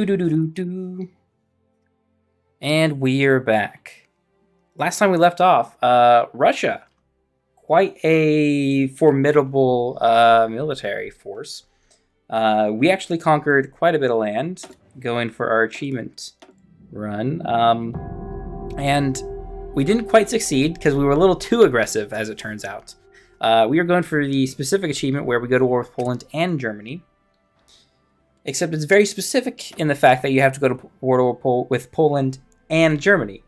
Do. And we're back. Last time we left off, Russia. Quite a formidable military force. We actually conquered quite a bit of land going for our achievement run. And we didn't quite succeed because we were a little too aggressive, as it turns out. We are going for the specific achievement where we go to war with Poland and Germany. Except it's very specific in the fact that you have to go to war with Poland and Germany,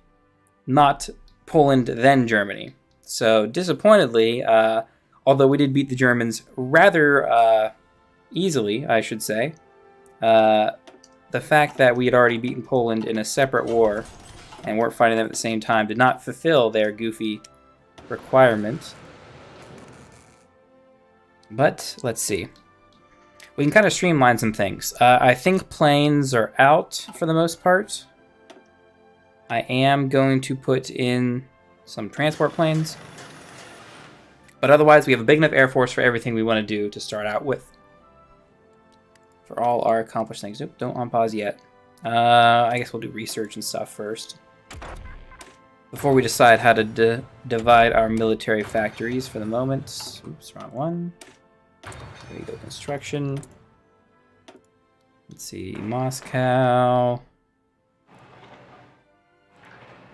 not Poland then Germany. So disappointedly, although we did beat the Germans rather easily, I should say, the fact that we had already beaten Poland in a separate war and weren't fighting them at the same time did not fulfill their goofy requirement. But let's see. We can kind of streamline some things. I think planes are out for the most part. I am going to put in some transport planes. But otherwise, we have a big enough air force for everything we want to do to start out with. For all our accomplished things. Nope, don't unpause yet. I guess we'll do research and stuff first. Before we decide how to divide our military factories for the moment. Oops, wrong one. There you go, construction. Let's see, Moscow.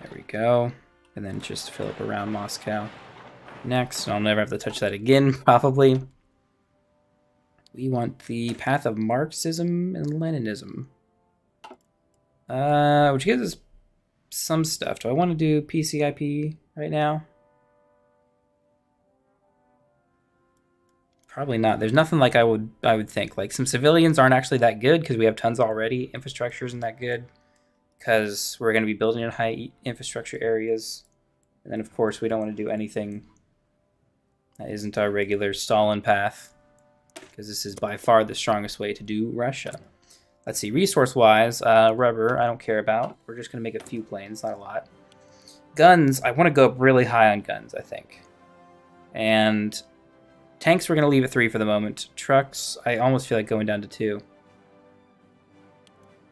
There we go. And then just fill up around Moscow. Next, I'll never have to touch that again, probably. We want the path of Marxism and Leninism. Which gives us some stuff. Do I want to do PCIP right now? Probably not. There's nothing like I would think. Like, some civilians aren't actually that good because we have tons already. Infrastructure isn't that good because we're going to be building in high infrastructure areas. And then, of course, we don't want to do anything that isn't our regular Stalin path because this is by far the strongest way to do Russia. Let's see. Resource-wise, rubber, I don't care about. We're just going to make a few planes, not a lot. Guns, I want to go up really high on guns, I think. And tanks, we're going to leave at 3 for the moment. Trucks, I almost feel like going down to 2.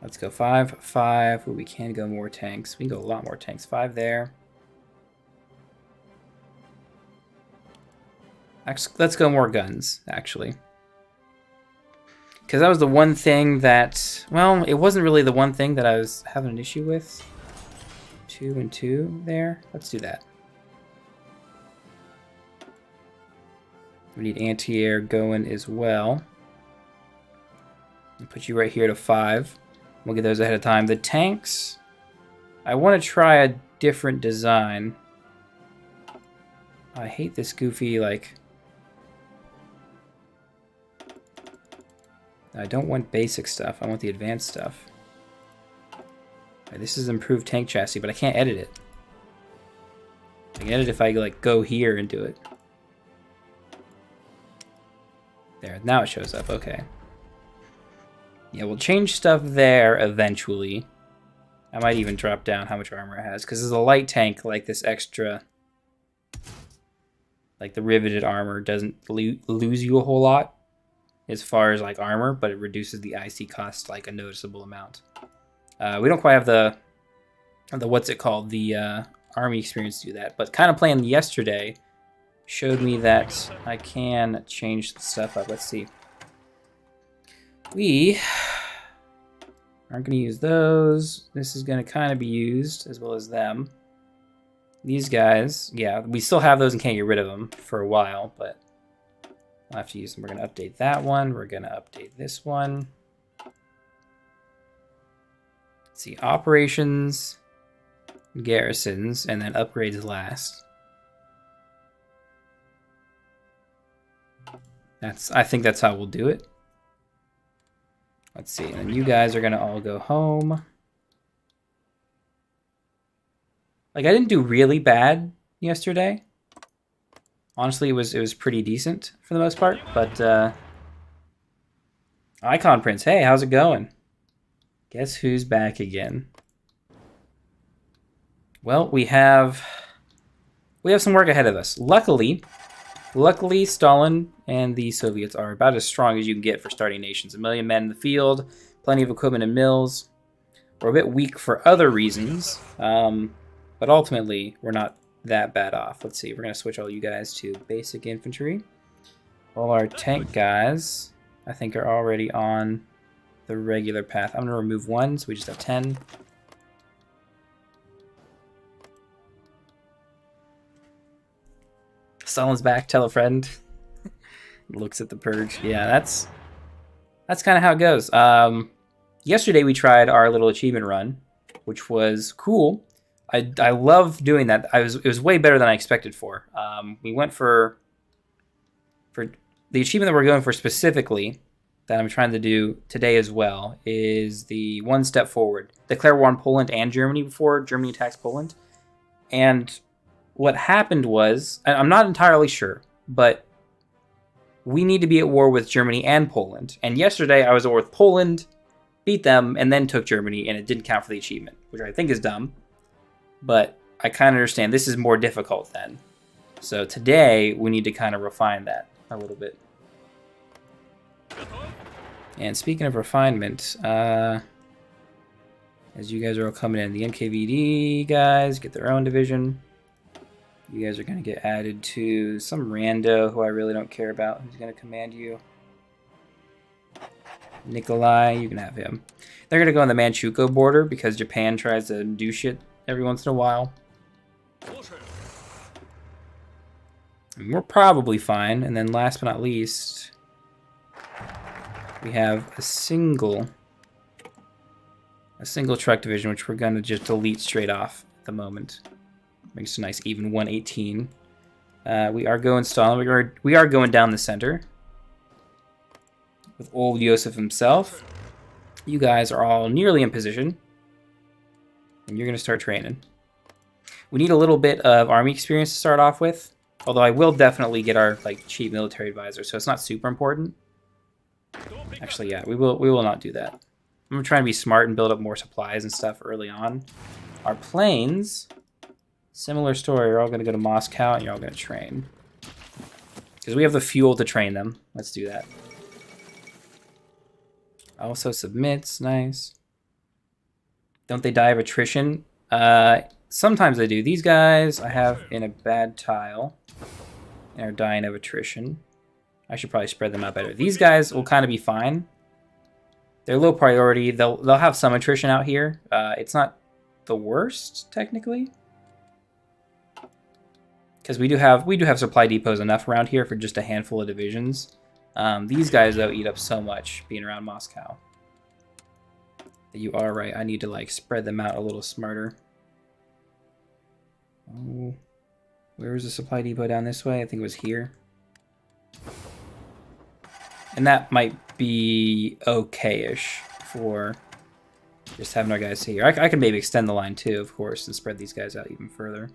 Let's go 5, 5. Ooh, we can go more tanks. We can go a lot more tanks. 5 there. Actually, let's go more guns, actually. Because that was the one thing that, well, it wasn't really the one thing that I was having an issue with. 2 and 2 there. Let's do that. We need anti-air going as well. I'll put you right here to 5. We'll get those ahead of time. The tanks, I want to try a different design. I hate this goofy, like... I don't want basic stuff. I want the advanced stuff. Right, this is improved tank chassis, but I can't edit it. I can edit if I like go here and do it. There, now it shows up, okay. Yeah, we'll change stuff there eventually. I might even drop down how much armor it has, because as a light tank, like this extra, like the riveted armor doesn't lose you a whole lot as far as like armor, but it reduces the IC cost like a noticeable amount. We don't quite have the what's it called, the army experience to do that, but kind of playing yesterday showed me that I can change the stuff up. Let's see. We aren't going to use those. This is going to kind of be used as well as them. These guys, yeah, we still have those and can't get rid of them for a while, but I'll have to use them. We're going to update that one. We're going to update this one. Let's see, operations, garrisons, and then upgrades last. I think that's how we'll do it. Let's see, and then you guys are gonna all go home. Like, I didn't do really bad yesterday. Honestly, it was pretty decent for the most part, but Icon Prince, hey, how's it going? Guess who's back again? Well, we have some work ahead of us. Luckily, Stalin and the Soviets are about as strong as you can get for starting nations. 1 million men in the field, plenty of equipment and mills. We're a bit weak for other reasons, but ultimately we're not that bad off. Let's see, we're going to switch all you guys to basic infantry. All our tank guys, I think, are already on the regular path. I'm going to remove 1, so we just have 10. Stalin's back, tell a friend. Looks at the purge. Yeah, that's kind of how it goes. Yesterday we tried our little achievement run, which was cool. I love doing that. It was way better than I expected for. We went for the achievement that we're going for specifically, that I'm trying to do today as well, is the 1 step forward. Declare war on Poland and Germany before Germany attacks Poland. And what happened was, I'm not entirely sure, but we need to be at war with Germany and Poland. And yesterday I was at war with Poland, beat them, and then took Germany, and it didn't count for the achievement, which I think is dumb. But I kind of understand this is more difficult then. So today we need to kind of refine that a little bit. And speaking of refinement, as you guys are all coming in, the NKVD guys get their own division. You guys are going to get added to some rando who I really don't care about, who's going to command you. Nikolai, you can have him. They're going to go on the Manchukuo border because Japan tries to do shit every once in a while. And we're probably fine. And then last but not least, we have a single truck division, which we're going to just delete straight off at the moment. Makes a nice even 118. We are going Stalin. We are going down the center with old Yosef himself. You guys are all nearly in position, and you're going to start training. We need a little bit of army experience to start off with, although I will definitely get our chief military advisor, so it's not super important. Actually, yeah, we will not do that. I'm trying to be smart and build up more supplies and stuff early on. Our planes, similar story. You're all going to go to Moscow, and you're all going to train. Because we have the fuel to train them. Let's do that. Also submits. Nice. Don't they die of attrition? Sometimes they do. These guys I have in a bad tile and are dying of attrition. I should probably spread them out better. These guys will kind of be fine. They're low priority. They'll have some attrition out here. It's not the worst, technically. Because we do have supply depots enough around here for just a handful of divisions. These guys, though, eat up so much being around Moscow. You are right. I need to spread them out a little smarter. Oh, where was the supply depot down this way? I think it was here. And that might be okay-ish for just having our guys here. I can maybe extend the line too, of course, and spread these guys out even further.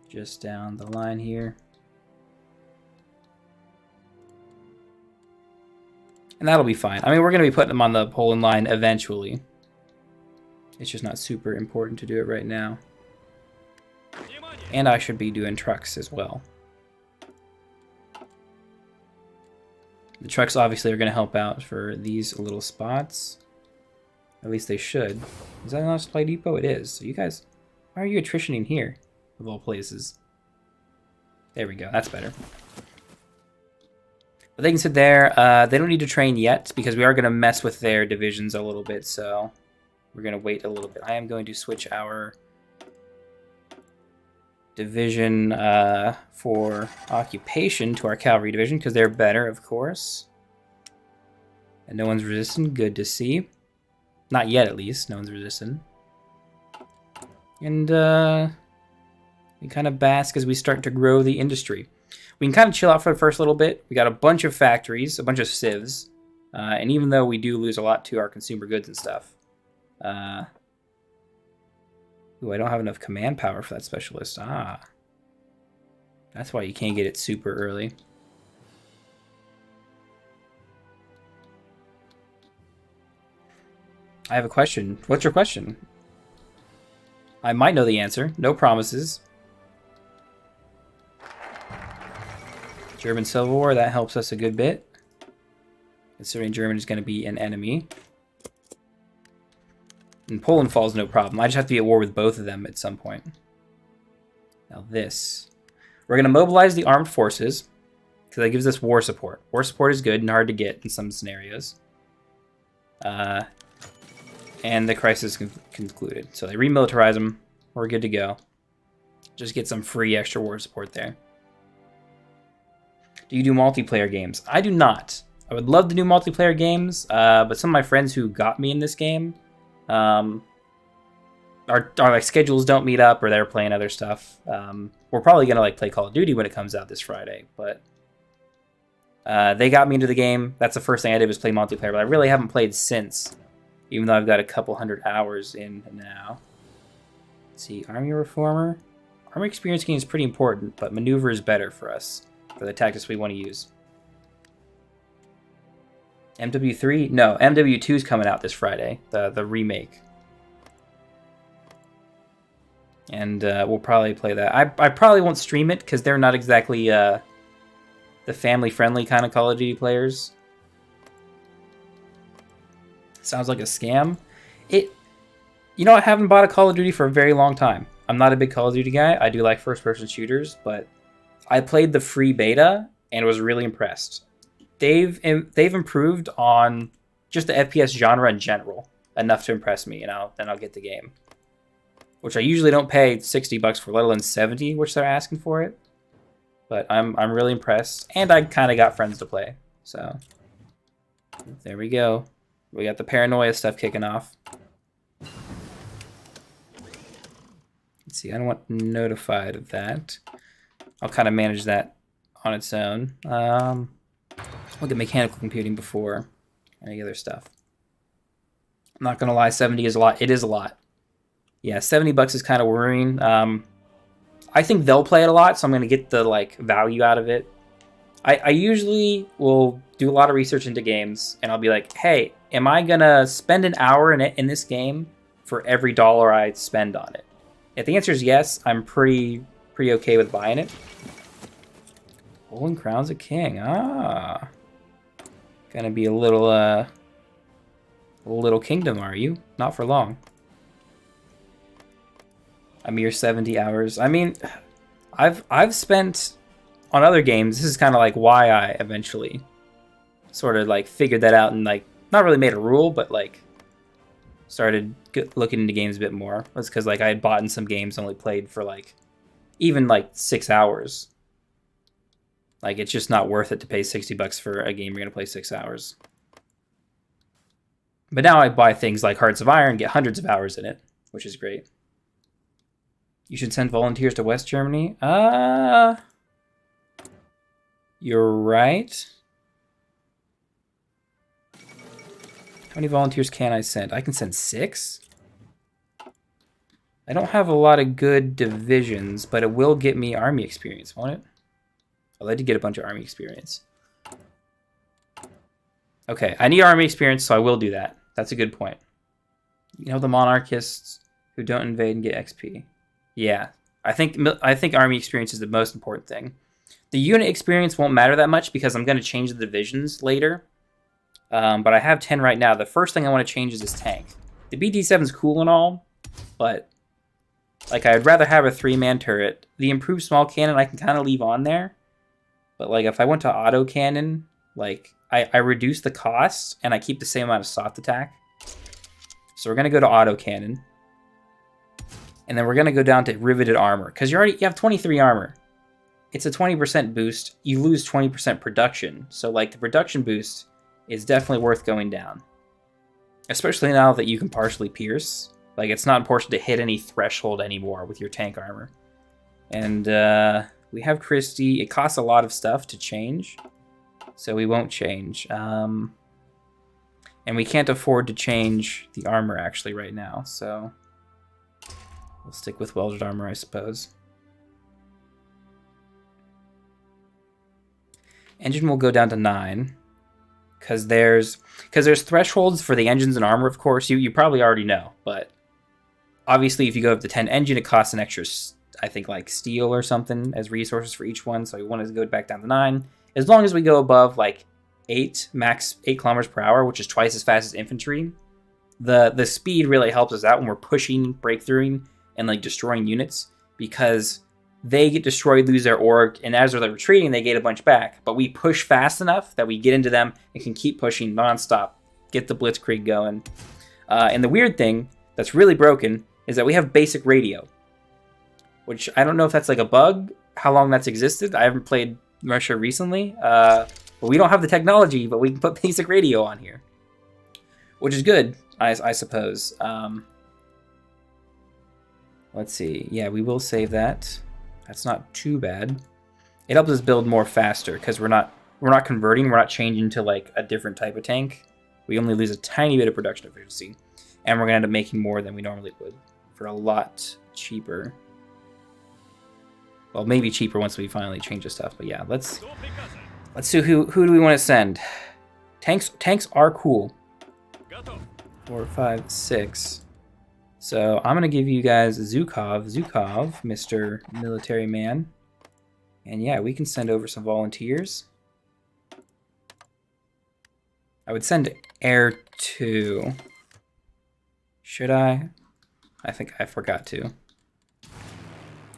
Just down the line here. And that'll be fine. I mean, we're going to be putting them on the Poland line eventually. It's just not super important to do it right now. And I should be doing trucks as well. The trucks obviously are going to help out for these little spots. At least they should. Is that not a supply depot? It is. So you guys, why are you attritioning here, of all places? There we go. That's better. But they can sit there. They don't need to train yet because we are going to mess with their divisions a little bit. So we're going to wait a little bit. I am going to switch our division for occupation to our cavalry division because they're better, of course. And no one's resisting. Good to see. Not yet, at least. No one's resisting. And we kind of bask as we start to grow the industry. We can kind of chill out for the first little bit. We got a bunch of factories, a bunch of civs. And even though we do lose a lot to our consumer goods and stuff. Ooh, I don't have enough command power for that specialist. Ah. That's why you can't get it super early. I have a question. What's your question? I might know the answer. No promises. German Civil War, that helps us a good bit. Considering Germany is going to be an enemy. And Poland falls no problem. I just have to be at war with both of them at some point. Now this. We're going to mobilize the armed forces, because that gives us war support. War support is good and hard to get in some scenarios. And the crisis concluded. So they remilitarize them. We're good to go. Just get some free extra war support there. Do you do multiplayer games? I do not. I would love to do multiplayer games, but some of my friends who got me in this game, our like schedules don't meet up, or they're playing other stuff. We're probably gonna like play Call of Duty when it comes out this Friday, but they got me into the game. That's the first thing I did was play multiplayer, but I really haven't played since, even though I've got a couple hundred hours in now. Let's see, Army Reformer. Army experience gain is pretty important, but maneuver is better for us, for the tactics we want to use. MW3? No, MW2 is coming out this Friday, the remake. And we'll probably play that. I probably won't stream it, because they're not exactly the family-friendly kind of Call of Duty players. Sounds like a scam. You know, I haven't bought a Call of Duty for a very long time. I'm not a big Call of Duty guy. I do like first-person shooters, but I played the free beta and was really impressed. They've improved on just the FPS genre in general enough to impress me, and then I'll get the game, which I usually don't pay $60 for, let alone 70, which they're asking for it. But I'm really impressed, and I kind of got friends to play. So there we go. We got the paranoia stuff kicking off. Let's see, I don't want notified of that. I'll kind of manage that on its own. Look at mechanical computing before any other stuff. I'm not gonna lie, 70 is a lot. It is a lot. Yeah, $70 is kind of worrying. I think they'll play it a lot, so I'm gonna get the like value out of it. I usually will do a lot of research into games, and I'll be like, hey, am I gonna spend an hour in this game for every dollar I spend on it? If the answer is yes, I'm pretty okay with buying it. Golden Crown's a king. Ah, gonna be a little kingdom, are you? Not for long. A mere 70 hours. I mean, I've spent on other games. This is kind of like why I eventually sort of like figured that out and like not really made a rule, but like started looking into games a bit more. That's because like I had bought in some games, only played for like even like 6 hours. Like it's just not worth it to pay $60 for a game you're gonna play 6 hours. But now I buy things like Hearts of Iron, get hundreds of hours in it, which is great. You should send volunteers to West Germany. You're right. How many volunteers can I send? I can send 6? I don't have a lot of good divisions, but it will get me army experience, won't it? I'd like to get a bunch of army experience. Okay, I need army experience, so I will do that. That's a good point. You know the monarchists who don't invade and get XP. Yeah, I think army experience is the most important thing. The unit experience won't matter that much because I'm going to change the divisions later. But I have 10 right now. The first thing I want to change is this tank. The BT-7 is cool and all, but like I'd rather have a 3-man turret. The improved small cannon I can kind of leave on there. But like if I went to auto cannon, like I reduce the cost and I keep the same amount of soft attack. So we're going to go to auto cannon. And then we're going to go down to riveted armor. Because you have 23 armor. It's a 20% boost. You lose 20% production. So like the production boost is definitely worth going down. Especially now that you can partially pierce. Like it's not important to hit any threshold anymore with your tank armor. And we have Christie. It costs a lot of stuff to change. So we won't change. And we can't afford to change the armor actually right now. So we'll stick with welded armor, I suppose. Engine will go down to 9. Because there's thresholds for the engines and armor, of course. You probably already know. But obviously, if you go up to 10 engine, it costs an extra, I think, like steel or something as resources for each one. So we want to go back down to 9. As long as we go above, like, 8 kilometers per hour, which is twice as fast as infantry, The speed really helps us out when we're pushing, breakthroughing, and like destroying units, because they get destroyed, lose their org, and as they're retreating, they get a bunch back. But we push fast enough that we get into them and can keep pushing nonstop, get the Blitzkrieg going. And the weird thing that's really broken is that we have basic radio, which I don't know if that's like a bug, how long that's existed. I haven't played Russia recently, but we don't have the technology, but we can put basic radio on here, which is good, I suppose. Let's see. Yeah, we will save that. That's not too bad. It helps us build more faster because we're not converting, we're not changing to like a different type of tank. We only lose a tiny bit of production efficiency, and we're gonna end up making more than we normally would for a lot cheaper. Well, maybe cheaper once we finally change the stuff. But yeah, let's see who do we want to send. Tanks are cool. 4, 5, 6. So I'm gonna give you guys Zukov, Mr. Military Man. And yeah, we can send over some volunteers. I would send Air 2. Should I? I think I forgot to.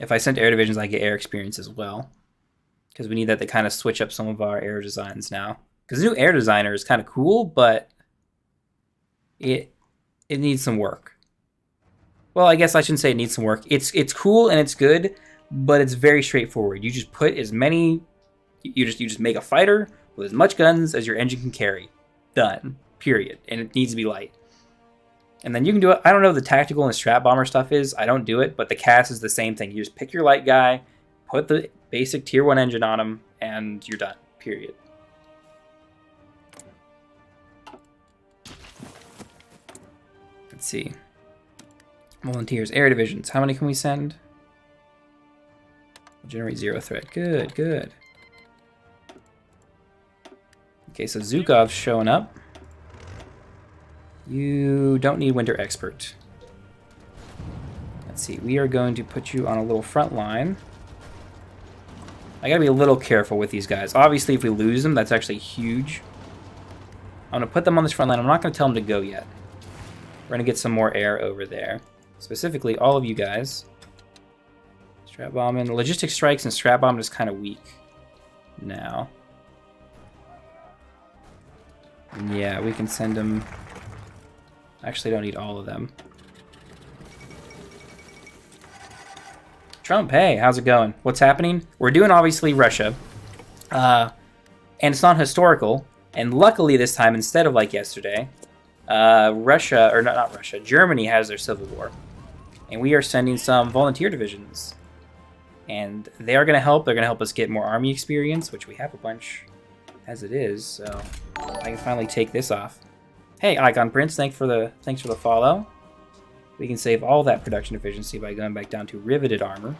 If I send air divisions, I get air experience as well. Because we need that to kind of switch up some of our air designs now. Because the new air designer is kind of cool, but it needs some work. Well, I guess I shouldn't say it needs some work. It's cool and it's good, but it's very straightforward. You just put as many, you just make a fighter with as much guns as your engine can carry. Done. Period. And it needs to be light. And then you can do it. I don't know what the tactical and strat bomber stuff is. I don't do it, but the CAS is the same thing. You just pick your light guy, put the basic tier 1 engine on him, and you're done. Period. Let's see. Volunteers, air divisions. How many can we send? We'll generate 0 threat. Good, good. Okay, so Zukov's showing up. You don't need Winter Expert. Let's see, we are going to put you on a little front line. I gotta be a little careful with these guys. Obviously, if we lose them, that's actually huge. I'm gonna put them on this front line. I'm not gonna tell them to go yet. We're gonna get some more air over there. Specifically, all of you guys. Strat bombing. Logistic strikes and strat bomb is kind of weak now. And yeah, we can send them. Actually, don't need all of them. Trump, hey, how's it going? What's happening? We're doing, obviously, Russia. And it's not historical. And luckily this time, instead of like yesterday, Russia, or not Russia, Germany has their civil war. And we are sending some volunteer divisions. And they are going to help. They're going to help us get more army experience, which we have a bunch as it is. So I can finally take this off. Hey, Icon Prince, thanks for the follow. We can save all that production efficiency by going back down to riveted armor.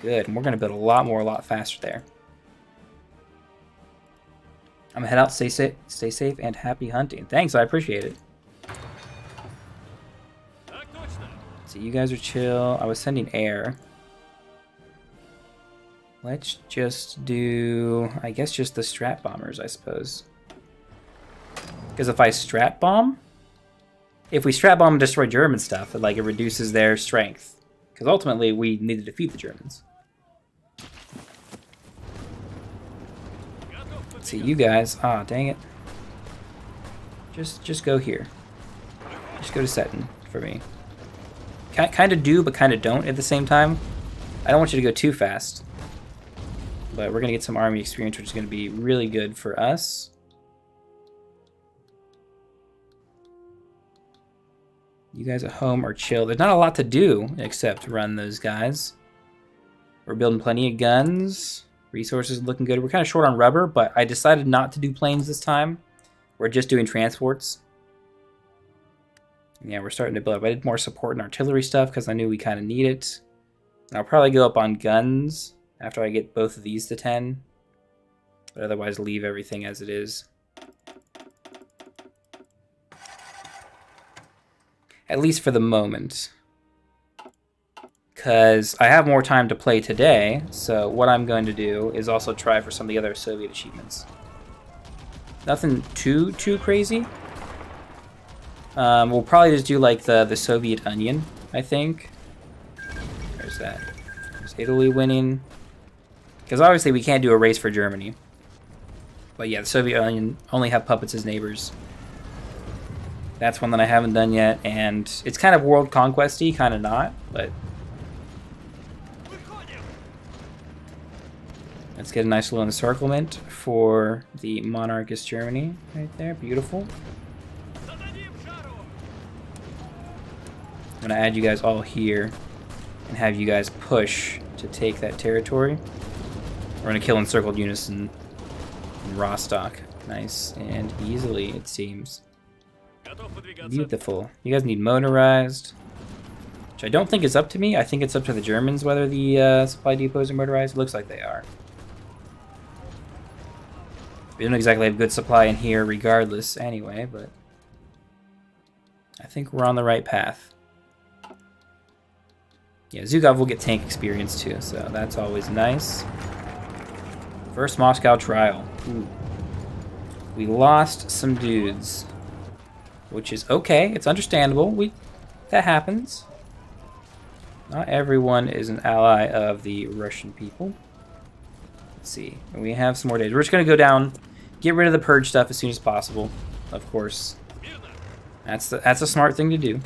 Good, and we're going to build a lot faster there. I'm going to head out, stay safe, and happy hunting. Thanks, I appreciate it. So you guys are chill. I was sending air. Let's just do, I guess, just the strat bombers, I suppose. Because if I strat bomb, if we strat bomb and destroy German stuff, it reduces their strength. Because ultimately, we need to defeat the Germans. Let's see, you guys. Ah, dang it. Just go here. Just go to Seton for me. Kind of do, but kind of don't at the same time. I don't want you to go too fast. But we're going to get some army experience, which is going to be really good for us. You guys at home are chill. There's not a lot to do except run those guys. We're building plenty of guns. Resources looking good. We're kind of short on rubber, but I decided not to do planes this time. We're just doing transports. And yeah, we're starting to build up. I did more support and artillery stuff because I knew we kind of need it. And I'll probably go up on guns after I get both of these to 10. But otherwise leave everything as it is. At least for the moment. Because I have more time to play today, so what I'm going to do is also try for some of the other Soviet achievements. Nothing too crazy. We'll probably just do like the Soviet Onion, I think. There's that. There's Italy winning. Because obviously we can't do a race for Germany. But yeah, the Soviet Union only have puppets as neighbors. That's one that I haven't done yet, and it's kind of world conquest-y, kind of not, but... Let's get a nice little encirclement for the monarchist Germany right there. Beautiful. I'm going to add you guys all here and have you guys push to take that territory. We're going to kill encircled units in Rostock. Nice and easily, it seems. Beautiful. You guys need motorized, which I don't think is up to me. I think it's up to the Germans whether the supply depots are motorized. It looks like they are. We don't exactly have good supply in here regardless anyway, but I think we're on the right path. Yeah, Zhukov will get tank experience too, so that's always nice. First Moscow trial. Ooh. We lost some dudes, which is okay. It's understandable. That happens. Not everyone is an ally of the Russian people. Let's see. We have some more days. We're just going to go down, get rid of the purge stuff as soon as possible, of course. That's a smart thing to do.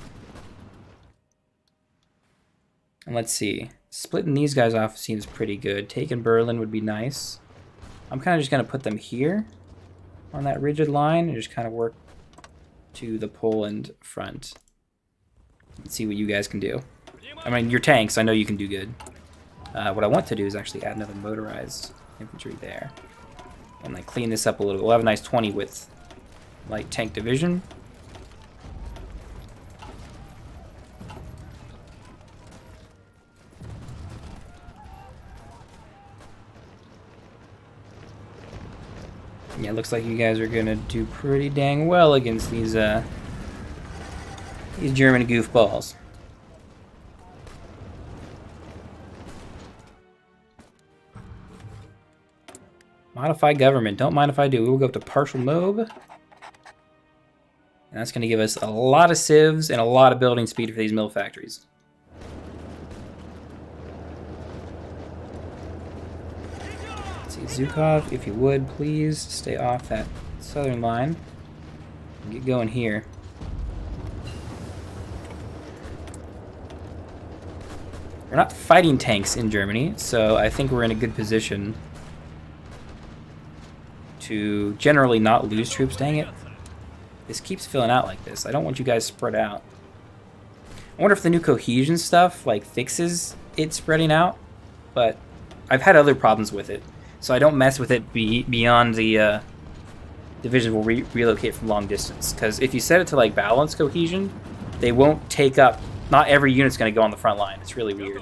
And let's see. Splitting these guys off seems pretty good. Taking Berlin would be nice. I'm kind of just going to put them here on that rigid line and just kind of work to the Poland front. Let's see what you guys can do. I mean, your tanks, I know you can do good. What I want to do is actually add another motorized infantry there. And like clean this up a little bit. We'll have a nice 20 width light tank division. Yeah, it looks like you guys are gonna do pretty dang well against these German goofballs. Modify government. Don't mind if I do. We will go up to partial mob. And that's gonna give us a lot of civs and a lot of building speed for these mill factories. Zhukov, if you would, please stay off that southern line. Get going here. We're not fighting tanks in Germany, so I think we're in a good position to generally not lose troops. Dang it. This keeps filling out like this. I don't want you guys spread out. I wonder if the new cohesion stuff like fixes it spreading out, but I've had other problems with it. So I don't mess with it beyond the division will relocate from long distance. Because if you set it to like balance cohesion, they won't take up. Not every unit's going to go on the front line. It's really weird.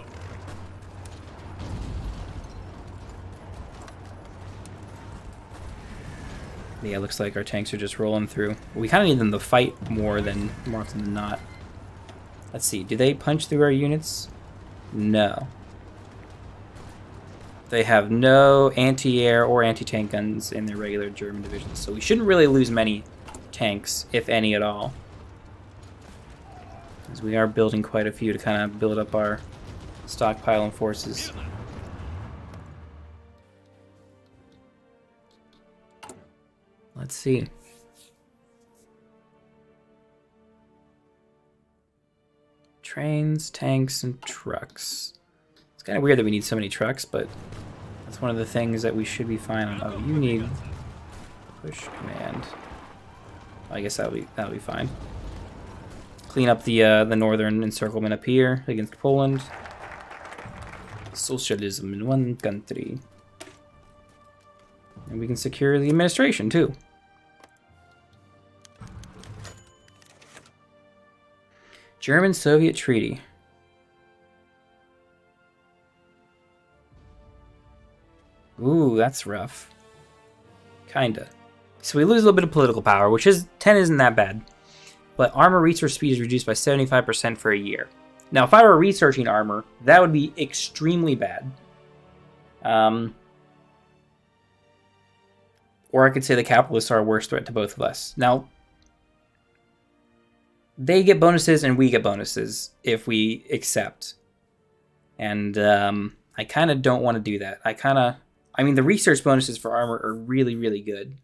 Yeah, it looks like our tanks are just rolling through. We kind of need them to fight more often than not. Let's see. Do they punch through our units? No. They have no anti-air or anti-tank guns in their regular German divisions, so we shouldn't really lose many tanks, if any at all. Because we are building quite a few to kind of build up our stockpile and forces. Let's see. Trains, tanks, and trucks. It's kind of weird that we need so many trucks, but that's one of the things that we should be fine on. Oh, you need push command. I guess that'll be fine. Clean up the northern encirclement up here against Poland. Socialism in one country. And we can secure the administration too. German-Soviet treaty. Ooh, that's rough. Kinda. So we lose a little bit of political power, which is 10 isn't that bad. But armor research speed is reduced by 75% for a year. Now, if I were researching armor, that would be extremely bad. Or I could say the capitalists are a worse threat to both of us. Now, they get bonuses and we get bonuses if we accept. And I kind of don't want to do that. I mean, the research bonuses for armor are really, really good.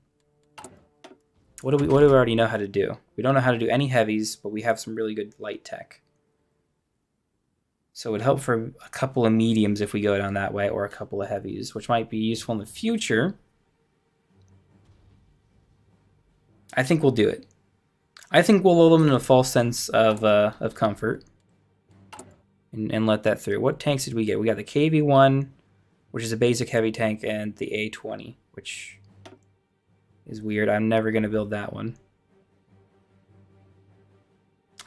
What do we already know how to do? We don't know how to do any heavies, but we have some really good light tech. So it would help for a couple of mediums if we go down that way, or a couple of heavies, which might be useful in the future. I think we'll do it. I think we'll lull them in a false sense of comfort and let that through. What tanks did we get? We got the KV-1, which is a basic heavy tank, and the A-20, which is weird. I'm never going to build that one.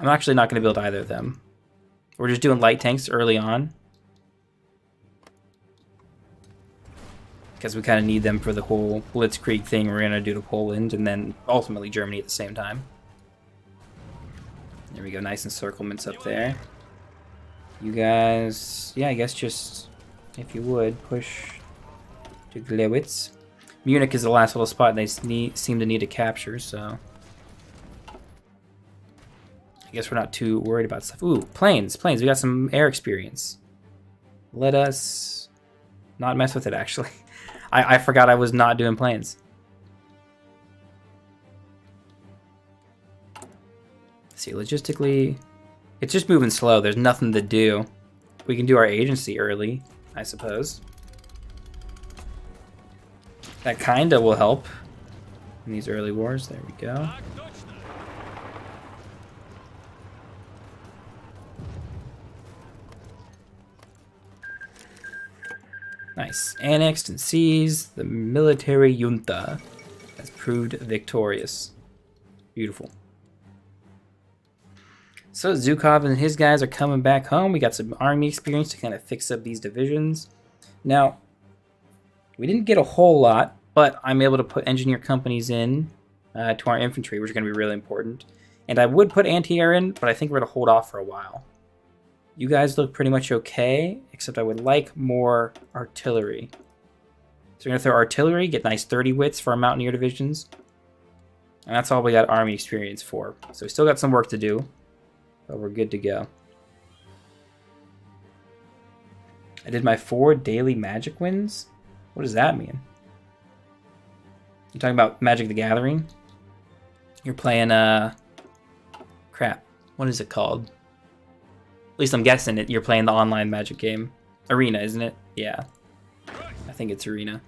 I'm actually not going to build either of them. We're just doing light tanks early on, because we kind of need them for the whole Blitzkrieg thing we're going to do to Poland, and then ultimately Germany at the same time. There we go, nice encirclements up there. You guys, yeah, I guess just, if you would, push to Glewitz. Munich is the last little spot they seem to need to capture, so I guess we're not too worried about stuff. Ooh, planes. We got some air experience. Let us not mess with it, actually. I forgot I was not doing planes. See, logistically, it's just moving slow. There's nothing to do. We can do our agency early, I suppose. That kinda will help in these early wars. There we go. Nice. Annexed and seized. The military junta has proved victorious. Beautiful. So Zhukov and his guys are coming back home. We got some army experience to kind of fix up these divisions. Now, we didn't get a whole lot, but I'm able to put engineer companies in to our infantry, which are going to be really important. And I would put anti-air in, but I think we're going to hold off for a while. You guys look pretty much okay, except I would like more artillery. So we're going to throw artillery, get nice 30 wits for our mountaineer divisions. And that's all we got army experience for. So we still got some work to do, but we're good to go. I did my 4 daily magic wins? What does that mean? You're talking about Magic the Gathering? You're playing, crap. What is it called? At least I'm guessing it. You're playing the online Magic game. Arena, isn't it? Yeah. I think it's Arena.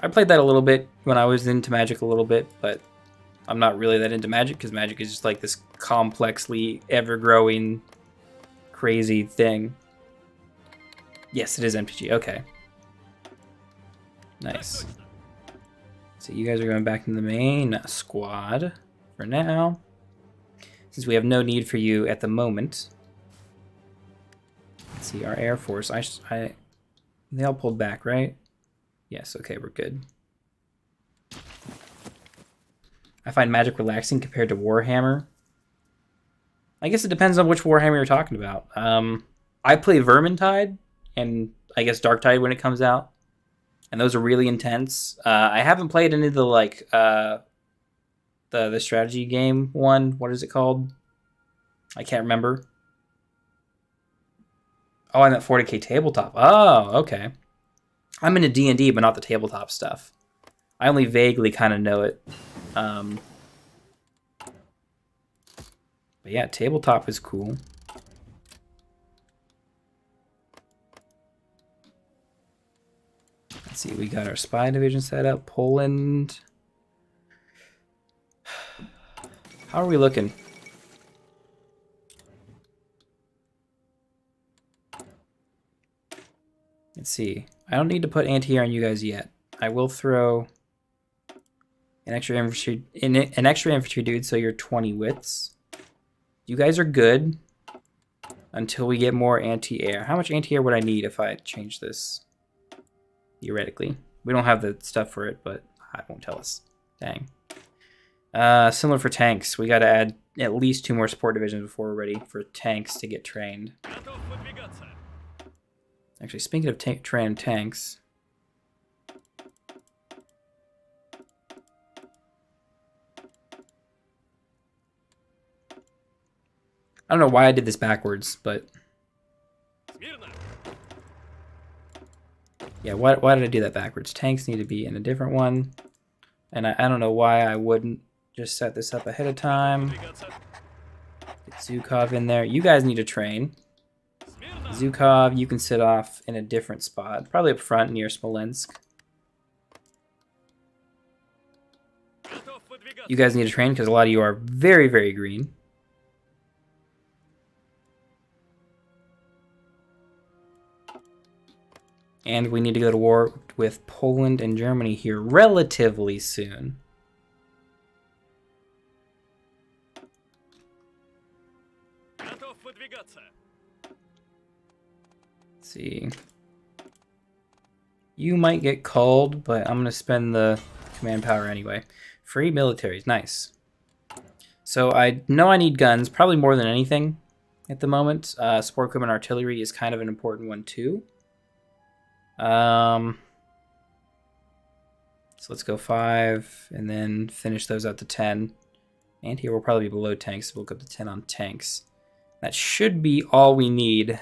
I played that a little bit when I was into Magic a little bit, but I'm not really that into Magic, because Magic is just like this complexly ever-growing, crazy thing. Yes, it is MTG. Okay. Nice. So you guys are going back in the main squad for now, since we have no need for you at the moment. Let's see, our Air Force. They all pulled back, right? Yes, okay, we're good. I find Magic relaxing compared to Warhammer. I guess it depends on which Warhammer you're talking about. I play Vermintide, and I guess Darktide when it comes out. And those are really intense. I haven't played any of the, like, the strategy game one. What is it called? I can't remember. Oh, I'm at 40k tabletop. Oh, okay. I'm into D&D, but not the tabletop stuff. I only vaguely kind of know it. But yeah, tabletop is cool. Let's see, we got our spy division set up. Poland. How are we looking? Let's see. I don't need to put anti-air on you guys yet. I will throw an extra infantry dude, so you're 20 wits. You guys are good until we get more anti-air. How much anti-air would I need if I change this? Theoretically. We don't have the stuff for it, but it won't tell us. Dang. Similar for tanks. We got to add at least 2 more support divisions before we're ready for tanks to get trained. Actually, speaking of trained tanks, I don't know why I did this backwards, but yeah, why did I do that backwards? Tanks need to be in a different one, and I don't know why I wouldn't just set this up ahead of time. Get Zhukov in there. You guys need to train. Zhukov, you can sit off in a different spot, probably up front near Smolensk. You guys need to train because a lot of you are very, very green. And we need to go to war with Poland and Germany here relatively soon. Let's see. You might get called, but I'm going to spend the command power anyway. Free militaries, nice. So I know I need guns, probably more than anything at the moment. Support equipment artillery is kind of an important one too. So let's go 5 and then finish those out to 10. And here we'll probably be below tanks, so we'll go up to 10 on tanks. That should be all we need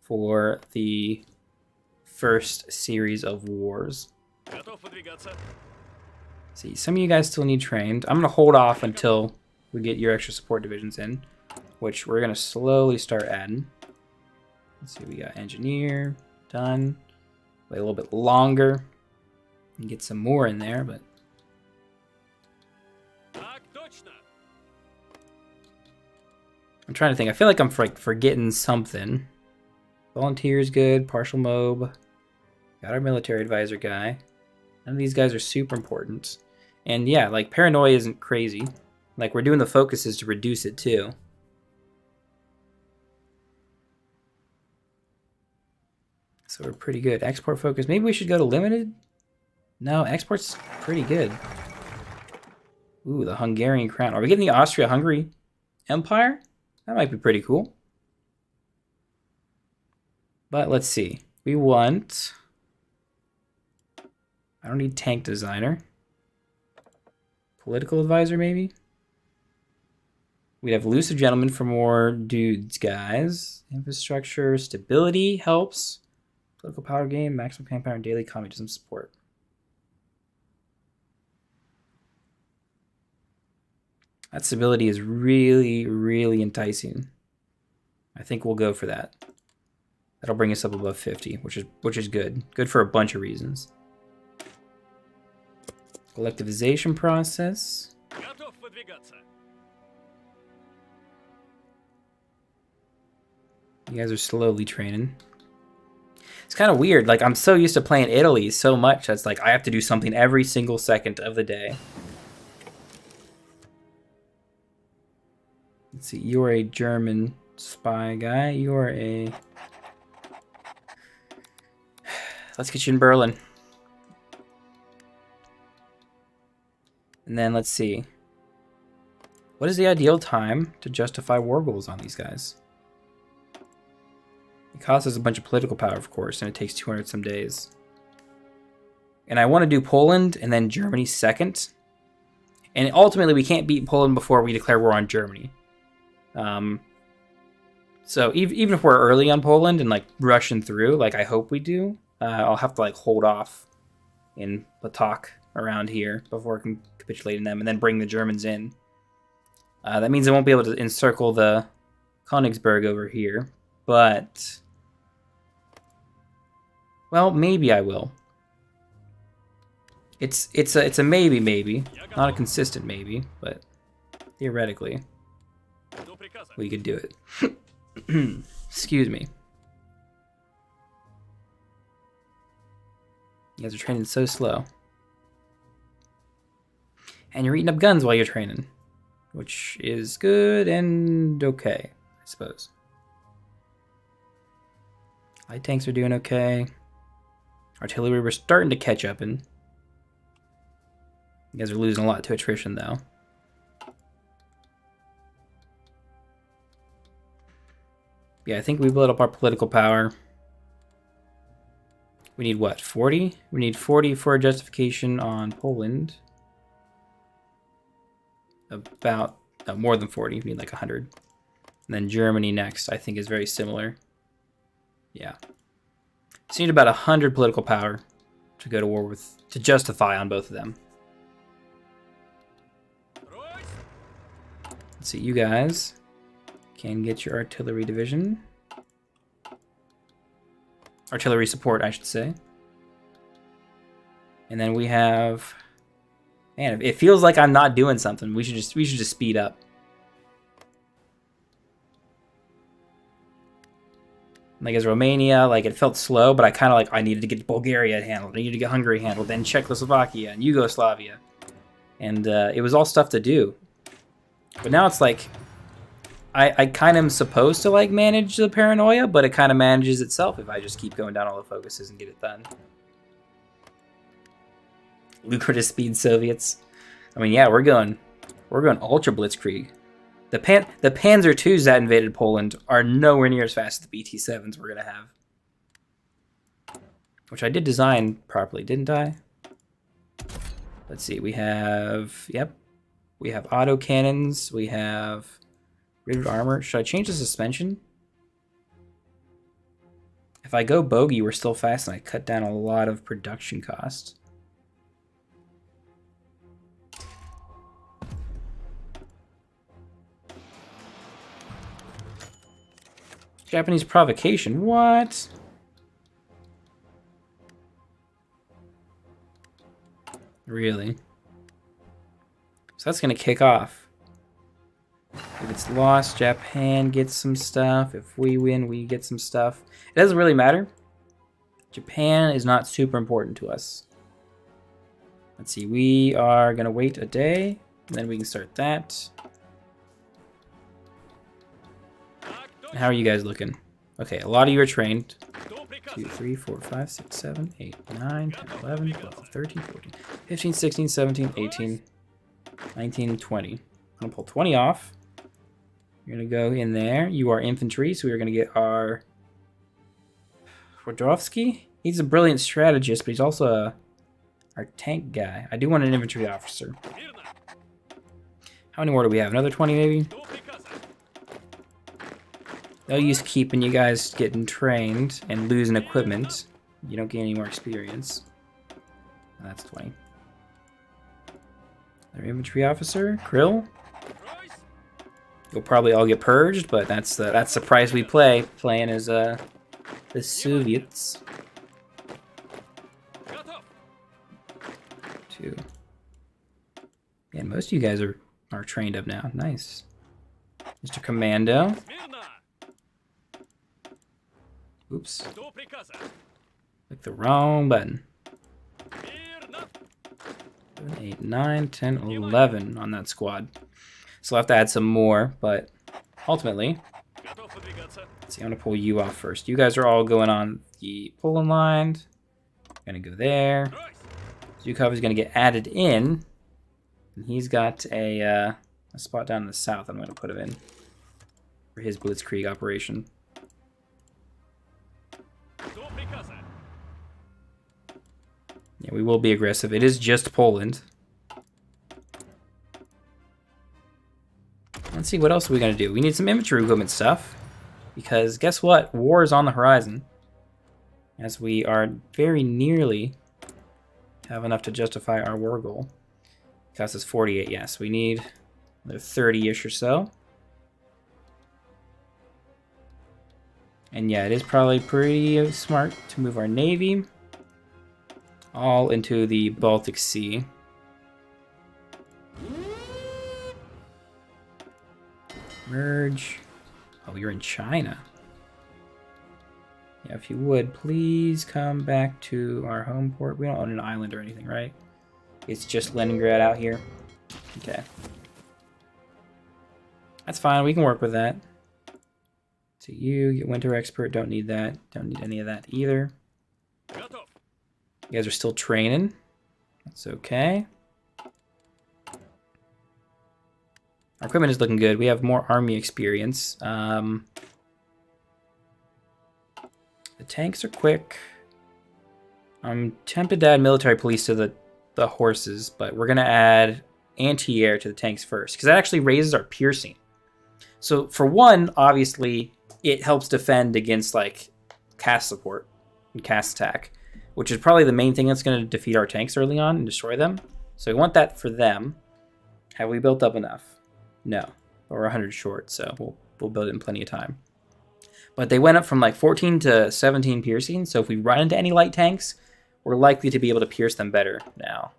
for the first series of wars. See, some of you guys still need trained. I'm going to hold off until we get your extra support divisions in, which we're going to slowly start adding. Let's see, we got engineer, done. Wait a little bit longer and get some more in there, but I'm trying to think. I feel like I'm forgetting something. Volunteers good, partial mob. Got our military advisor guy. None of these guys are super important. And yeah, like paranoia isn't crazy. Like we're doing the focuses to reduce it too. So we're pretty good. Export focus. Maybe we should go to limited? No, export's pretty good. Ooh, the Hungarian crown. Are we getting the Austria-Hungary Empire? That might be pretty cool. But let's see. We want... I don't need tank designer. Political advisor, maybe? We'd have elusive gentleman for more dudes, guys. Infrastructure, stability helps. Political power gain, maximum command power, and daily communism support. That stability is really, really enticing. I think we'll go for that. That'll bring us up above 50, which is good. Good for a bunch of reasons. Collectivization process. You guys are slowly training. It's kind of weird. Like, I'm so used to playing Italy so much. That's like I have to do something every single second of the day. Let's see. You're a German spy guy. You're a... Let's get you in Berlin. And then let's see. What is the ideal time to justify war goals on these guys? It costs us a bunch of political power, of course, and it takes 200 some days. And I want to do Poland and then Germany second. And ultimately, we can't beat Poland before we declare war on Germany. So even if we're early on Poland and like rushing through, like I hope we do, I'll have to like hold off in Batok around here before capitulating them and then bring the Germans in. That means I won't be able to encircle the Königsberg over here, but... Well, maybe I will. It's a maybe, not a consistent maybe, but theoretically we could do it. Excuse me. You guys are training so slow. And you're eating up guns while you're training, which is good and okay, I suppose. Light tanks are doing okay. Artillery, we're starting to catch up in. You guys are losing a lot to attrition, though. Yeah, I think we built up our political power. We need what, 40? We need 40 for a justification on Poland. About, more than 40, we need like 100. And then Germany next, I think, is very similar. Yeah. So you need about 100 political power to go to war with, to justify on both of them. Let's see, you guys can get your artillery division. Artillery support, I should say. And then we have... Man, it feels like I'm not doing something. We should just speed up. Like as Romania, like it felt slow, but I kind of like I needed to get Bulgaria handled. I needed to get Hungary handled, then Czechoslovakia and Yugoslavia, and it was all stuff to do. But now it's like I kind of am supposed to like manage the paranoia, but it kind of manages itself if I just keep going down all the focuses and get it done. Lucrative speed Soviets. I mean, yeah, we're going ultra blitzkrieg. The Panzer IIs that invaded Poland are nowhere near as fast as the BT-7s we're gonna have. Which I did design properly, didn't I? Let's see, we have we have auto cannons, we have riveted armor. Should I change the suspension? If I go bogey, we're still fast and I cut down a lot of production costs. Japanese provocation, what? Really? So that's gonna kick off. If it's lost, Japan gets some stuff. If we win, we get some stuff. It doesn't really matter. Japan is not super important to us. Let's see, we are gonna wait a day, and then we can start that. How are you guys looking? Okay, a lot of you are trained. 2, 3, 4, 5, 6, 7, 8, 9, 10, 11, 12, 13, 14, 15, 16, 17, 18, 19, 20. I'm going to pull 20 off. You're going to go in there. You are infantry, so we're going to get our... Rodrovsky? He's a brilliant strategist, but he's also our tank guy. I do want an infantry officer. How many more do we have? Another 20 maybe? No use keeping you guys getting trained and losing equipment. You don't gain any more experience. And that's 20. Another infantry officer, Krill. You'll probably all get purged, but that's the price we playing as the Soviets. 2. And most of you guys are trained up now. Nice. Mr. Commando. Oops. Click the wrong button. 7, 8, 9, 10, 11 on that squad. So I'll have to add some more, but ultimately, let's see, I'm going to pull you off first. You guys are all going on the Poland line. Going to go there. Zhukov is going to get added in. And he's got a spot down in the south I'm going to put him in for his Blitzkrieg operation. Yeah, we will be aggressive. It is just Poland. Let's see, what else are we going to do? We need some infantry equipment stuff. Because guess what? War is on the horizon. As we are very nearly have enough to justify our war goal. It costs us 48, yes. We need another 30-ish or so. And yeah, it is probably pretty smart to move our navy all into the Baltic Sea. Merge. Oh, you're in China. Yeah, if you would, please come back to our home port. We don't own an island or anything, right? It's just Leningrad out here. Okay. That's fine. We can work with that. So you get Winter Expert. Don't need that. Don't need any of that either. You guys are still training. That's okay. Our equipment is looking good. We have more army experience. The tanks are quick. I'm tempted to add military police to the horses, but we're going to add anti-air to the tanks first, because that actually raises our piercing. So for one, obviously, it helps defend against like cast support and cast attack, which is probably the main thing that's going to defeat our tanks early on and destroy them. So we want that for them. Have we built up enough? No, but we're 100 short, so we'll build it in plenty of time. But they went up from like 14 to 17 piercing, so if we run into any light tanks, we're likely to be able to pierce them better now.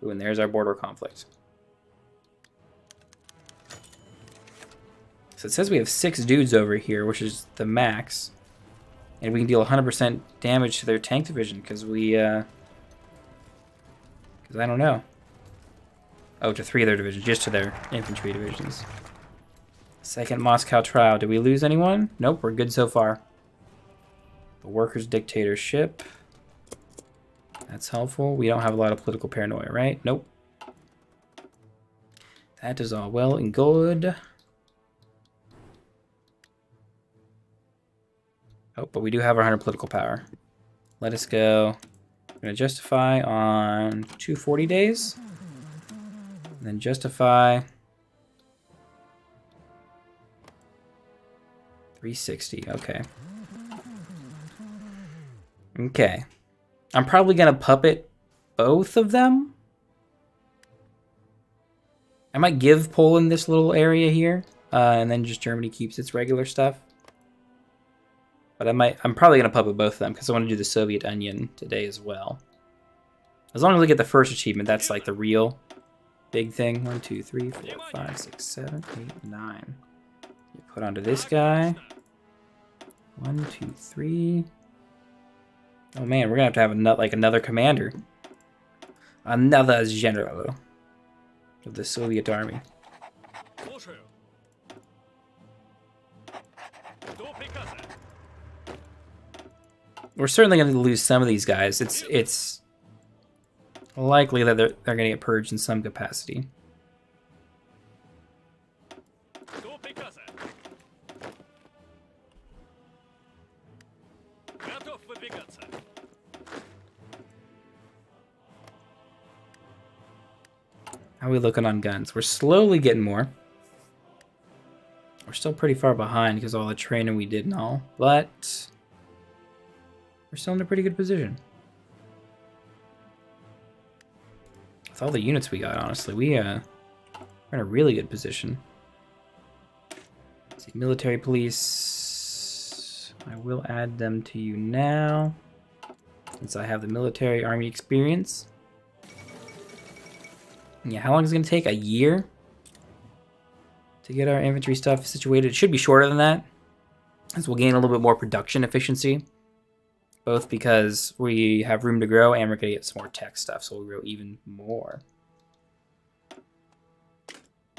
Ooh, and there's our border conflict. So it says we have 6 dudes over here, which is the max. And we can deal 100% damage to their tank division, because because I don't know. Oh, to 3 of their divisions, just to their infantry divisions. Second Moscow trial. Did we lose anyone? Nope, we're good so far. The workers' dictatorship. That's helpful. We don't have a lot of political paranoia, right? Nope. That is all well and good. Oh, but we do have our 100 political power. Let us go. I'm going to justify on 240 days. And then justify 360. Okay. Okay. I'm probably going to puppet both of them. I might give Poland this little area here, and then just Germany keeps its regular stuff. But I'm probably going to puppet both of them because I want to do the Soviet Onion today as well. As long as we get the first achievement, that's like the real big thing. 1, 2, 3, 4, 5, 6, 7, 8, 9. You put onto this guy. 1, 2, 3. Oh man, we're gonna have another commander, another general of the Soviet army. We're certainly going to lose some of these guys. It's likely that they're going to get purged in some capacity. How are we looking on guns? We're slowly getting more. We're still pretty far behind because of all the training we did and all, but we're still in a pretty good position. With all the units we got, honestly, we're in a really good position. Let's see, military police. I will add them to you now, since I have the military army experience. Yeah, how long is it going to take? A year to get our infantry stuff situated? It should be shorter than that, as we'll gain a little bit more production efficiency, both because we have room to grow and we're going to get some more tech stuff, so we'll grow even more.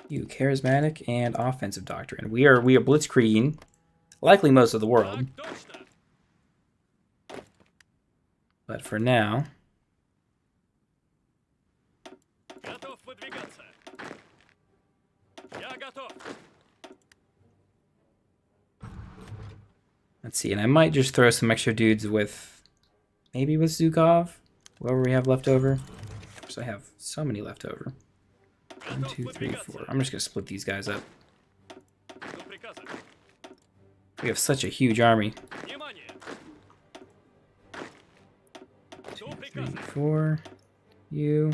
You charismatic and offensive doctrine. We are blitzkrieging likely most of the world, but for now. Let's see, and I might just throw some extra dudes with, maybe with Zhukov, whoever we have left over. So I have so many left over. 1, 2, 3, 4. I'm just gonna split these guys up. We have such a huge army. 2, 3, 4. You.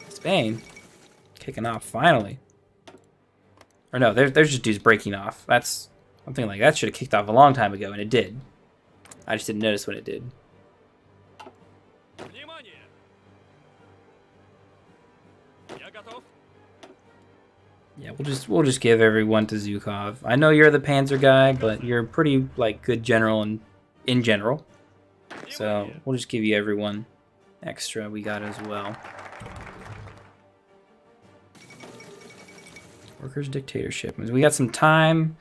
Spain. Kicking off, finally. Or no, there's just dudes breaking off. That's something like that should have kicked off a long time ago, and it did. I just didn't notice when it did. Yeah, we'll just give everyone to Zhukov. I know you're the Panzer guy, but you're a pretty like good general in general. So we'll just give you everyone extra we got as well. Workers' dictatorship. We got some time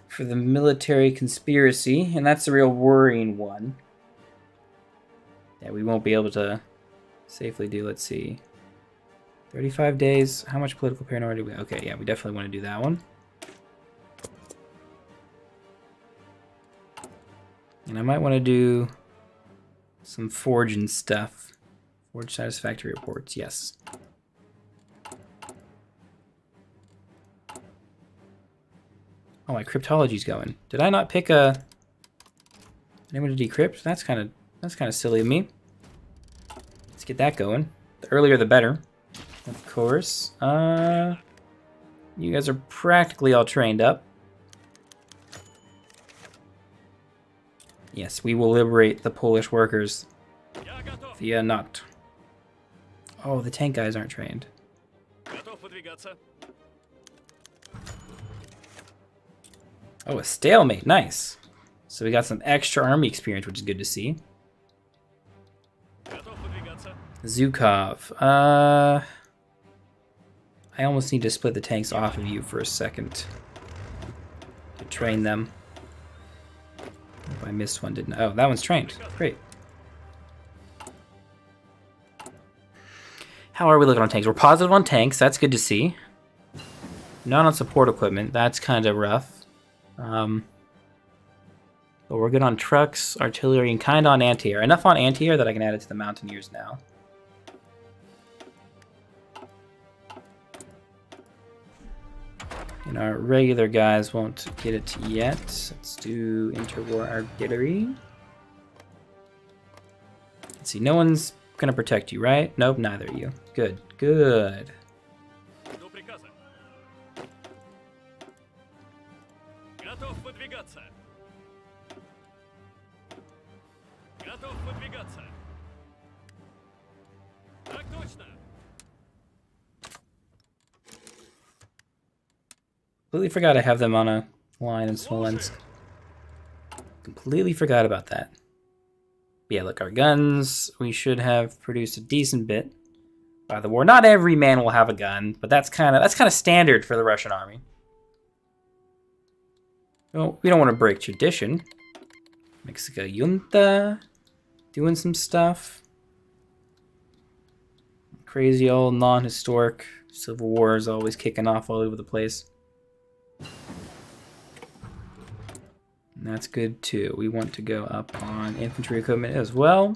for the military conspiracy, and that's a real worrying one that we won't be able to safely do. Let's see. 35 days. How much political paranoia do we... Okay, yeah, we definitely want to do that one. And I might want to do some forging stuff. Forge satisfactory reports, yes. Oh, my cryptology's going. Did I not pick a anyone to decrypt? That's kind of silly of me. Let's get that going. The earlier the better. Of course. You guys are practically all trained up. Yes, we will liberate the Polish workers via not. Oh, the tank guys aren't trained. Oh, a stalemate. Nice. So we got some extra army experience, which is good to see. Zhukov. I almost need to split the tanks off of you for a second to train them. If I missed one, didn't I? Oh, that one's trained. Great. How are we looking on tanks? We're positive on tanks. That's good to see. Not on support equipment. That's kind of rough. But we're good on trucks, artillery, and kind of on anti-air. Enough on anti-air that I can add it to the Mountaineers now. And our regular guys won't get it yet. Let's do interwar artillery. Let's see, no one's gonna protect you, right? Nope, neither of you. Good, good. Completely forgot I have them on a line in Smolensk. Completely forgot about that. But yeah, look, our guns, we should have produced a decent bit by the war. Not every man will have a gun, but that's kind of standard for the Russian army. Well, we don't want to break tradition. Mexico junta doing some stuff. Crazy old non-historic civil war is always kicking off all over the place. And that's good too. We want to go up on infantry equipment as well.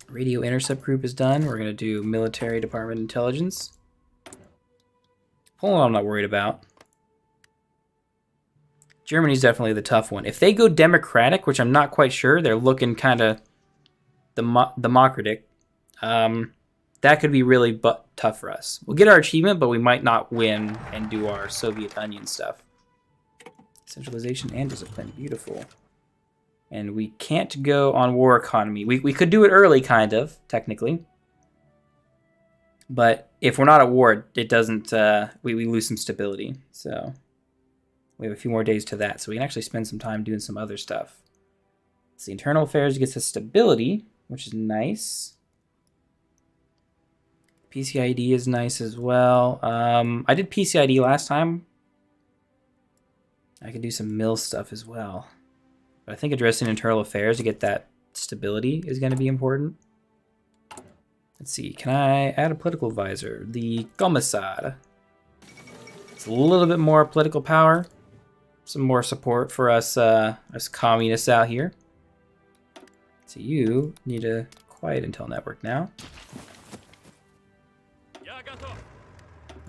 Radio intercept group is done. We're going to do military department intelligence. Poland I'm not worried about. Germany's definitely the tough one. If they go democratic, which I'm not quite sure, they're looking kind of democratic. That could be really tough for us. We'll get our achievement, but we might not win and do our Soviet Onion stuff. Centralization and discipline. Beautiful. And we can't go on war economy. We could do it early, kind of, technically. But if we're not at war, it doesn't... we lose some stability. So we have a few more days to that. So we can actually spend some time doing some other stuff. The internal affairs gets us stability, which is nice. PCID is nice as well. I did PCID last time. I could do some mill stuff as well. But I think addressing internal affairs to get that stability is going to be important. Let's see. Can I add a political advisor? The Commissar. It's a little bit more political power. Some more support for us, us communists out here. So you need a quiet intel network now.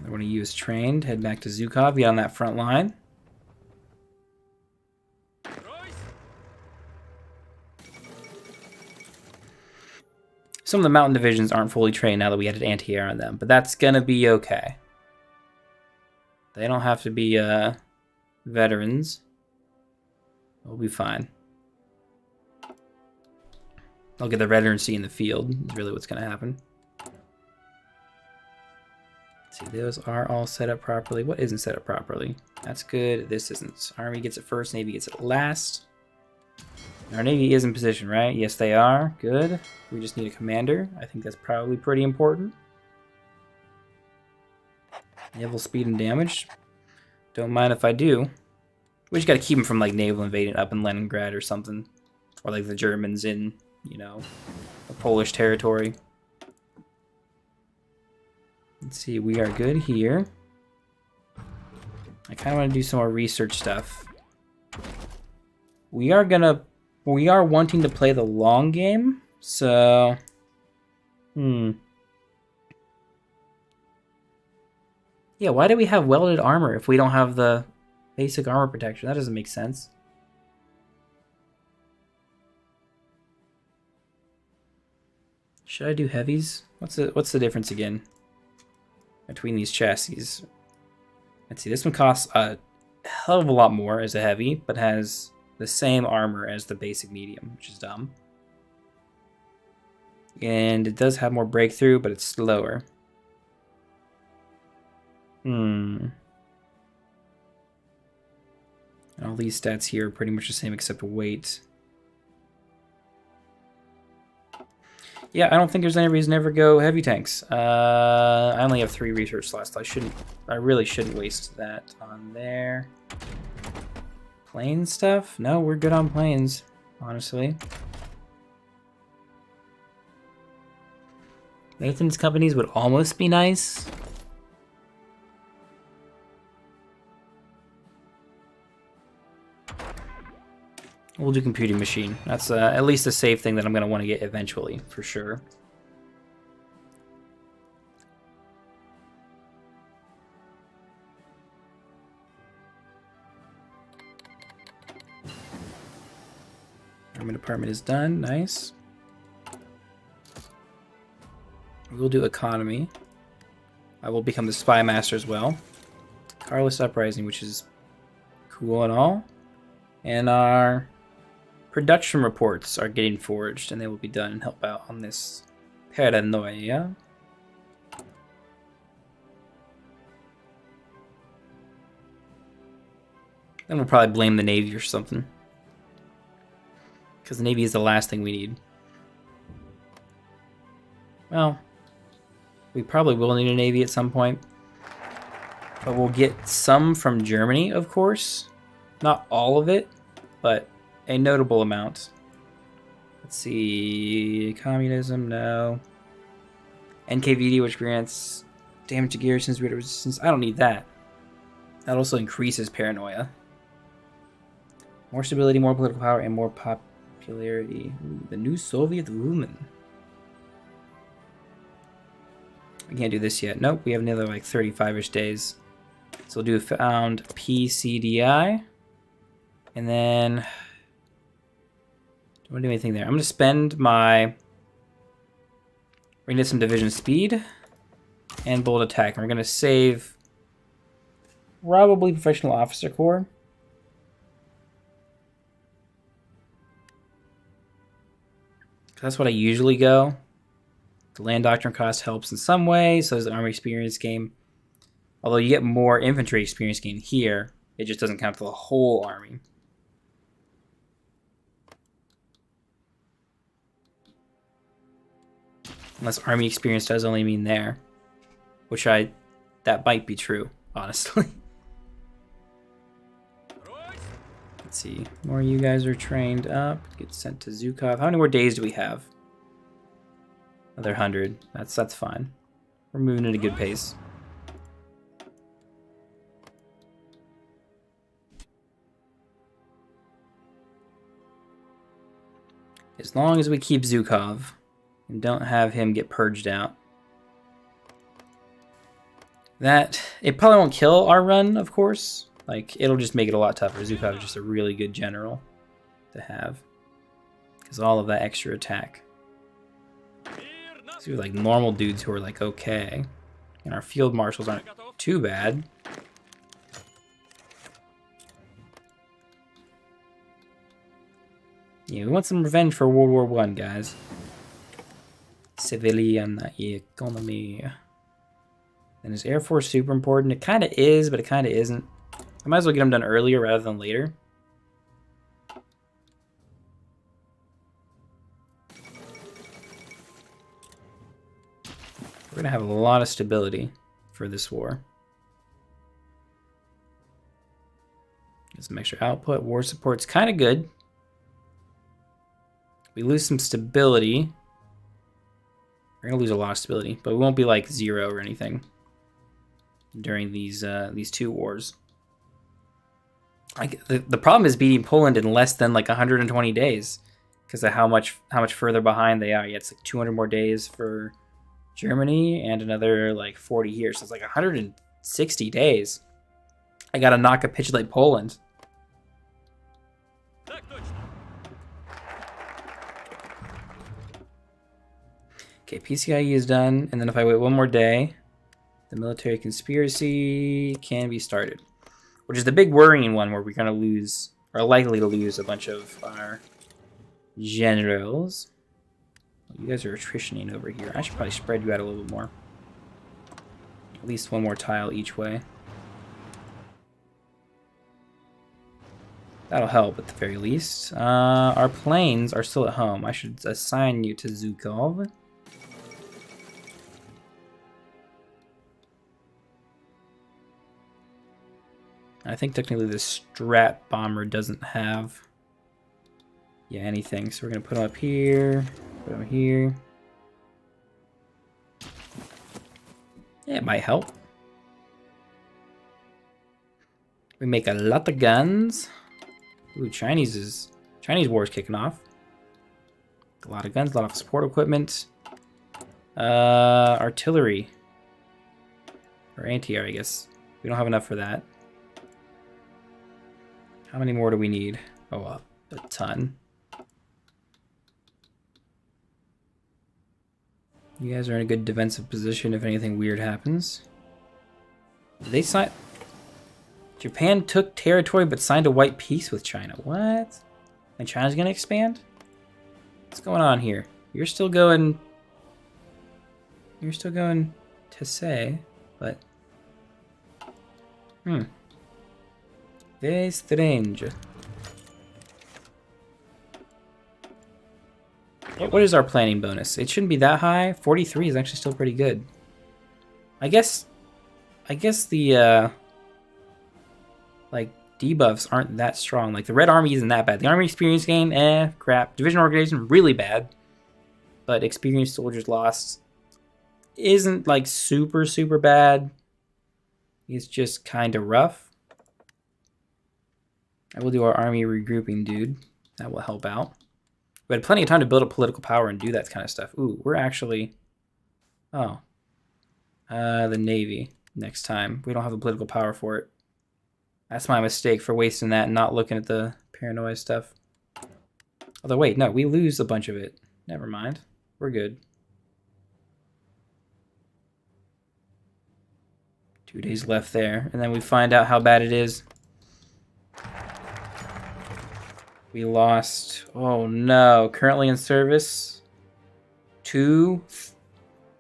I want to use trained. Head back to Zhukov. Get on that front line. Some of the mountain divisions aren't fully trained now that we added anti-air on them, but that's gonna be okay. They don't have to be veterans. We'll be fine. I'll get the veterancy in the field, is really what's gonna happen. See, those are all set up properly. What isn't set up properly? That's good. This isn't. Army gets it first, Navy gets it last. Our Navy is in position, right? Yes, they are. Good. We just need a commander. I think that's probably pretty important. Naval speed and damage. Don't mind if I do. We just gotta keep them from like naval invading up in Leningrad or something. Or like the Germans in, you know, the Polish territory. Let's see, we are good here. I kind of want to do some more research stuff. We are wanting to play the long game, so... Yeah, why do we have welded armor if we don't have the Basic armor protection. That doesn't make sense. Should I do heavies? What's the difference again between these chassis? Let's see. This one costs a hell of a lot more as a heavy, but has the same armor as the basic medium, which is dumb. And it does have more breakthrough, but it's slower. And all these stats here are pretty much the same except weight. Yeah, I don't think there's any reason to ever go heavy tanks. I only have 3 research slots. I really shouldn't waste that on there. Plane stuff? No, we're good on planes, honestly. Nathan's companies would almost be nice. We'll do computing machine. That's at least a safe thing that I'm going to want to get eventually, for sure. Army department is done. Nice. We'll do economy. I will become the spy master as well. Carlist Uprising, which is cool and all. And our production reports are getting forged, and they will be done and help out on this paranoia. Then we'll probably blame the Navy or something. Because the Navy is the last thing we need. Well, we probably will need a Navy at some point. But we'll get some from Germany, of course. Not all of it, but a notable amount. Let's see. Communism, no. NKVD, which grants damage to garrisons, rate of resistance. I don't need that. That also increases paranoia. More stability, more political power, and more popularity. Ooh, the new Soviet woman. I can't do this yet. Nope, we have another like 35-ish days. So we'll do found PCDI. And then don't want to do anything there. I'm going to spend my... We're going to get some division speed and bold attack. And we're going to save probably professional officer corps. That's what I usually go. The land doctrine cost helps in some way, so does the army experience game. Although you get more infantry experience gain here, it just doesn't count for the whole army. Unless army experience does only mean there. Which that might be true, honestly. Let's see. More of you guys are trained up. Get sent to Zhukov. How many more days do we have? Another 100. That's fine. We're moving at a good pace. As long as we keep Zhukov and don't have him get purged out. It probably won't kill our run, of course. Like, it'll just make it a lot tougher. Zhukov is just a really good general to have. Because all of that extra attack. So like normal dudes who are like okay. And our field marshals aren't too bad. Yeah, we want some revenge for World War I, guys. Civilian economy. And is Air Force super important? It kind of is, but it kind of isn't. I might as well get them done earlier rather than later. We're going to have a lot of stability for this war. Get some extra output. War support's kind of good. We lose some stability. We're going to lose a lot of stability, but we won't be like 0 or anything during these 2 wars. Like the problem is beating Poland in less than like 120 days because of how much further behind they are. Yeah, it's like 200 more days for Germany and another like 40 here, so it's like 160 days. I gotta not capitulate Poland. Okay, PCIe is done, and then if I wait one more day, the military conspiracy can be started. Which is the big worrying one where we're gonna lose, or likely to lose, a bunch of our generals. You guys are attritioning over here. I should probably spread you out a little bit more. At least one more tile each way. That'll help at the very least. Our planes are still at home. I should assign you to Zhukov. I think technically the Strat bomber doesn't have anything. So we're gonna put him up here, put him here. Yeah, it might help. We make a lot of guns. Ooh, Chinese war is kicking off. A lot of guns, a lot of support equipment. Artillery. Or anti-air, I guess. We don't have enough for that. How many more do we need? Oh, a ton. You guys are in a good defensive position if anything weird happens. Did they sign... Japan took territory but signed a white peace with China. What? And China's gonna expand? What's going on here? You're still going to say, but... Very strange. What is our planning bonus? It shouldn't be that high. 43 is actually still pretty good. I guess the like debuffs aren't that strong. Like the Red Army isn't that bad. The Army experience gain, crap. Division organization really bad. But experienced soldiers lost isn't like super bad. It's just kind of rough. I will do our army regrouping, dude. That will help out. We had plenty of time to build up political power and do that kind of stuff. Ooh, we're actually... Oh. The Navy next time. We don't have the political power for it. That's my mistake for wasting that and not looking at the paranoia stuff. Although, wait, no, we lose a bunch of it. Never mind. We're good. 2 days left there. And then we find out how bad it is. We lost, oh no, currently in service, 2,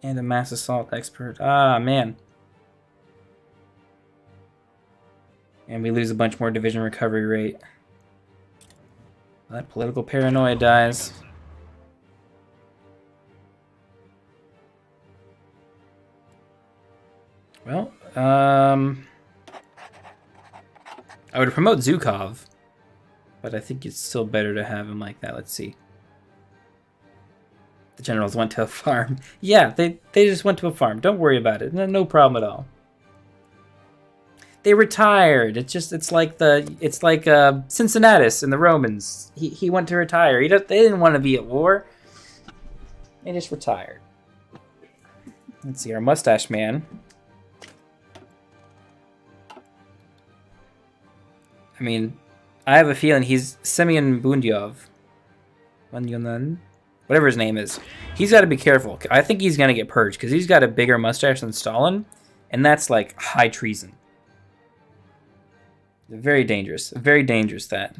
and a mass assault expert. Ah, man. And we lose a bunch more division recovery rate. That political paranoia dies. Well, I would promote Zhukov. But I think it's still better to have him like that. Let's see. The generals went to a farm. Yeah, they just went to a farm. Don't worry about it. No problem at all. They retired. It's like Cincinnatus and the Romans. He went to retire. They didn't want to be at war. They just retired. Let's see, our mustache man. I mean, I have a feeling he's Semyon Bundyov. Whatever his name is. He's got to be careful. I think he's going to get purged because he's got a bigger mustache than Stalin. And that's like high treason. Very dangerous. Very dangerous, that.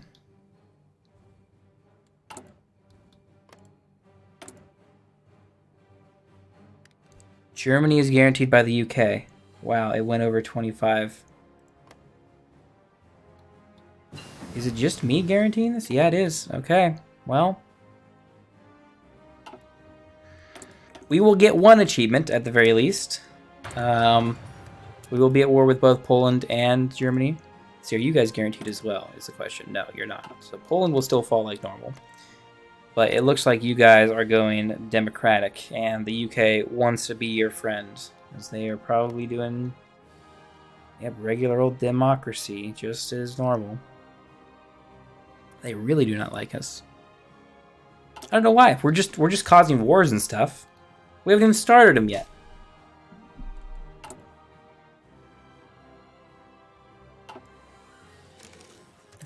Germany is guaranteed by the UK. Wow, it went over 25. Is it just me guaranteeing this? Yeah, it is. Okay. Well, we will get one achievement at the very least. We will be at war with both Poland and Germany. So are you guys guaranteed as well, is the question. No, you're not. So Poland will still fall like normal. But it looks like you guys are going democratic, and the UK wants to be your friend, as they are probably doing regular old democracy, just as normal. They really do not like us. I don't know why. We're just causing wars and stuff. We haven't even started them yet.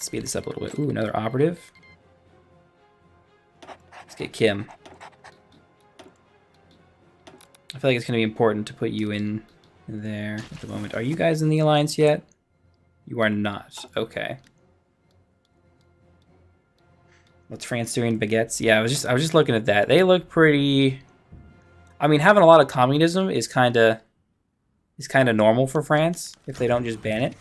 speed this up a little bit. Ooh, another operative. Let's get Kim. I feel like it's going to be important to put you in there at the moment. Are you guys in the alliance yet? You are not. Okay. What's France doing? Baguettes? Yeah, I was just looking at that. They look pretty. I mean, having a lot of communism is kind of normal for France if they don't just ban it.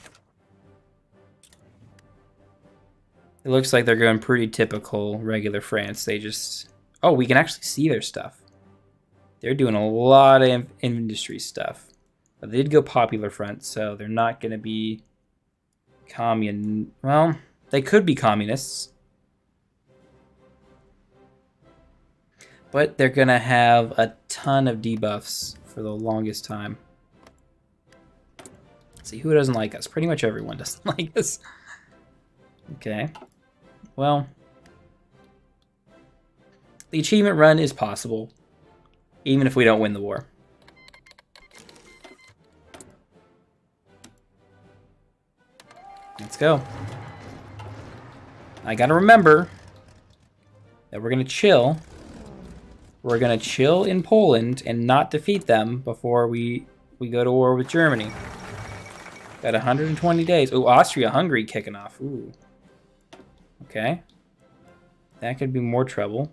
It looks like they're going pretty typical regular France. They just... Oh, we can actually see their stuff. They're doing a lot of industry stuff. But they did go Popular Front, so they're not going to be Well, they could be communists. But they're going to have a ton of debuffs for the longest time. Let's see, who doesn't like us? Pretty much everyone doesn't like us. Okay. Well, the achievement run is possible, even if we don't win the war. Let's go. I gotta remember that we're gonna chill. We're gonna chill in Poland and not defeat them before we go to war with Germany. Got 120 days. Ooh, Austria-Hungary kicking off. Ooh. Okay. That could be more trouble.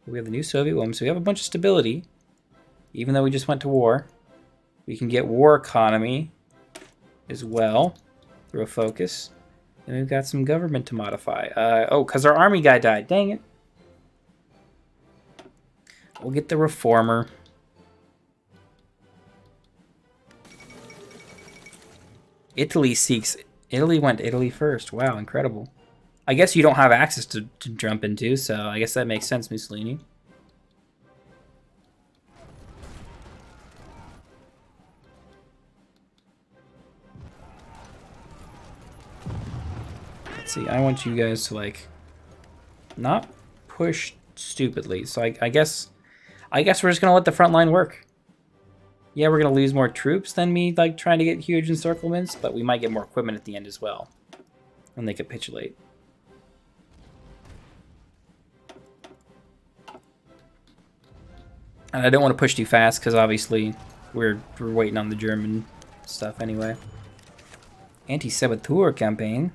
We have the new Soviet woman, so we have a bunch of stability. Even though we just went to war. We can get war economy as well through a focus. And we've got some government to modify. Oh, because our army guy died. Dang it. We'll get the reformer. Italy went Italy first. Wow, incredible. I guess you don't have access to jump into, so I guess that makes sense, Mussolini. Let's see, I want you guys to, like, not push stupidly. So I guess we're just going to let the front line work. Yeah, we're going to lose more troops than me, like, trying to get huge encirclements, but we might get more equipment at the end as well when they capitulate. And I don't want to push too fast, because obviously we're waiting on the German stuff anyway. Anti-saboteur campaign.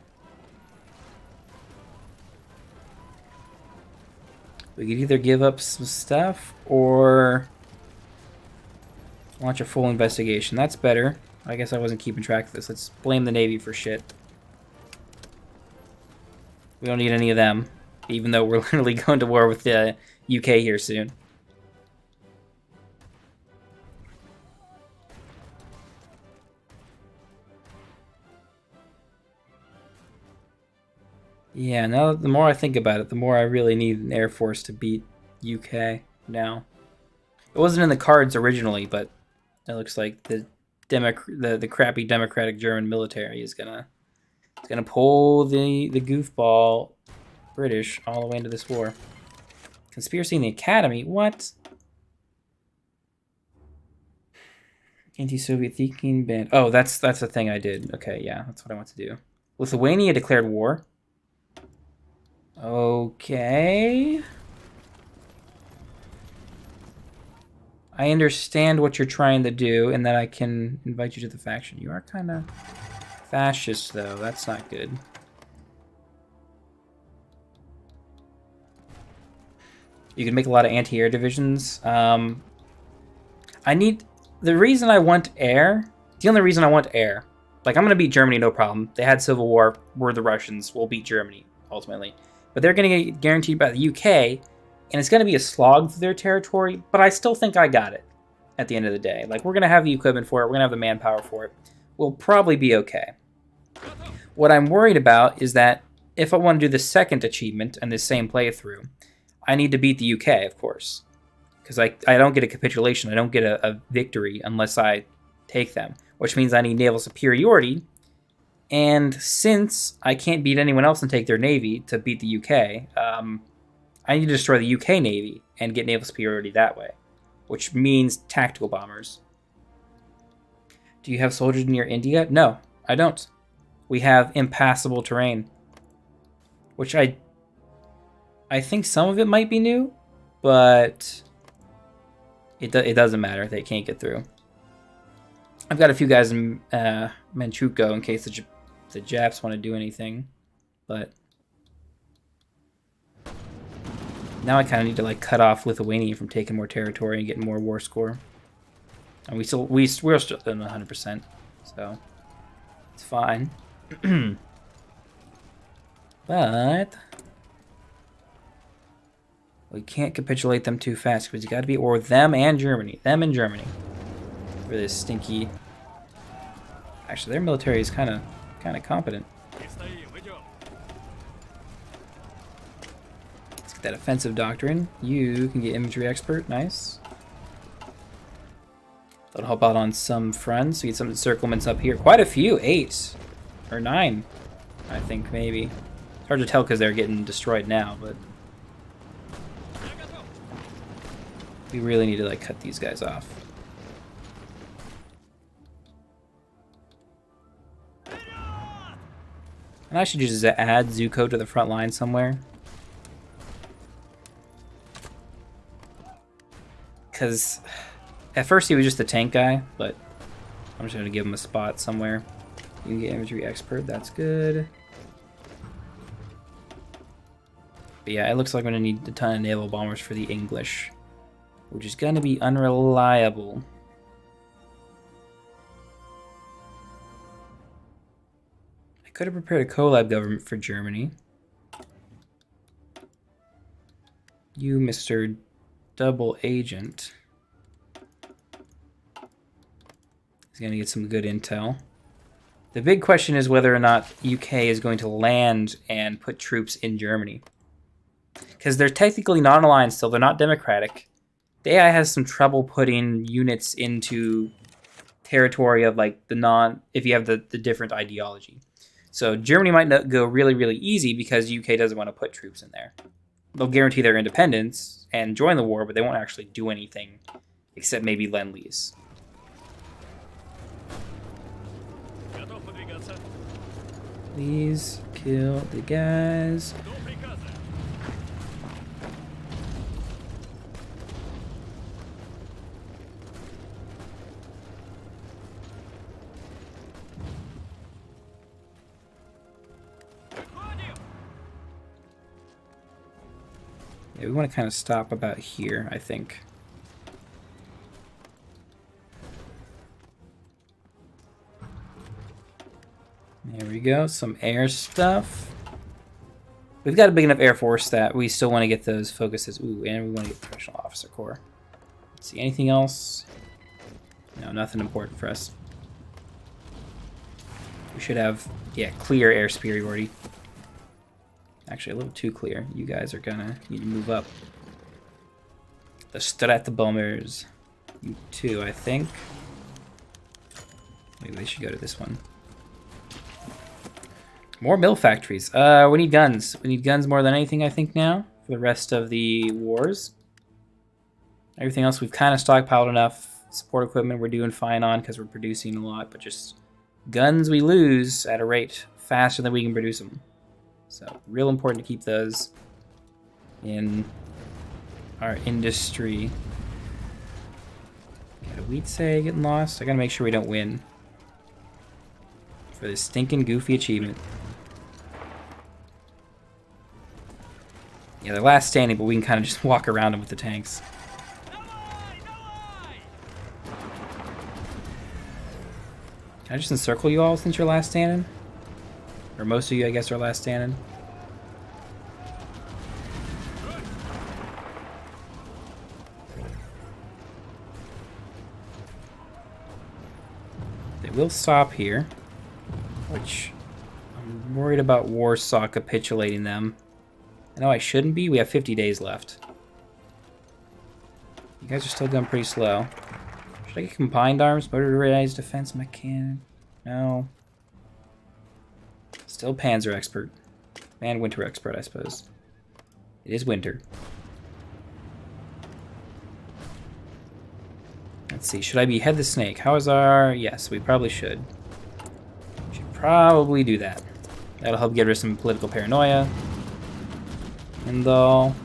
We could either give up some stuff, or launch a full investigation. That's better. I guess I wasn't keeping track of this. Let's blame the Navy for shit. We don't need any of them, even though we're literally going to war with the UK here soon. Yeah, now the more I think about it, the more I really need an air force to beat UK now. It wasn't in the cards originally, but it looks like the crappy democratic German military is gonna pull the goofball British all the way into this war. Conspiracy in the Academy? What? Anti-Soviet thinking band. Oh, that's the thing I did. Okay, yeah, that's what I want to do. Lithuania declared war. Okay. I understand what you're trying to do, and that I can invite you to the faction. You are kind of fascist, though. That's not good. You can make a lot of anti-air divisions. The reason I want air, the only reason I want air, like, I'm going to beat Germany, no problem. They had civil war. We're the Russians. We'll beat Germany, ultimately. But they're going to get guaranteed by the UK, and it's going to be a slog through their territory, but I still think I got it at the end of the day. Like, we're going to have the equipment for it. We're going to have the manpower for it. We'll probably be okay. What I'm worried about is that if I want to do the second achievement and the same playthrough, I need to beat the UK, of course. Because I don't get a capitulation. I don't get a victory unless I take them, which means I need naval superiority. And since I can't beat anyone else and take their navy to beat the UK, I need to destroy the UK navy and get naval superiority that way, which means tactical bombers. Do you have soldiers near India? No, I don't. We have impassable terrain. which I think some of it might be new, but it doesn't matter. They can't get through. I've got a few guys in Manchukuo in case the Japs want to do anything, but now I kind of need to like cut off Lithuania from taking more territory and getting more war score. And we're still in 100%, so it's fine. But we can't capitulate them too fast because you got to be, or them and Germany, for this stinky. Actually, their military is kind of competent. Let's get that offensive doctrine. You can get infantry expert, nice. That'll help out on some fronts. We get some encirclements up here. Quite a few, 8 or 9, I think maybe. It's hard to tell because they're getting destroyed now, but we really need to like cut these guys off. And I should just add Zuko to the front line somewhere. Because at first he was just a tank guy, but I'm just going to give him a spot somewhere. You can get infantry expert, that's good. But yeah, it looks like I'm going to need a ton of naval bombers for the English, which is going to be unreliable. I could have prepared a collab government for Germany. You, Mr. Double Agent. He's going to get some good intel. The big question is whether or not UK is going to land and put troops in Germany. Because they're technically non-aligned still, they're not democratic. The AI has some trouble putting units into territory of like if you have the different ideology. So Germany might not go really, really easy because UK doesn't want to put troops in there. They'll guarantee their independence and join the war, but they won't actually do anything except maybe Lend-Lease. Please kill the guys. Yeah, we want to kind of stop about here, I think. There we go, some air stuff. We've got a big enough air force that we still want to get those focuses. Ooh, and we want to get professional officer corps. Let's see, anything else? No, nothing important for us. We should have, yeah, clear air superiority. Actually, a little too clear. You guys are gonna need to move up. The Stratbombers. You too, I think. Maybe they should go to this one. More mill factories. We need guns. We need guns more than anything, I think, now, for the rest of the wars. Everything else, we've kind of stockpiled enough. Support equipment we're doing fine on because we're producing a lot, but just guns we lose at a rate faster than we can produce them. So, real important to keep those in our industry. Got a wheat say getting lost. I gotta make sure we don't win for this stinking goofy achievement. Yeah, they're last standing, but we can kind of just walk around them with the tanks. Can I just encircle you all since you're last standing? Or most of you, I guess, are last standing. They will stop here, which I'm worried about Warsaw capitulating them. I know I shouldn't be. We have 50 days left. You guys are still going pretty slow. Should I get combined arms? Motorized defense mechanic? No. Still Panzer expert. And winter expert, I suppose. It is winter. Let's see. Should I behead the snake? How is our... Yes, we probably should. Should probably do that. That'll help get rid of some political paranoia. And all.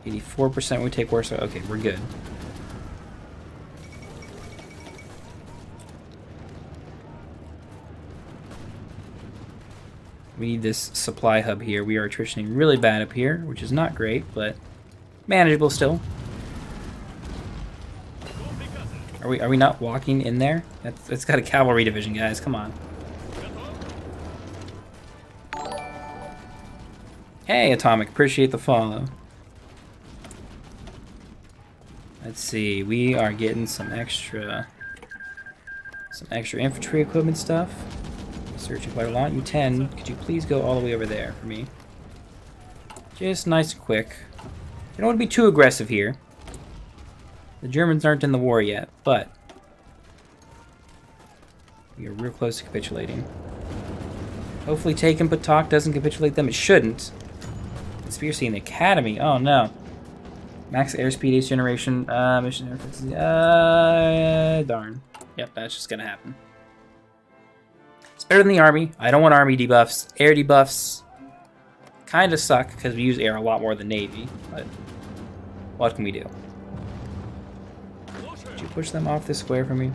%. We take worse. Okay, we're good. We need this supply hub here. We are attritioning really bad up here, which is not great, but manageable still. Are we not walking in there? It's got a cavalry division, guys. Come on. Hey, Atomic. Appreciate the follow. Let's see. We are getting some extra infantry equipment stuff. Searching quite a lot. U10, could you please go all the way over there for me? Just nice and quick. You don't want to be too aggressive here. The Germans aren't in the war yet, but we are real close to capitulating. Hopefully taking Patak doesn't capitulate them. It shouldn't. Conspiracy in the Academy. Oh no. Max airspeed, 8th generation. Mission interface. Darn. Yep, that's just gonna happen. It's better than the Army. I don't want Army debuffs. Air debuffs kind of suck because we use air a lot more than Navy, but what can we do? Could you push them off this square for me?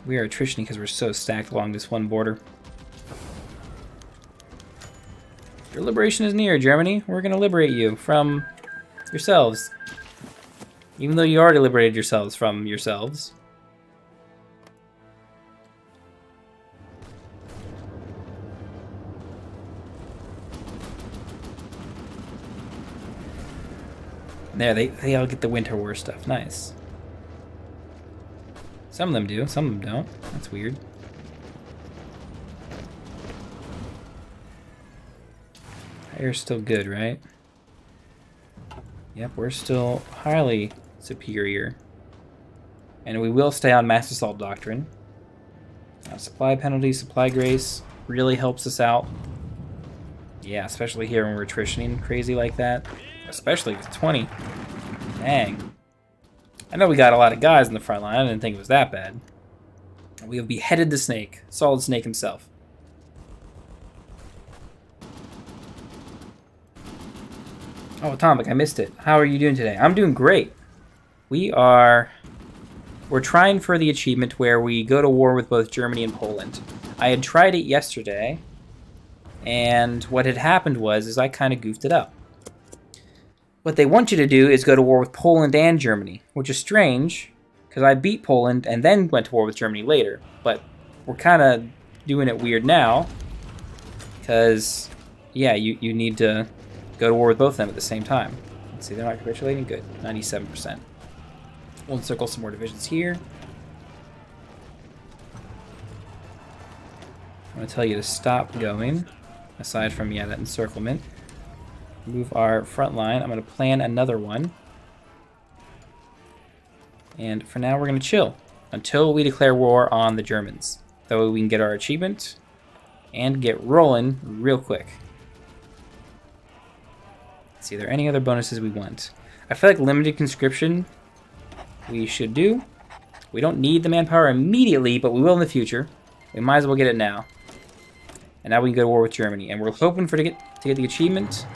We are attritioning because we're so stacked along this one border. Your liberation is near, Germany. We're going to liberate you from yourselves. Even though you already liberated yourselves from yourselves. There, they all get the Winter War stuff. Nice. Some of them do, some of them don't. That's weird. Air's still good, right? Yep, we're still highly superior. And we will stay on mass assault doctrine. Supply penalty, supply grace really helps us out. Yeah, especially here when we're attritioning crazy like that. Especially with 20. Dang. I know we got a lot of guys in the front line. I didn't think it was that bad. We have beheaded the snake. Solid Snake himself. Oh, Atomic, I missed it. How are you doing today? I'm doing great. We're trying for the achievement where we go to war with both Germany and Poland. I had tried it yesterday, and what had happened was I kind of goofed it up. What they want you to do is go to war with Poland and Germany, which is strange, because I beat Poland and then went to war with Germany later. But we're kind of doing it weird now, because, yeah, you need to go to war with both of them at the same time. Let's see, they're not capitulating? Good, 97%. We'll encircle some more divisions here. I'm going to tell you to stop going, aside from, yeah, that encirclement. Move our front line. I'm going to plan another one. And for now, we're going to chill until we declare war on the Germans. That way we can get our achievement and get rolling real quick. Let's see, are there any other bonuses we want? I feel like limited conscription we should do. We don't need the manpower immediately, but we will in the future. We might as well get it now. And now we can go to war with Germany. And we're hoping to get the achievement.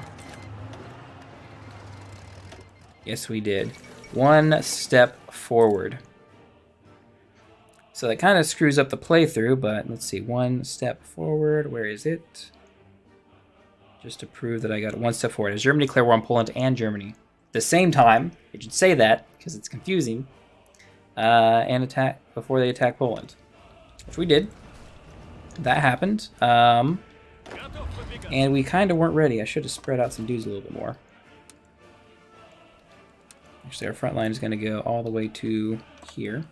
Yes, we did. One step forward. So that kind of screws up the playthrough, but let's see. One step forward. Where is it? Just to prove that I got one step forward. As Germany declare war on Poland and Germany. At the same time, it should say that, because it's confusing. And attack before they attack Poland. Which we did. That happened. And we kind of weren't ready. I should have spread out some dudes a little bit more. Actually, our front line is going to go all the way to here.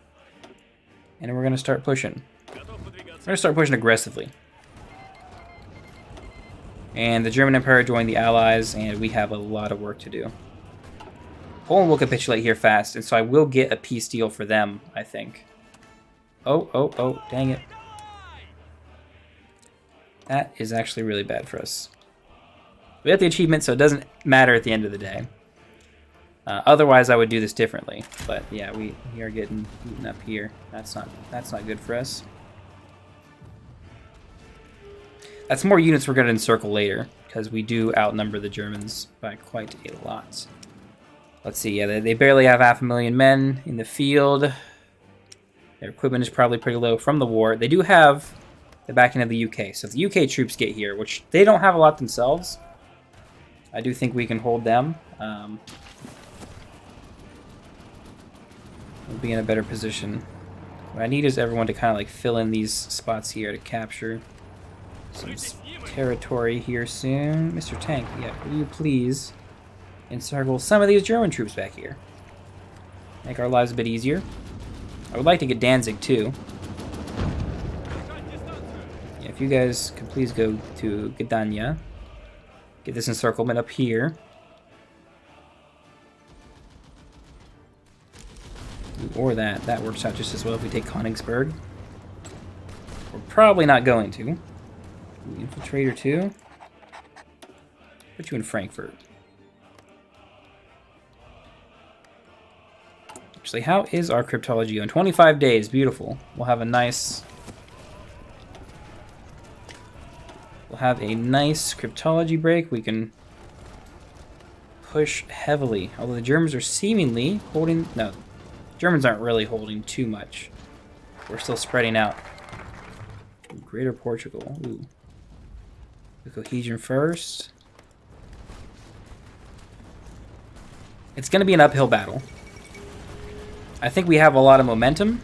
And we're going to start pushing. We're going to start pushing aggressively. And the German Empire joined the Allies, and we have a lot of work to do. Poland will capitulate here fast, and so I will get a peace deal for them, I think. Oh, dang it. That is actually really bad for us. We got the achievement, so it doesn't matter at the end of the day. Otherwise, I would do this differently. But yeah, we are getting eaten up here. That's not good for us. That's more units we're going to encircle later, because we do outnumber the Germans by quite a lot. Let's see, yeah, they barely have 500,000 men in the field. Their equipment is probably pretty low from the war. They do have the backing of the UK, so if the UK troops get here, which they don't have a lot themselves, I do think we can hold them. We'll be in a better position. What I need is everyone to kind of like fill in these spots here to capture some territory here soon. Mr. Tank, yeah, will you please encircle some of these German troops back here? Make our lives a bit easier. I would like to get Danzig too. Yeah, if you guys could please go to Gdynia. Get this encirclement up here. Or that. That works out just as well if we take Königsberg. We're probably not going to. Infiltrator too. Put you in Frankfurt. Actually, how is our cryptology going? 25 days. Beautiful. We'll have a nice cryptology break. We can push heavily. Although the Germans are seemingly holding... No, Germans aren't really holding too much. We're still spreading out. Greater Portugal. Ooh. The cohesion first. It's going to be an uphill battle. I think we have a lot of momentum,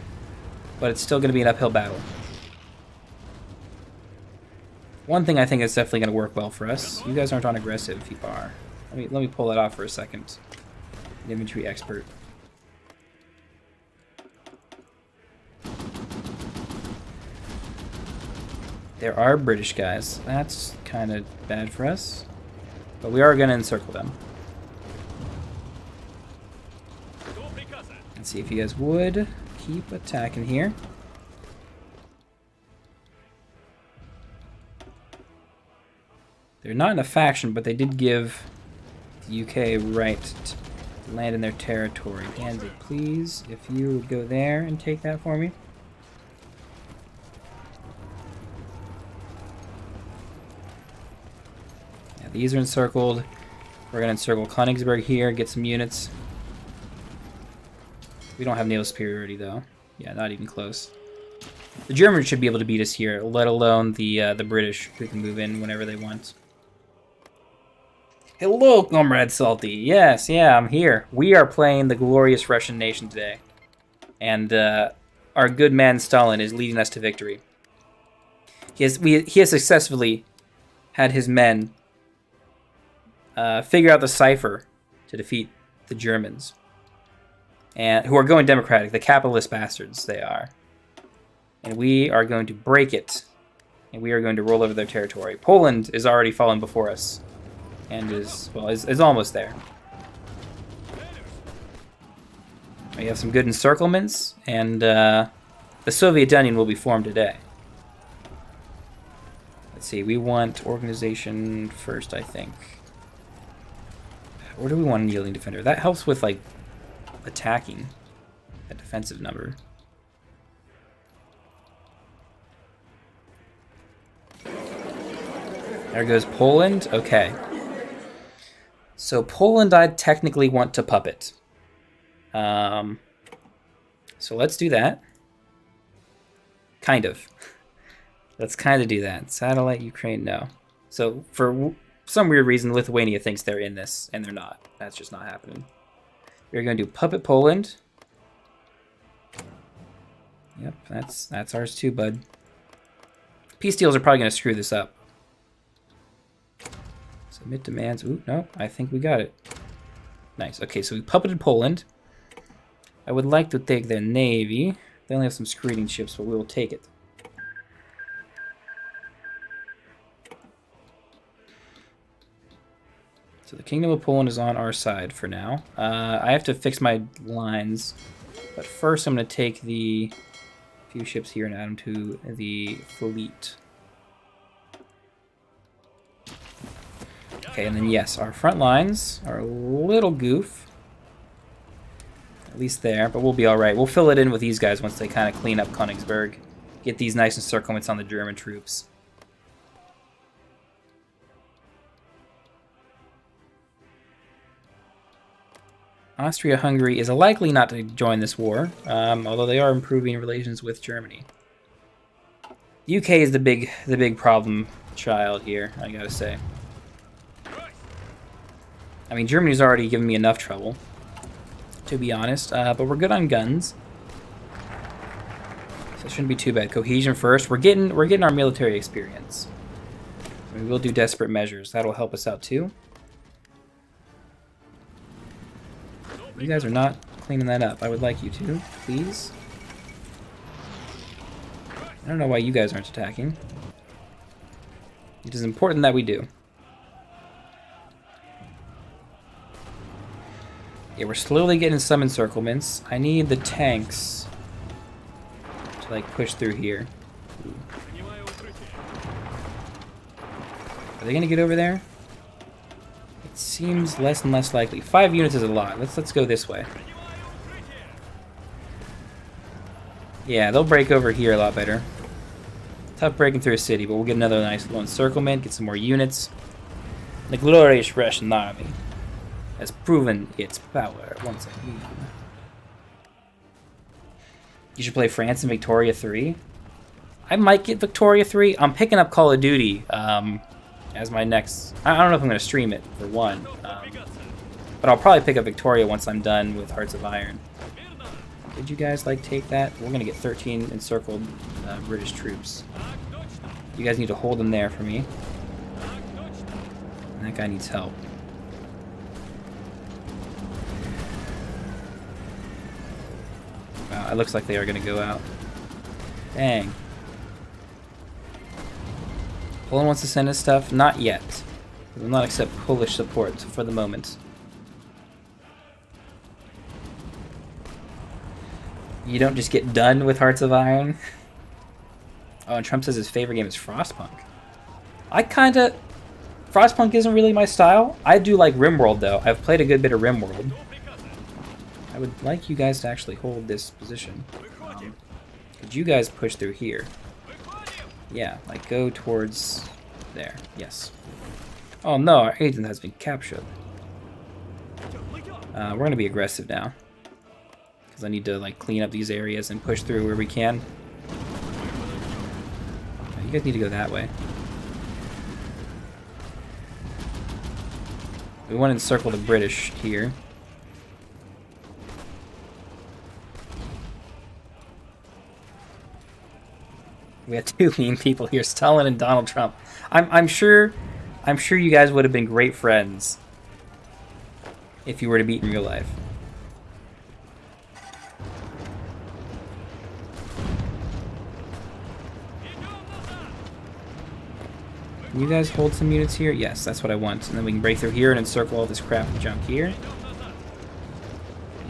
but it's still going to be an uphill battle. One thing I think is definitely going to work well for us. You guys aren't on aggressive. You are. Let me pull that off for a second. An infantry expert. There are British guys. That's kind of bad for us. But we are going to encircle them. Let's see if you guys would keep attacking here. They're not in a faction, but they did give the UK right to land in their territory. Danzig, please, if you would go there and take that for me. Yeah, these are encircled. We're going to encircle Königsberg here, get some units. We don't have naval superiority, though. Yeah, not even close. The Germans should be able to beat us here, let alone the British, who can move in whenever they want. Hello, Comrade Salty. Yes, yeah, I'm here. We are playing the glorious Russian nation today. And our good man Stalin is leading us to victory. He has successfully had his men figure out the cipher to defeat the Germans. And who are going democratic, the capitalist bastards they are. And we are going to break it. And we are going to roll over their territory. Poland is already falling before us. And is almost there. We have some good encirclements. And the Soviet Union will be formed today. Let's see, we want organization first, I think. Where do we want a yielding defender? That helps with, like, attacking a defensive number. There goes Poland. Okay. So Poland I technically want to puppet. So let's do that. Kind of. Let's kind of do that. Satellite Ukraine, no. So for some weird reason, Lithuania thinks they're in this, and they're not. That's just not happening. We're going to do puppet Poland. Yep, that's ours too, bud. Peace deals are probably going to screw this up. Submit demands. Ooh, no, I think we got it. Nice. Okay, so we puppeted Poland. I would like to take their navy. They only have some screening ships, but we will take it. So the Kingdom of Poland is on our side for now. I have to fix my lines, but first I'm going to take the few ships here and add them to the fleet. Okay, and then yes, our front lines are a little goof. At least there, but we'll be alright. We'll fill it in with these guys once they kind of clean up Königsberg. Get these nice encirclements on the German troops. Austria-Hungary is likely not to join this war, although they are improving relations with Germany. The UK is the big problem child here, I gotta say. I mean, Germany's already given me enough trouble, to be honest, but we're good on guns, so it shouldn't be too bad. Cohesion first. We're getting our military experience. We will do desperate measures. That'll help us out too. You guys are not cleaning that up. I would like you to, please. I don't know why you guys aren't attacking. It is important that we do. Yeah, we're slowly getting some encirclements. I need the tanks to, like, push through here. Ooh. Are they gonna get over there? It seems less and less likely. 5 units is a lot. Let's go this way. Yeah, they'll break over here a lot better. Tough breaking through a city, but we'll get another nice little encirclement, get some more units. The glorious Russian army has proven its power once again. You should play France in Victoria 3. I might get Victoria 3. I'm picking up Call of Duty as my next... I don't know if I'm going to stream it, for one. But I'll probably pick up Victoria once I'm done with Hearts of Iron. Did you guys, like, take that? We're going to get 13 encircled British troops. You guys need to hold them there for me. And that guy needs help. Wow, it looks like they are going to go out. Dang. Poland wants to send us stuff? Not yet. We will not accept Polish support for the moment. You don't just get done with Hearts of Iron? Oh, and Trump says his favorite game is Frostpunk. Frostpunk isn't really my style. I do like RimWorld, though. I've played a good bit of RimWorld. I would like you guys to actually hold this position. Could you guys push through here? Yeah, like go towards there. Yes. Oh no, our agent has been captured. We're going to be aggressive now. Because I need to, like, clean up these areas and push through where we can. You guys need to go that way. We want to encircle the British here. We have two mean people here, Stalin and Donald Trump. I'm sure you guys would have been great friends if you were to meet in real life. Can you guys hold some units here? Yes, that's what I want. And then we can break through here and encircle all this crap and junk here.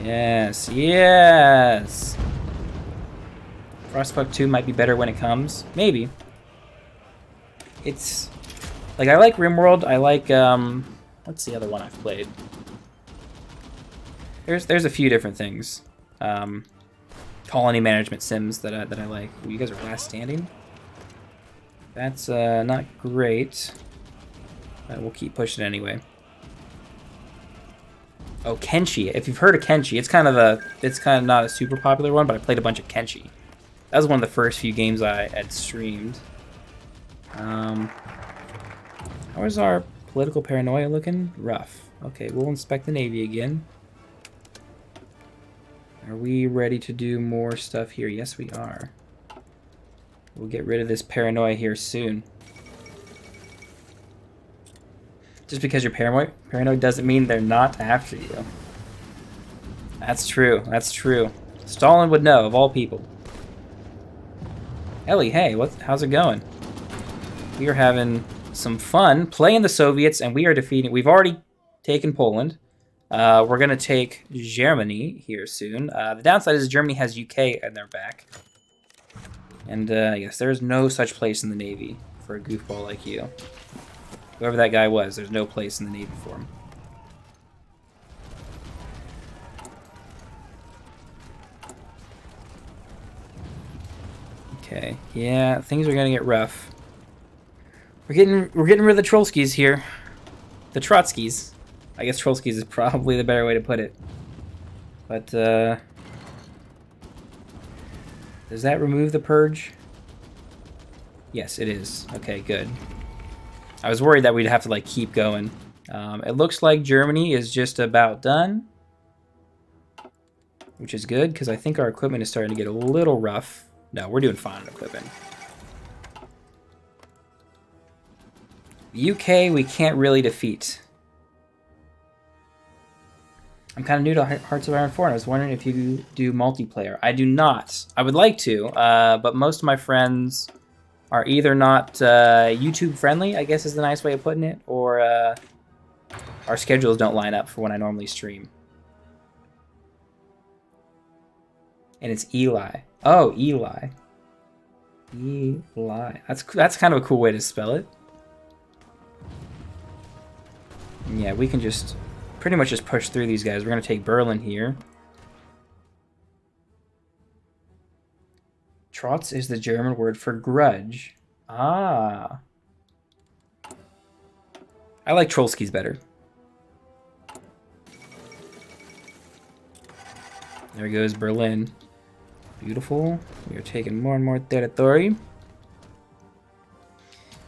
Yes, yes! Frostpunk 2 might be better when it comes. Maybe. It's... like, I like RimWorld. I like, what's the other one I've played? There's a few different things. Colony management sims that I like. Ooh, you guys are last standing? That's not great. We'll keep pushing anyway. Oh, Kenshi. If you've heard of Kenshi, it's kind of not a super popular one, but I played a bunch of Kenshi. That was one of the first few games I had streamed. How is our political paranoia looking? Rough. Okay, we'll inspect the Navy again. Are we ready to do more stuff here? Yes, we are. We'll get rid of this paranoia here soon. Just because you're paranoid doesn't mean they're not after you. That's true. That's true. Stalin would know, of all people. Ellie, hey, how's it going? We are having some fun playing the Soviets, and we are defeating... We've already taken Poland. We're going to take Germany here soon. The downside is Germany has UK in their back. And yes, there is no such place in the Navy for a goofball like you. Whoever that guy was, there's no place in the Navy for him. Okay, yeah, things are gonna get rough. We're getting rid of the Trollskis here. The Trotskys. I guess Trollskis is probably the better way to put it. But, does that remove the purge? Yes, it is. Okay, good. I was worried that we'd have to, like, keep going. It looks like Germany is just about done. Which is good, because I think our equipment is starting to get a little rough. No, we're doing fine on equipment. The UK, we can't really defeat. I'm kind of new to Hearts of Iron 4, and I was wondering if you do multiplayer. I do not. I would like to, but most of my friends are either not YouTube friendly, I guess is the nice way of putting it, or our schedules don't line up for when I normally stream. And it's Eli. Oh, Eli. Eli. That's kind of a cool way to spell it. Yeah, we can just pretty much just push through these guys. We're going to take Berlin here. Trotz is the German word for grudge. Ah. I like Trollskis better. There goes Berlin. Beautiful. We are taking more and more territory.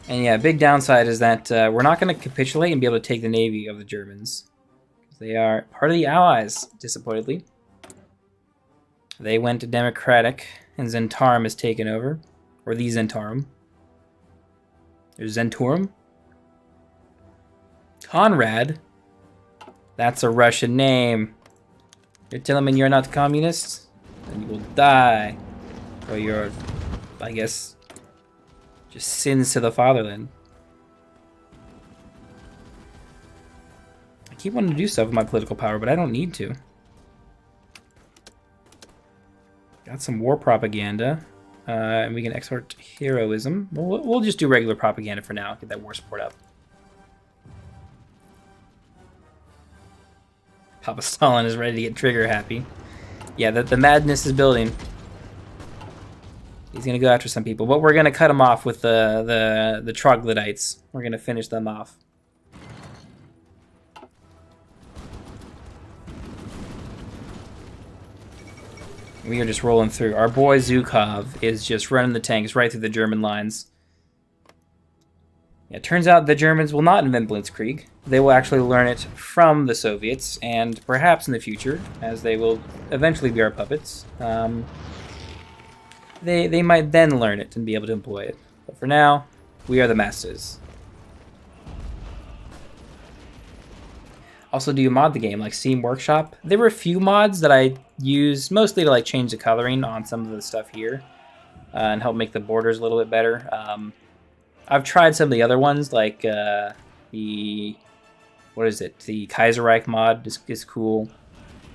And yeah, big downside is that we're not going to capitulate and be able to take the navy of the Germans. They are part of the Allies, disappointedly. They went to Democratic, and Zentarum has taken over. Or the Zentarum. There's Zenturum. Conrad. That's a Russian name. You're telling me you're not communist? Then you will die. For your, I guess, just sins to the fatherland. I keep wanting to do stuff with my political power, but I don't need to. Got some war propaganda. And we can exhort heroism. We'll just do regular propaganda for now. Get that war support up. Papa Stalin is ready to get trigger happy. Yeah, the madness is building. He's gonna go after some people, but we're gonna cut him off with the troglodytes. We're gonna finish them off. We are just rolling through. Our boy Zhukov is just running the tanks right through the German lines. Yeah, it turns out the Germans will not invent Blitzkrieg. They will actually learn it from the Soviets, and perhaps in the future, as they will eventually be our puppets, they might then learn it and be able to employ it. But for now, we are the masters. Also, do you mod the game, like Steam Workshop? There were a few mods that I used, mostly to like change the coloring on some of the stuff here, and help make the borders a little bit better. I've tried some of the other ones, like the Kaiserreich mod is cool,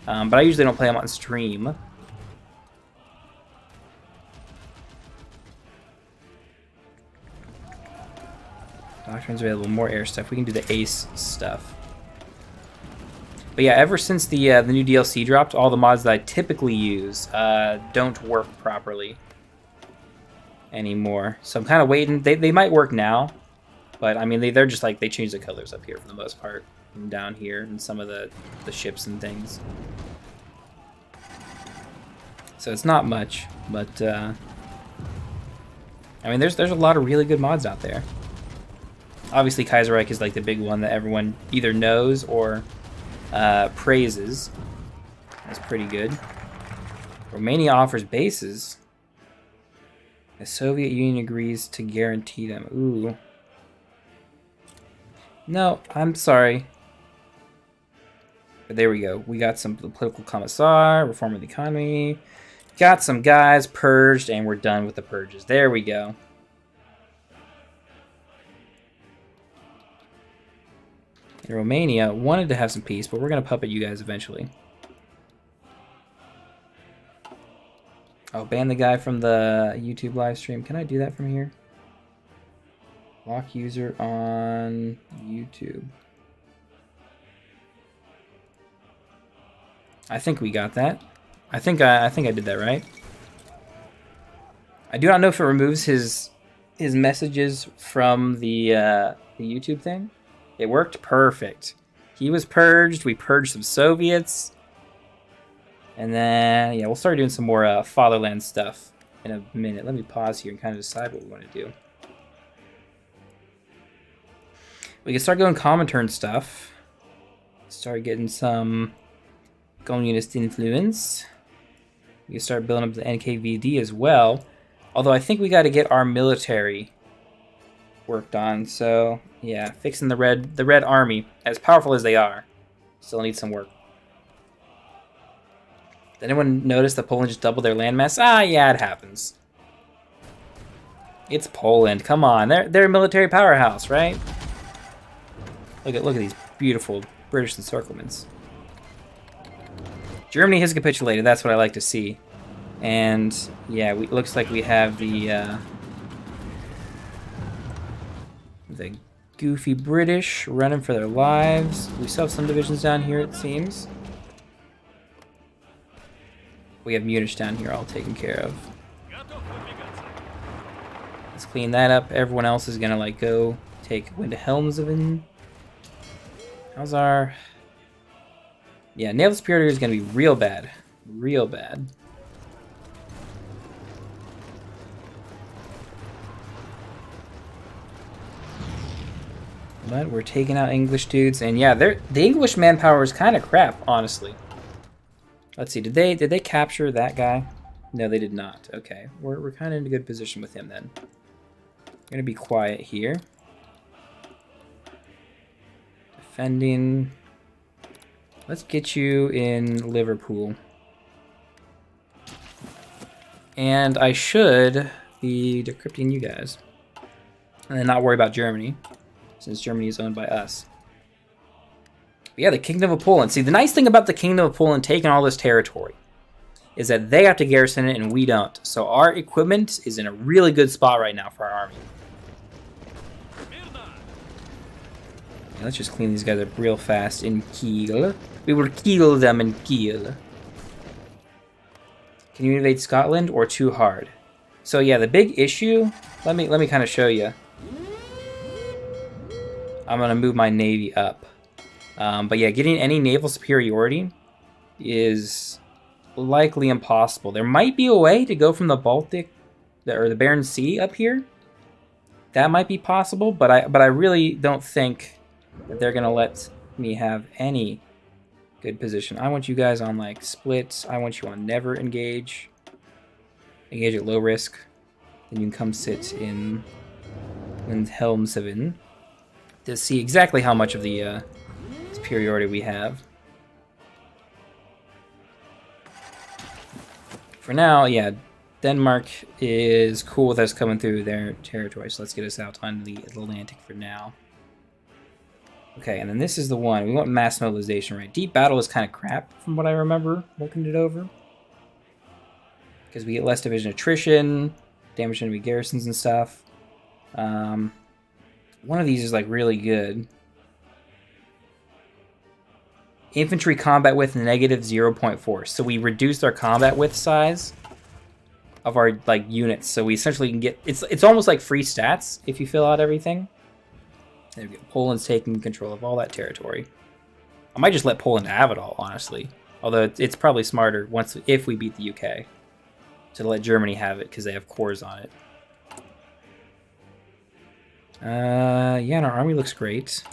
but I usually don't play them on stream. Doctrines available, more air stuff. We can do the ace stuff. But yeah, ever since the new DLC dropped, all the mods that I typically use don't work properly anymore. So I'm kind of waiting. They might work now, but I mean they're just like they change the colors up here for the most part, and down here, and some of the ships and things. So it's not much, but I mean there's a lot of really good mods out there. Obviously Kaiserreich is like the big one that everyone either knows or praises. That's pretty good. Romania offers bases. The Soviet Union agrees to guarantee them. Ooh. No, I'm sorry. But there we go. We got some political commissar, reform of the economy. Got some guys purged, and we're done with the purges. There we go. And Romania wanted to have some peace, but we're going to puppet you guys eventually. Oh, ban the guy from the YouTube live stream. Can I do that from here? Block user on YouTube. I think we got that. I think I did that right. I do not know if it removes his messages from the YouTube thing. It worked perfect. He was purged. We purged some Soviets. And then, yeah, we'll start doing some more fatherland stuff in a minute. Let me pause here and kind of decide what we want to do. We can start going Comintern stuff. Start getting some communist influence. We can start building up the NKVD as well. Although I think we got to get our military worked on. So yeah, fixing the Red Army, as powerful as they are, still needs some work. Did anyone notice that Poland just doubled their landmass? Ah, yeah, it happens. It's Poland. Come on, they're a military powerhouse, right? Look at these beautiful British encirclements. Germany has capitulated. That's what I like to see. And yeah, looks like we have the goofy British running for their lives. We still have some divisions down here, it seems. We have Munich down here all taken care of. Let's clean that up. Everyone else is gonna like go take Windhelmshaven. How's our... Yeah, naval superiority is gonna be real bad. Real bad. But we're taking out English dudes, and yeah, the English manpower is kind of crap, honestly. Let's see, did they capture that guy? No, they did not. Okay, we're kind of in a good position with him then. We're gonna be quiet here. Defending. Let's get you in Liverpool. And I should be decrypting you guys, and then not worry about Germany, since Germany is owned by us. But yeah, the Kingdom of Poland. See, the nice thing about the Kingdom of Poland taking all this territory is that they have to garrison it and we don't. So our equipment is in a really good spot right now for our army. Yeah, let's just clean these guys up real fast in Kiel. We will kill them in Kiel. Can you invade Scotland or too hard? So yeah, the big issue, let me kind of show you. I'm gonna move my navy up. But yeah, getting any naval superiority is likely impossible. There might be a way to go from the Baltic or the Barents Sea up here. That might be possible, but I really don't think that they're gonna let me have any good position. I want you guys on like splits. I want you on never engage. Engage at low risk. Then you can come sit in Windhelmshaven to see exactly how much of the superiority we have. For now, yeah, Denmark is cool with us coming through their territory, so let's get us out on the Atlantic for now. Okay, and then this is the one. We want mass mobilization, right? Deep battle is kind of crap from what I remember looking it over. Because we get less division attrition, damage enemy garrisons and stuff. One of these is like really good. Infantry combat width negative 0.4. So we reduced our combat width size of our like units. So we essentially can get it's almost like free stats if you fill out everything. There we go. Poland's taking control of all that territory. I might just let Poland have it all, honestly. Although it's probably smarter if we beat the UK to let Germany have it because they have cores on it. Yeah, and our army looks great.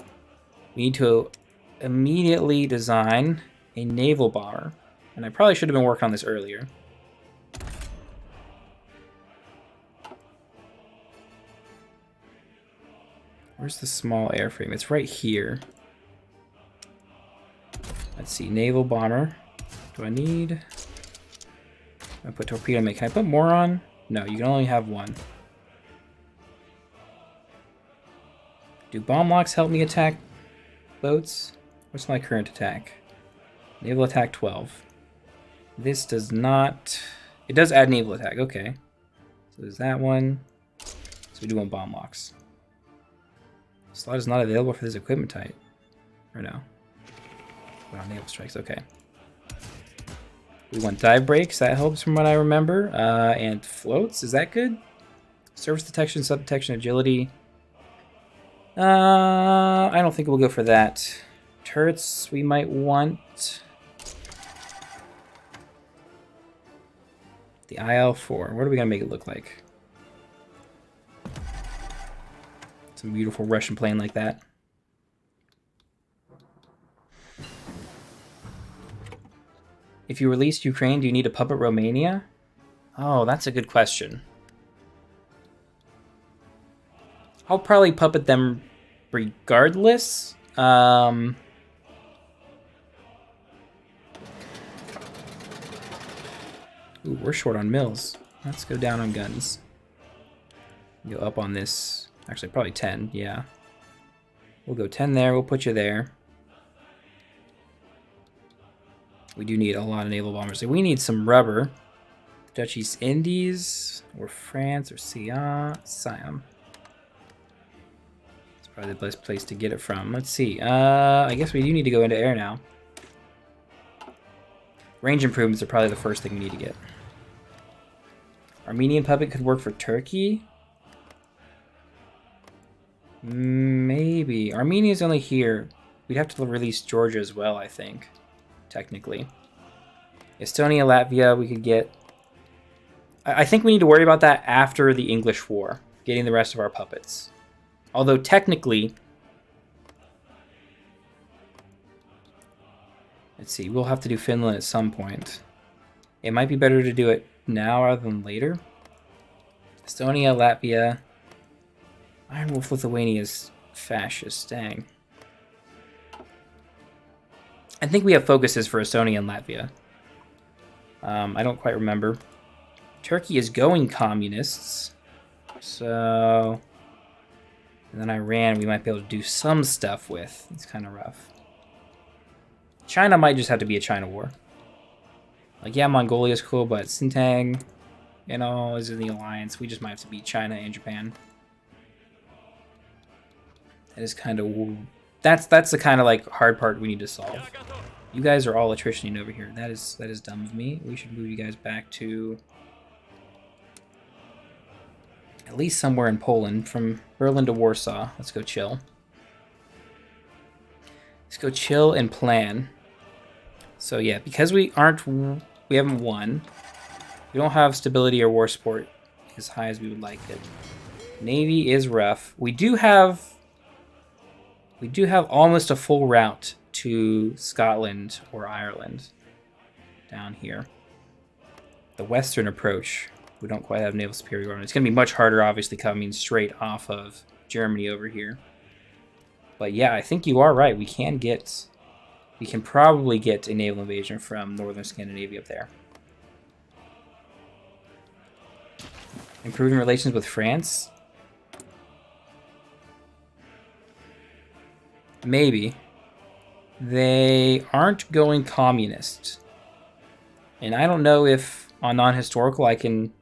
We need to immediately design a naval bomber. And I probably should have been working on this earlier. Where's the small airframe? It's right here. Let's see, naval bomber. Do I need... I put torpedo mate. Can I put more on? No, you can only have one. Do bomb locks help me attack boats? What's my current attack? Naval attack 12. This does not... It does add naval attack, okay. So there's that one. So we do want bomb locks. Slot is not available for this equipment type. Or no? Wow, naval strikes, okay. We want dive breaks, that helps from what I remember. And floats, is that good? Surface detection, sub detection, agility. I don't think we'll go for that. Turrets, we might want. The IL-4, what are we gonna make it look like? Some beautiful Russian plane like that. If you released Ukraine, do you need to puppet Romania? Oh, that's a good question. I'll probably puppet them regardless. Ooh, we're short on mills. Let's go down on guns. Go up on this. Actually, probably 10, yeah. We'll go 10 there, we'll put you there. We do need a lot of naval bombers. So we need some rubber. Dutch East Indies, or France, or Siam. It's probably the best place to get it from. Let's see. I guess we do need to go into air now. Range improvements are probably the first thing we need to get. Armenian puppet could work for Turkey. Maybe. Armenia's only here. We'd have to release Georgia as well, I think. Technically. Estonia, Latvia, we could get... I think we need to worry about that after the English War. Getting the rest of our puppets. Although technically... Let's see, we'll have to do Finland at some point. It might be better to do it now rather than later. Estonia, Latvia... Iron Wolf Lithuania is fascist, dang. I think we have focuses for Estonia and Latvia. I don't quite remember. Turkey is going communists. So... And then Iran we might be able to do some stuff with. It's kind of rough. China might just have to be a China war. Like, yeah, Mongolia is cool, but Xinjiang, you know, is in the alliance. We just might have to beat China and Japan. That is kind of... That's the kind of, like, hard part we need to solve. You guys are all attritioning over here. That is dumb of me. We should move you guys back to... At least somewhere in Poland. From Berlin to Warsaw. Let's go chill. Let's go chill and plan. So, yeah, because we haven't won. We don't have stability or war support as high as we would like it. Navy is rough. We do have almost a full route to Scotland or Ireland down here. The western approach, we don't quite have naval superiority. It's going to be much harder, obviously, coming straight off of Germany over here. But yeah, I think you are right. We can probably get a naval invasion from northern Scandinavia up there. Improving relations with France? Maybe. They aren't going communist. And I don't know if on non-historical I can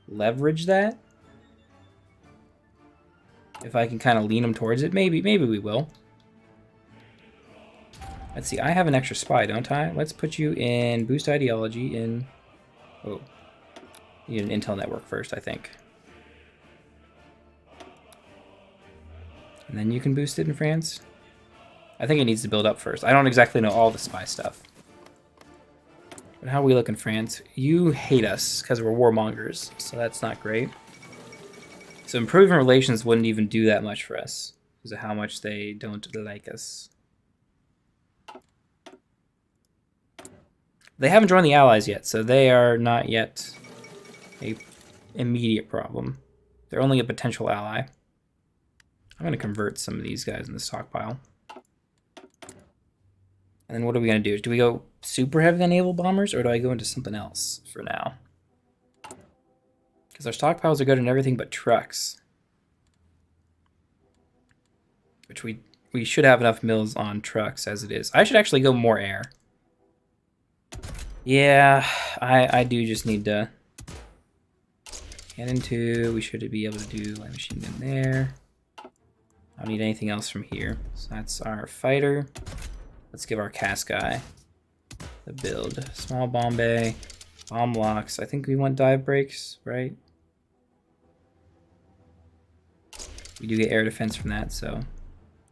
leverage that. If I can kind of lean them towards it. Maybe we will. Let's see, I have an extra spy, don't I? Let's put you in boost ideology in... Oh. You need an intel network first, I think. And then you can boost it in France. I think it needs to build up first. I don't exactly know all the spy stuff. But how we look in France? You hate us because we're warmongers, so that's not great. So improving relations wouldn't even do that much for us because of how much they don't like us. They haven't joined the Allies yet, so they are not yet a immediate problem. They're only a potential ally. I'm going to convert some of these guys in the stockpile. And then what are we going to do? Do we go super heavy on naval bombers, or do I go into something else for now? Because our stockpiles are good in everything but trucks. Which we should have enough mills on trucks as it is. I should actually go more air. Yeah, I do just need to... Cannon 2, we should be able to do light machine gun there. I don't need anything else from here. So that's our fighter. Let's give our cast guy the build. Small bomb bay, bomb locks. I think we want dive breaks, right? We do get air defense from that, so.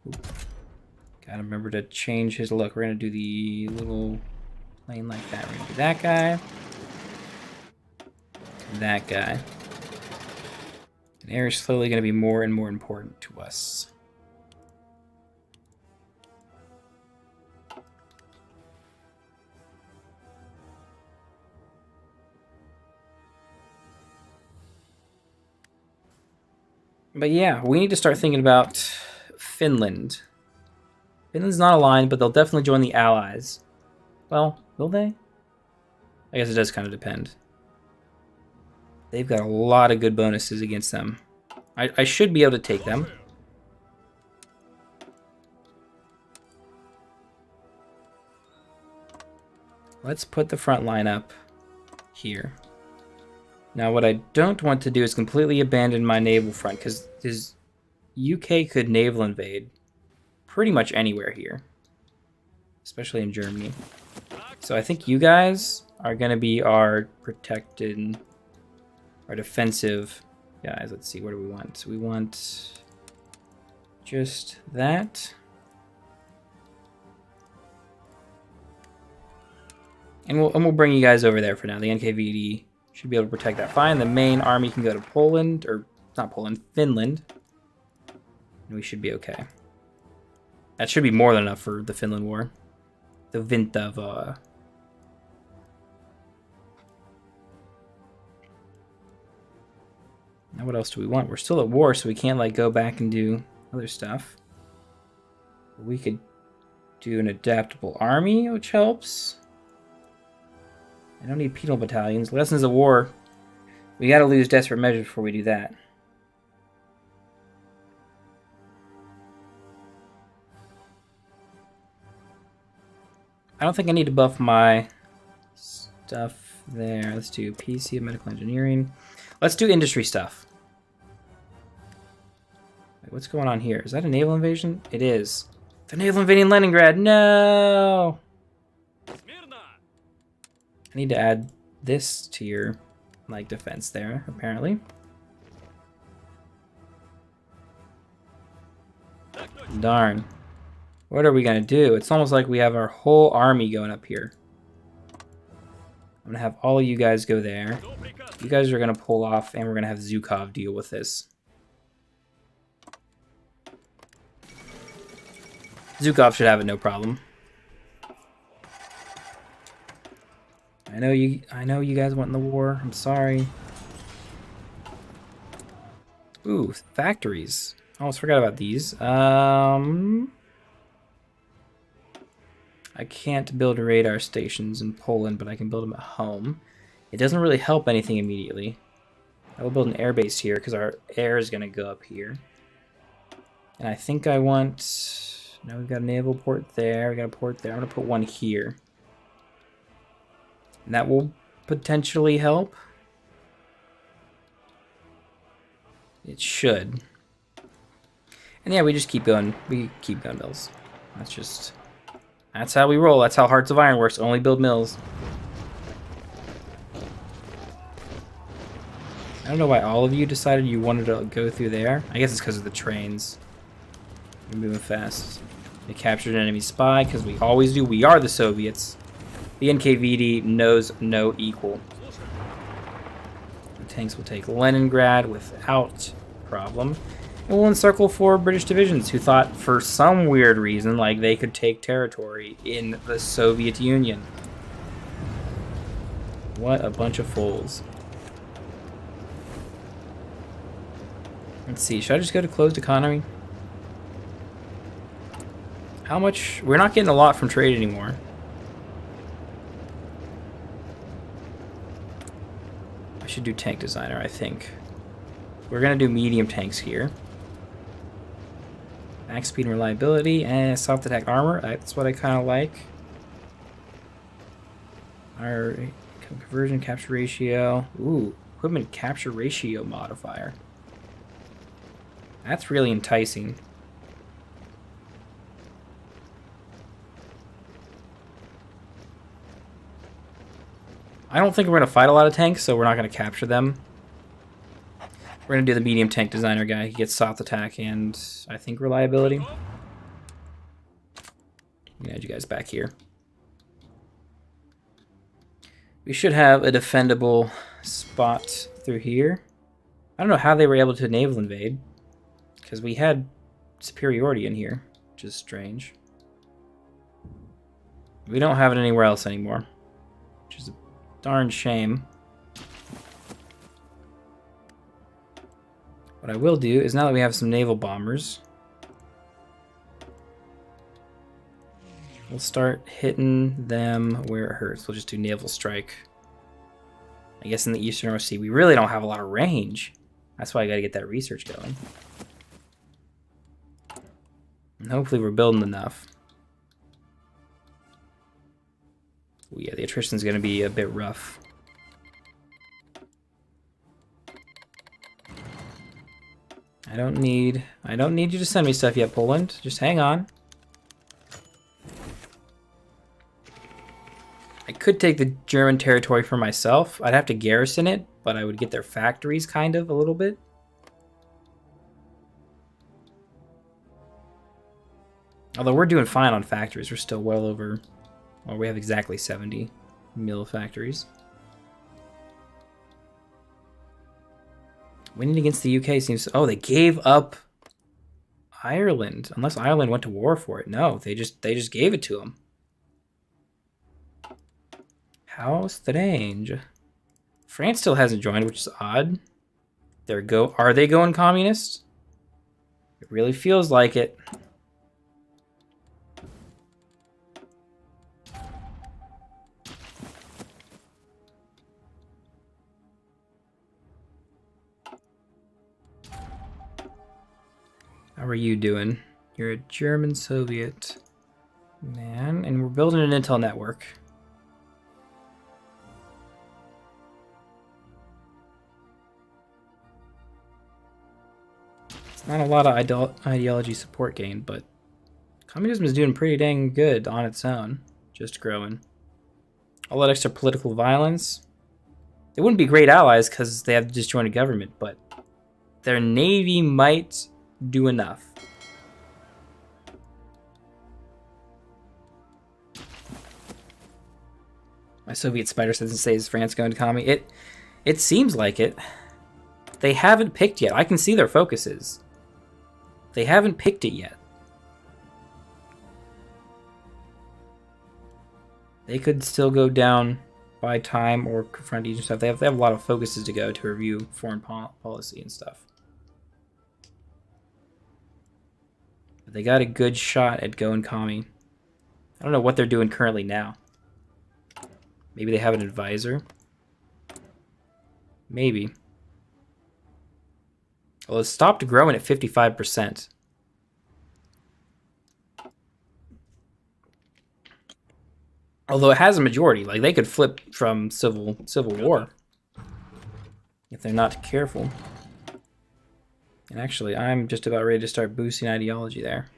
Oop. Gotta remember to change his look. We're gonna do the little plane like that. We're gonna do that guy. That guy. And air is slowly gonna be more and more important to us. But yeah, we need to start thinking about Finland. Finland's not aligned, but they'll definitely join the Allies. Well, will they? I guess it does kind of depend. They've got a lot of good bonuses against them. I should be able to take them. Let's put the front line up here. Now, what I don't want to do is completely abandon my naval front, because this UK could naval invade pretty much anywhere here, especially in Germany. So I think you guys are going to be our protected, our defensive guys. Let's see, what do we want? So we want just that. And we'll bring you guys over there for now. The NKVD should be able to protect that fine. The main army can go to Poland, or not Poland, Finland. And we should be okay. That should be more than enough for the Finland War. The Vintava. Now what else do we want? We're still at war, so we can't like go back and do other stuff. We could do an adaptable army, which helps. I don't need penal battalions. Lessons of war. We gotta lose desperate measures before we do that. I don't think I need to buff my stuff there. Let's do PC of medical engineering. Let's do industry stuff. Wait, what's going on here? Is that a naval invasion? It is. They're naval invading Leningrad. No! I need to add this to your, like, defense there, apparently. Darn. What are we gonna do? It's almost like we have our whole army going up here. I'm gonna have all of you guys go there. You guys are gonna pull off, and we're gonna have Zhukov deal with this. Zhukov should have it no problem. I know you guys want in the war. I'm sorry. Ooh, factories. I almost forgot about these. I can't build radar stations in Poland, but I can build them at home. It doesn't really help anything immediately. I will build an air base here because our air is going to go up here. And I think I want... Now we've got a naval port there. We got a port there. I'm going to put one here. And that will potentially help. It should. And yeah, we just keep going. We keep going mills. That's how we roll. That's how Hearts of Iron works. Only build mills. I don't know why all of you decided you wanted to go through there. I guess it's because of the trains. We're moving fast. They captured an enemy spy, because we always do. We are the Soviets. The NKVD knows no equal. The tanks will take Leningrad without problem. And we'll encircle 4 British divisions who thought, for some weird reason, like they could take territory in the Soviet Union. What a bunch of fools. Let's see, should I just go to closed economy? How much? We're not getting a lot from trade anymore. I should do tank designer, I think. We're gonna do medium tanks here. Max speed and reliability, and soft attack armor. That's what I kind of like. Our conversion capture ratio. Ooh, equipment capture ratio modifier. That's really enticing. I don't think we're going to fight a lot of tanks, so we're not going to capture them. We're going to do the medium tank designer guy. He gets soft attack and, I think, reliability. I'm going to add you guys back here. We should have a defendable spot through here. I don't know how they were able to naval invade, because we had superiority in here, which is strange. We don't have it anywhere else anymore, which is a darn shame. What I will do is, now that we have some naval bombers, we'll start hitting them where it hurts. We'll just do naval strike. I guess in the Eastern North Sea, we really don't have a lot of range. That's why I gotta get that research going. And hopefully we're building enough. Ooh, yeah, the attrition's gonna be a bit rough. I don't need you to send me stuff yet, Poland. Just hang on. I could take the German territory for myself. I'd have to garrison it, but I would get their factories kind of a little bit. Although we're doing fine on factories. We're still well over, well, we have exactly 70 mill factories. Winning against the UK seems, oh, they gave up Ireland. Unless Ireland went to war for it. No, they just gave it to them. How strange. France still hasn't joined, which is odd. Are they going communist? It really feels like it. How are you doing? You're a German Soviet man, and we're building an intel network. Not a lot of ideology support gained, but communism is doing pretty dang good on its own, just growing. All that extra political violence. They wouldn't be great allies because they have to just join a government, but their navy might do enough. My Soviet spider doesn't say, is France going to commie? It seems like it. They haven't picked yet. I can see their focuses. They haven't picked it yet. They could still go down by time or confront each and stuff. They have a lot of focuses to go to review foreign policy and stuff. But they got a good shot at going commie. I don't know what they're doing currently now. Maybe they have an advisor. Maybe. Well, it stopped growing at 55%. Although it has a majority, like they could flip from civil war if they're not careful. And actually, I'm just about ready to start boosting ideology there.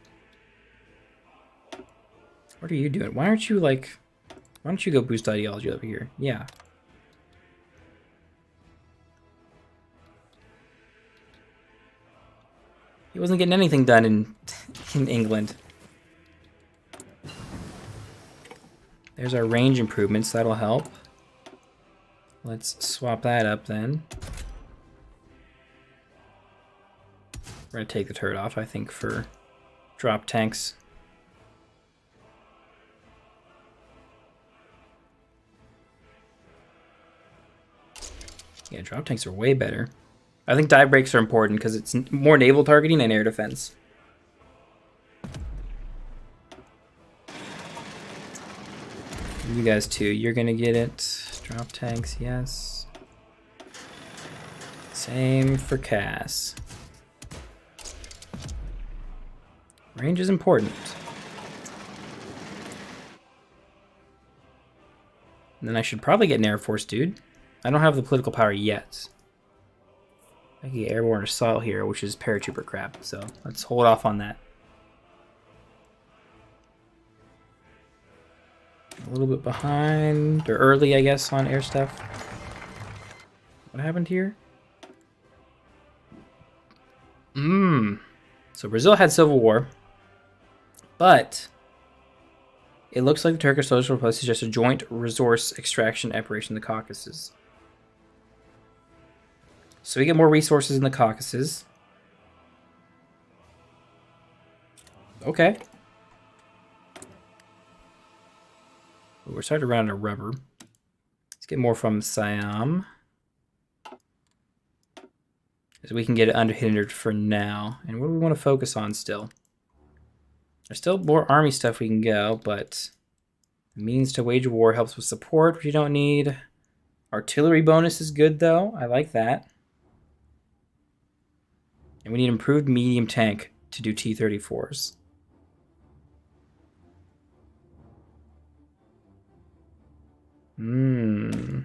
What are you doing? Why don't you go boost ideology over here? Yeah. He wasn't getting anything done in England. There's our range improvements. That'll help. Let's swap that up then. We're going to take the turret off, I think, for drop tanks. Yeah, drop tanks are way better. I think dive breaks are important because it's more naval targeting and air defense. You guys too, you're gonna get it. Drop tanks, yes. Same for Cass. Range is important. And then I should probably get an Air Force, dude. I don't have the political power yet. I can get airborne assault here, which is paratrooper crap, so let's hold off on that. A little bit behind, or early, I guess, on air stuff. What happened here? So Brazil had civil war, but it looks like the Turkish Social Republic is just a joint resource extraction operation in the Caucasus. So we get more resources in the Caucasus. Okay. We're starting to run out of rubber. Let's get more from Siam. So we can get it unhindered for now. And what do we want to focus on still? There's still more army stuff we can go, but the means to wage war helps with support, which you don't need. Artillery bonus is good, though. I like that. And we need improved medium tank to do T-34s. We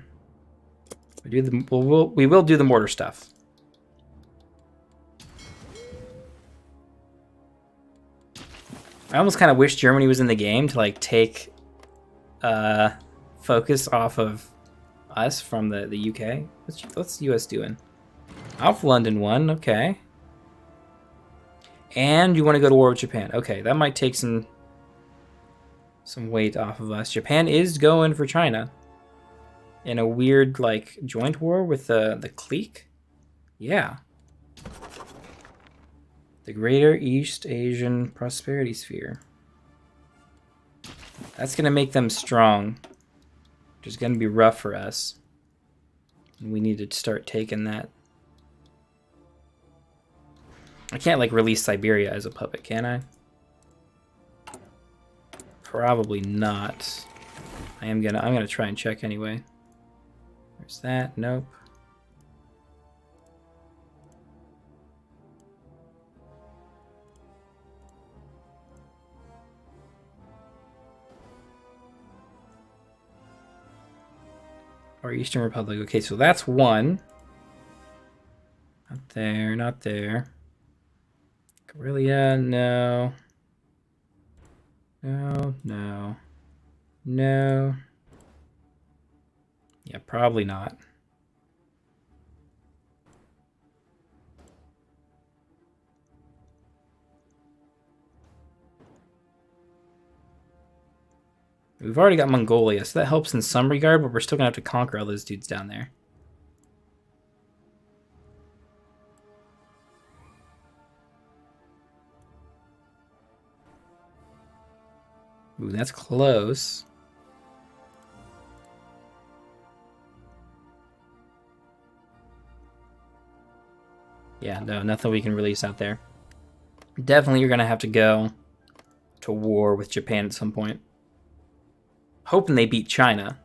will do the mortar stuff. I almost kind of wish Germany was in the game to like take focus off of us from the UK. What's the US doing? Off London one, okay. And you want to go to war with Japan. Okay, that might take some weight off of us. Japan is going for China in a weird like joint war with the clique. Yeah. The Greater East Asian Prosperity Sphere. That's going to make them strong, which is going to be rough for us. And we need to start taking that. I can't like release Siberia as a puppet, can I? Probably not. I'm gonna try and check anyway. There's that. Nope. Or Eastern Republic. Okay, so that's one. Not there, not there. Karelia, no. No, no. No. Yeah, probably not. We've already got Mongolia, so that helps in some regard, but we're still going to have to conquer all those dudes down there. Ooh, that's close. Yeah, no, nothing we can release out there. Definitely you're going to have to go to war with Japan at some point. Hoping they beat China,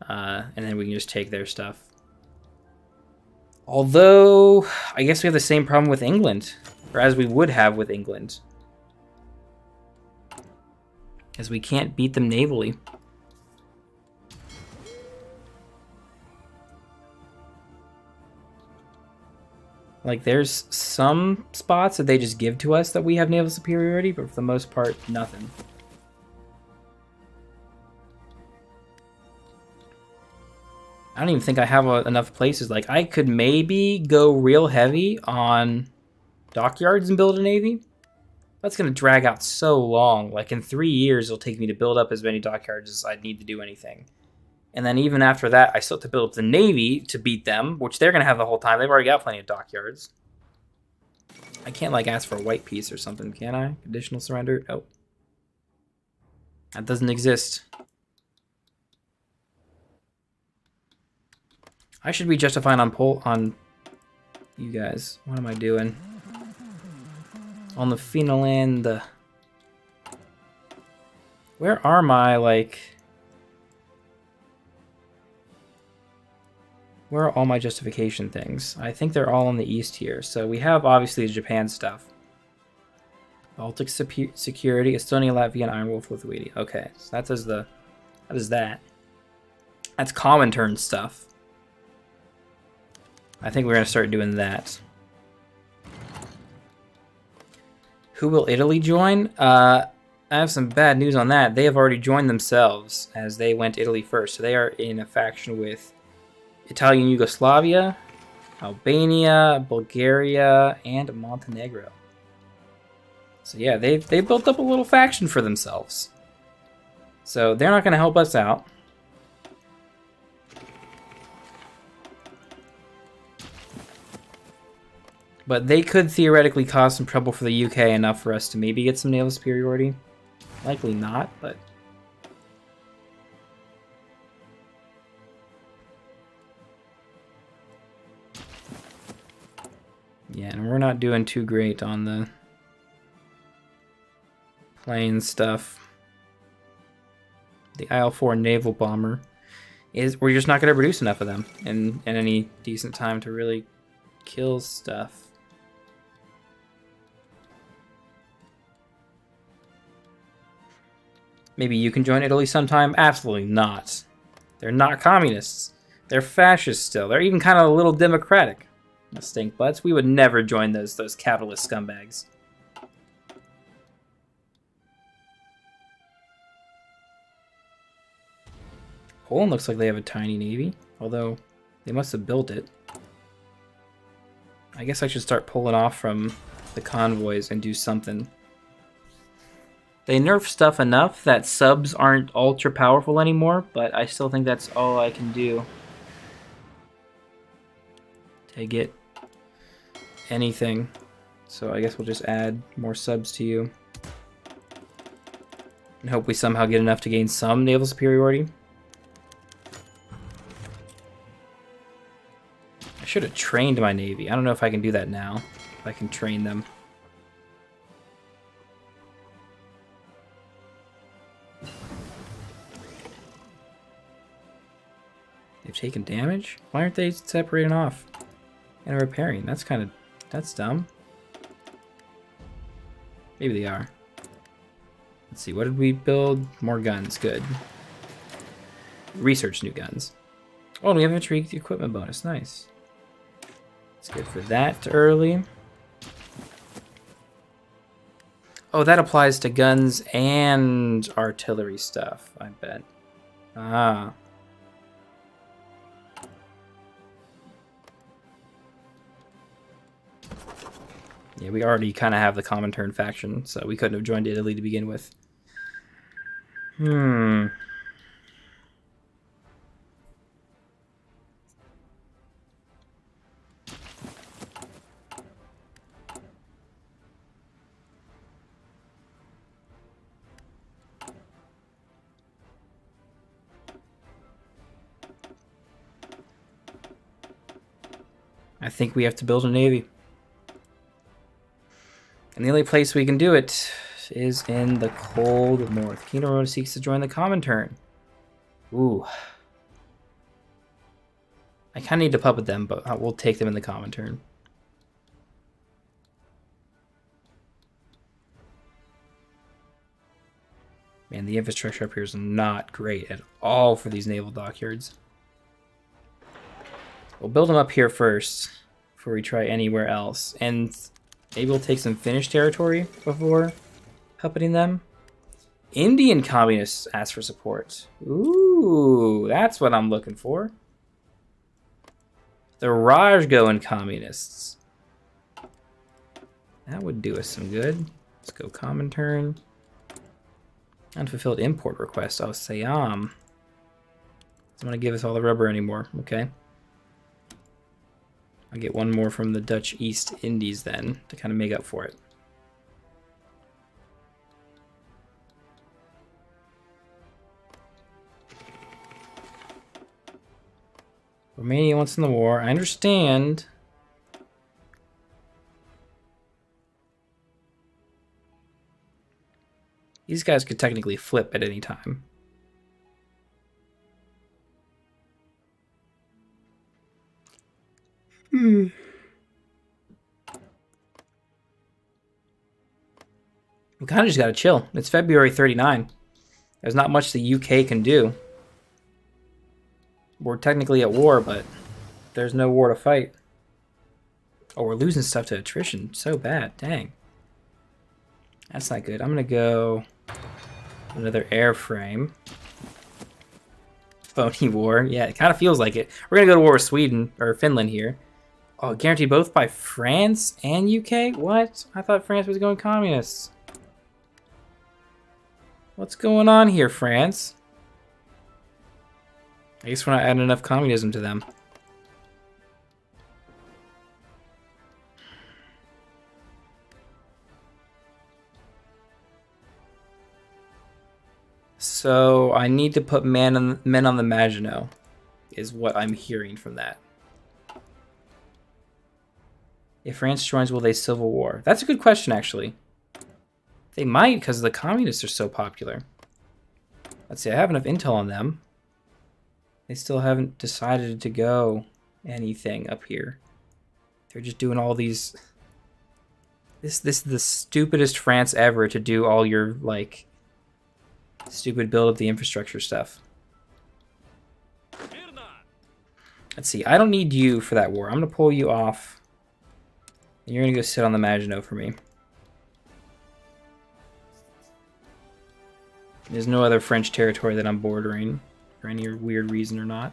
and then we can just take their stuff. Although, I guess we have the same problem with England, or as we would have with England. As we can't beat them navally. Like, there's some spots that they just give to us that we have naval superiority, but for the most part, nothing. I don't even think I have enough places. Like, I could maybe go real heavy on dockyards and build a navy. That's going to drag out so long. Like, in 3 years, it'll take me to build up as many dockyards as I need to do anything. And then even after that, I still have to build up the navy to beat them, which they're going to have the whole time. They've already got plenty of dockyards. I can't, like, ask for a white piece or something, can I? Conditional surrender? Oh. That doesn't exist. I should be justified on you guys. What am I doing? On the Finland. Where are my, like... Where are all my justification things? I think they're all in the east here. So we have, obviously, the Japan stuff. Baltic security, Estonia, Latvia, and Iron Wolf, Lithuania. Okay, so that is that. That's Comintern stuff. I think we're going to start doing that. Who will Italy join? I have some bad news on that. They have already joined themselves as they went Italy first. So they are in a faction with Italian Yugoslavia, Albania, Bulgaria, and Montenegro. So yeah, they've built up a little faction for themselves. So they're not going to help us out. But they could theoretically cause some trouble for the UK enough for us to maybe get some naval superiority. Likely not, but... yeah, and we're not doing too great on the plane stuff. The IL-4 naval bomber we're just not going to produce enough of them in any decent time to really kill stuff. Maybe you can join Italy sometime? Absolutely not. They're not communists. They're fascists still. They're even kind of a little democratic. Stink butts. We would never join those capitalist scumbags. Poland looks like they have a tiny navy, although they must have built it. I guess I should start pulling off from the convoys and do something. They nerf stuff enough that subs aren't ultra powerful anymore, but I still think that's all I can do to get anything. So I guess we'll just add more subs to you and hope we somehow get enough to gain some naval superiority. I should have trained my navy. I don't know if I can do that now. If I can train them. They've taken damage? Why aren't they separating off and repairing? That's dumb. Maybe they are. Let's see, what did we build? More guns, good. Research new guns. Oh, and we have infantry equipment bonus, nice. It's good for that early. Oh, that applies to guns and artillery stuff, I bet. Ah. Yeah, we already kind of have the Comintern faction, so we couldn't have joined Italy to begin with. I think we have to build a navy. And the only place we can do it is in the cold north. Kingdom Rhoda seeks to join the Comintern. Ooh. I kind of need to puppet them, but we'll take them in the Comintern. Man, the infrastructure up here is not great at all for these naval dockyards. We'll build them up here first before we try anywhere else. And maybe we'll take some Finnish territory before puppeting them. Indian communists ask for support. Ooh, that's what I'm looking for. The Rajgoan communists. That would do us some good. Let's go Comintern. Unfulfilled import request. Oh, Siam. Doesn't want to give us all the rubber anymore. Okay. I'll get one more from the Dutch East Indies then to kind of make up for it. Romania wants in the war. I understand. These guys could technically flip at any time. We kind of just gotta chill. It's February 39. There's not much the UK can do. We're technically at war, but there's no war to fight. Oh, we're losing stuff to attrition. So bad. Dang. That's not good. I'm gonna go Another airframe. Phony war. Yeah, it kind of feels like it. We're gonna go to war with Sweden or Finland here. Oh, guaranteed both by France and UK? What? I thought France was going communist. What's going on here, France? I guess we're not adding enough communism to them. So I need to put men on the Maginot, is what I'm hearing from that. If France joins, will they civil war? That's a good question, actually. They might, because the communists are so popular. Let's see, I have enough intel on them. They still haven't decided to go anything up here. They're just doing all these... This is the stupidest France ever to do all your, like, stupid build up the infrastructure stuff. Let's see, I don't need you for that war. I'm going to pull you off. And you're going to go sit on the Maginot for me. There's no other French territory that I'm bordering for any weird reason or not.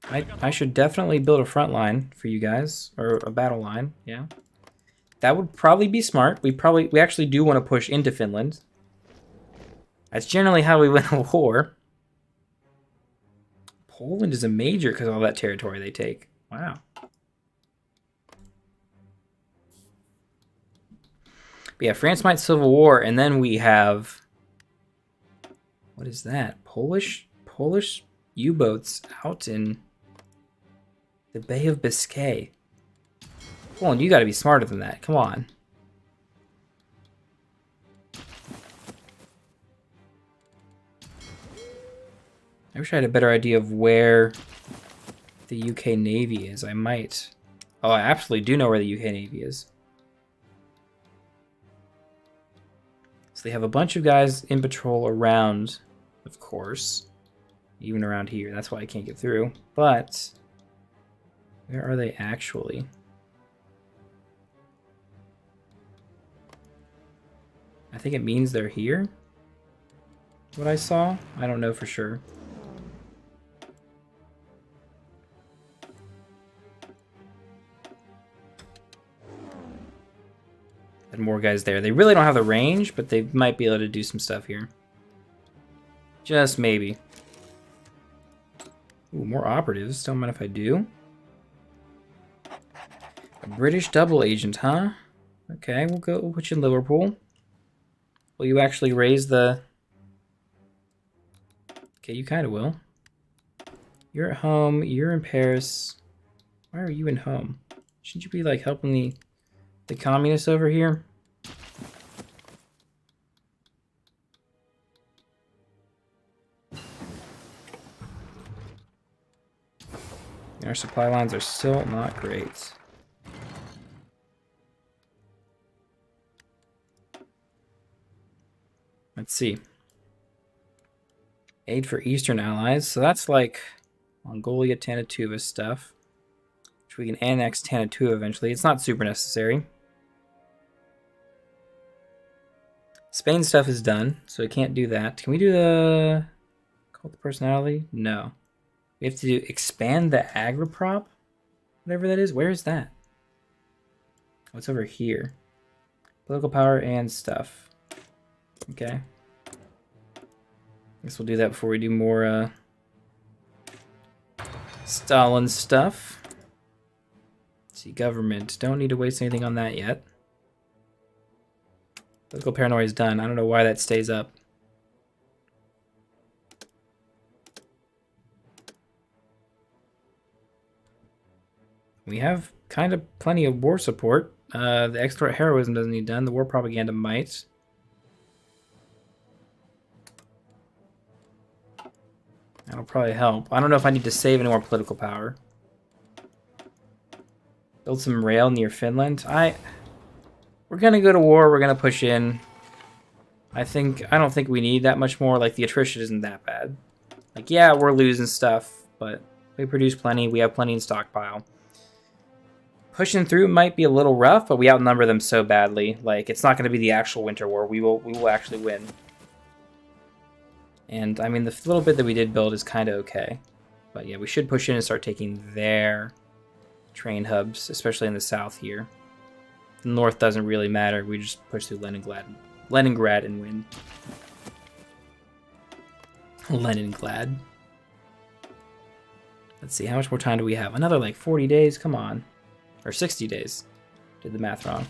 I should definitely build a front line for you guys, or a battle line, yeah. That would probably be smart. We actually do want to push into Finland. That's generally how we win a war. Poland is a major because of all that territory they take. Wow. But yeah, France might civil war, and then we have... What is that? Polish U-boats out in the Bay of Biscay. Poland, you gotta be smarter than that. Come on. I wish I had a better idea of where the UK Navy is. I might. Oh, I absolutely do know where the UK Navy is. So they have a bunch of guys in patrol around, of course. Even around here. That's why I can't get through. But where are they actually? I think it means they're here. What I saw? I don't know for sure. And more guys there. They really don't have the range, but they might be able to do some stuff here. Just maybe. Ooh, more operatives. Don't mind if I do. A British double agent, huh? Okay, we'll put you in Liverpool. Will you actually raise the... Okay, you kind of will. You're at home. You're in Paris. Why are you in home? Shouldn't you be, like, helping the communists over here? Our supply lines are still not great. Let's see. Aid for Eastern allies. So that's like Mongolia, Tanatuva stuff. Which we can annex Tanatuva eventually. It's not super necessary. Spain stuff is done, so we can't do that. Can we do the cult of personality? No. We have to expand the agriprop? Whatever that is. Where is that? What's over here? Political power and stuff. Okay. Guess we'll do that before we do more Stalin stuff. Let's see, government. Don't need to waste anything on that yet. Political paranoia is done. I don't know why that stays up. We have kind of plenty of war support. The export heroism doesn't need done. The war propaganda might. That'll probably help. I don't know if I need to save any more political power. Build some rail near Finland. We're gonna go to war. We're gonna push in. I don't think we need that much more. Like, the attrition isn't that bad. Like, yeah, we're losing stuff, but we produce plenty. We have plenty in stockpile. Pushing through might be a little rough, but we outnumber them so badly. Like, it's not going to be the actual winter war. We will actually win. And, I mean, the little bit that we did build is kind of okay. But yeah, we should push in and start taking their train hubs, especially in the south here. The north doesn't really matter. We just push through Leningrad and win. Leningrad. Let's see, how much more time do we have? Another like 40 days? Come on. Or 60 days. Did the math wrong.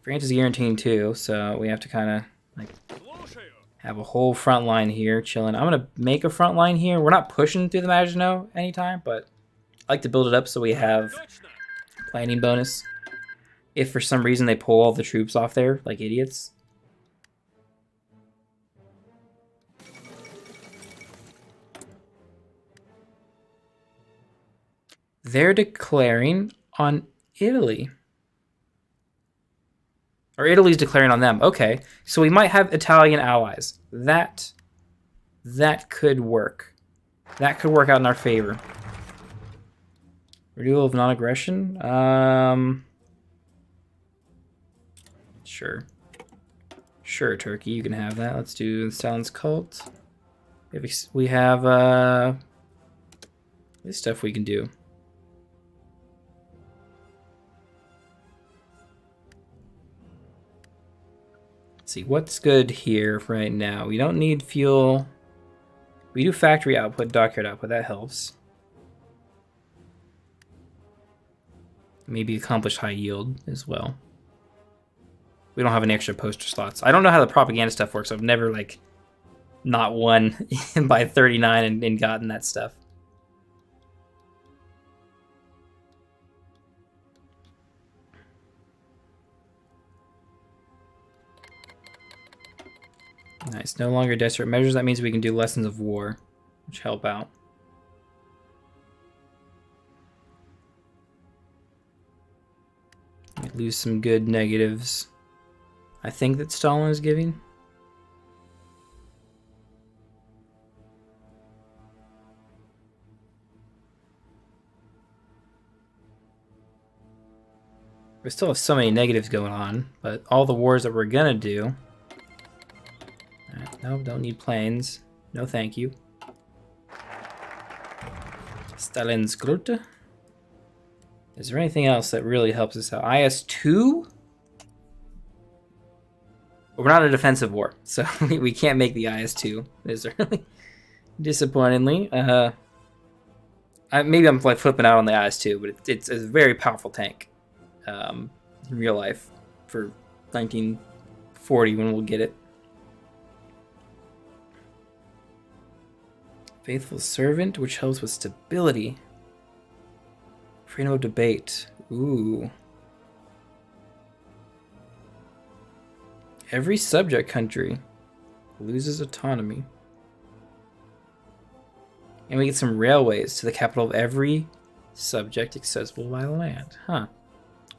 France is guaranteeing too, so we have to kind of like have a whole front line here chilling. I'm going to make a front line here. We're not pushing through the Maginot anytime, but I like to build it up so we have planning bonus. If for some reason they pull all the troops off there like idiots. They're declaring on Italy. Or Italy's declaring on them. Okay, so we might have Italian allies. That could work. That could work out in our favor. Renewal of non-aggression? Sure. Sure, Turkey, you can have that. Let's do the Stalin's cult. We have this stuff we can do. See what's good here right now. We don't need fuel. We do factory output, dockyard output. That helps. Maybe accomplish high yield as well. We don't have any extra poster slots. I don't know how the propaganda stuff works. I've never like not won by 39 and gotten that stuff. Nice. No longer desperate measures. That means we can do lessons of war, which help out. We lose some good negatives. I think that Stalin is giving. We still have so many negatives going on, but all the wars that we're gonna do. No, don't need planes. No, thank you. Stalin's Grute. Is there anything else that really helps us out? IS-2? We're not in a defensive war, so we can't make the IS-2. Is there really? Disappointingly. Maybe I'm like flipping out on the IS-2, but it's a very powerful tank in real life for 1940 when we'll get it. Faithful servant, which helps with stability. Freedom of debate. Ooh. Every subject country loses autonomy. And we get some railways to the capital of every subject accessible by land. Huh.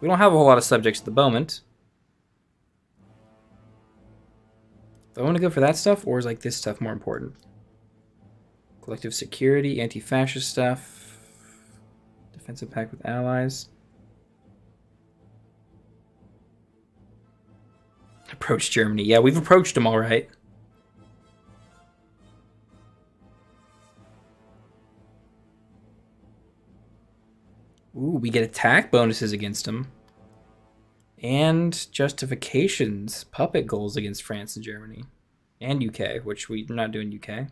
We don't have a whole lot of subjects at the moment. Do I want to go for that stuff, or is like this stuff more important? Collective security, anti-fascist stuff, defensive pact with allies. Approach Germany. Yeah, we've approached them all right. Ooh, we get attack bonuses against them. And justifications, puppet goals against France and Germany. And UK, which we're not doing UK.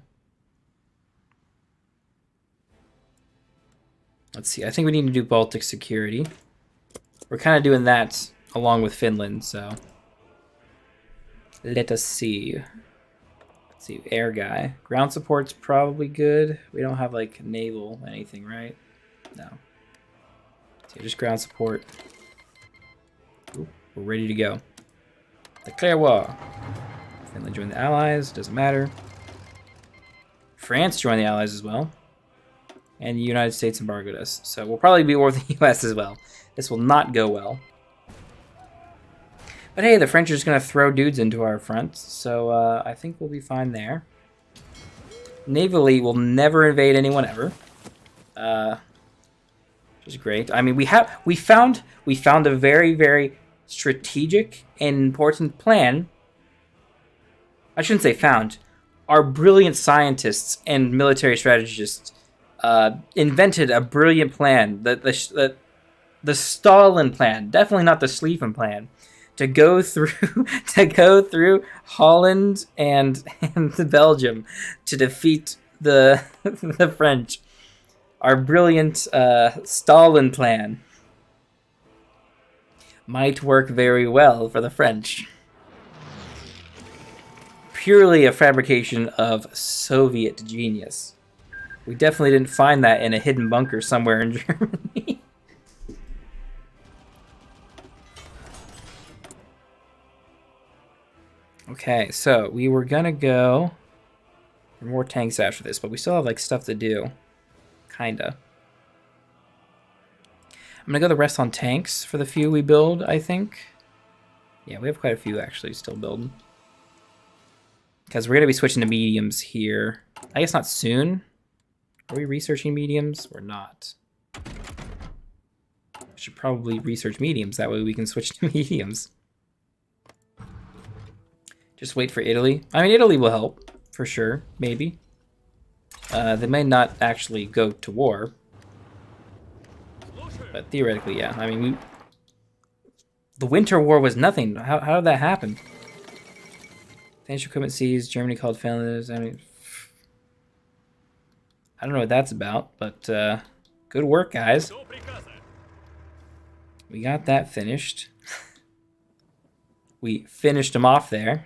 Let's see, I think we need to do Baltic security. We're kind of doing that along with Finland, so. Let us see. Let's see, air guy. Ground support's probably good. We don't have like naval anything, right? No. So just ground support. Ooh, we're ready to go. Declare war. Finland joined the Allies, doesn't matter. France joined the Allies as well. And the United States embargoed us. So we'll probably be war with the US as well. This will not go well. But hey, the French are just going to throw dudes into our front. So I think we'll be fine there. Navally, we'll never invade anyone ever. which is great. I mean, we found a very, very strategic and important plan. I shouldn't say found. Our brilliant scientists and military strategists invented a brilliant plan. The Stalin plan, definitely not the Schlieffen plan, to go through Holland and Belgium to defeat the the French. Our brilliant Stalin plan might work very well for the French. Purely a fabrication of Soviet genius. We definitely didn't find that in a hidden bunker somewhere in Germany. Okay, so we were gonna go for more tanks after this, but we still have like stuff to do. Kinda. I'm gonna go the rest on tanks for the few we build, I think. Yeah, we have quite a few actually still building. Because we're gonna be switching to mediums here. I guess not soon. Are we researching mediums? We're not. We should probably research mediums, that way we can switch to mediums. Just wait for Italy. I mean, Italy will help, for sure, maybe. They may not actually go to war. But theoretically, yeah. I mean, the Winter War was nothing. How did that happen? Danish equipment seized. Germany called Finland. I mean, I don't know what that's about, but good work, guys. We got that finished. We finished them off there.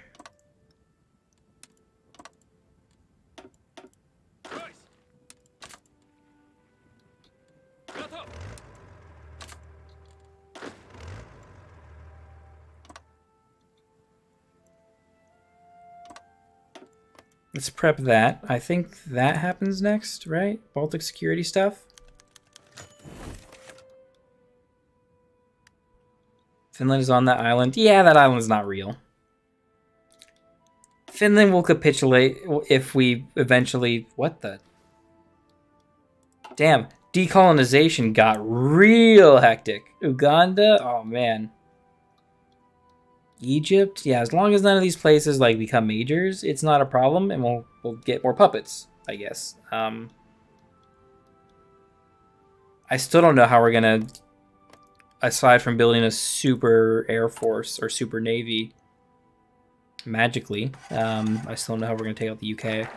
Let's prep that. I think that happens next, right? Baltic security stuff. Finland is on that island. Yeah, that island's not real. Finland will capitulate if we eventually... What the... Damn, decolonization got real hectic. Uganda? Oh, man. Egypt? Yeah, as long as none of these places like become majors, it's not a problem, and we'll get more puppets, I guess. I still don't know how we're gonna, aside from building a super air force or super navy magically, I still don't know how we're gonna take out the UK.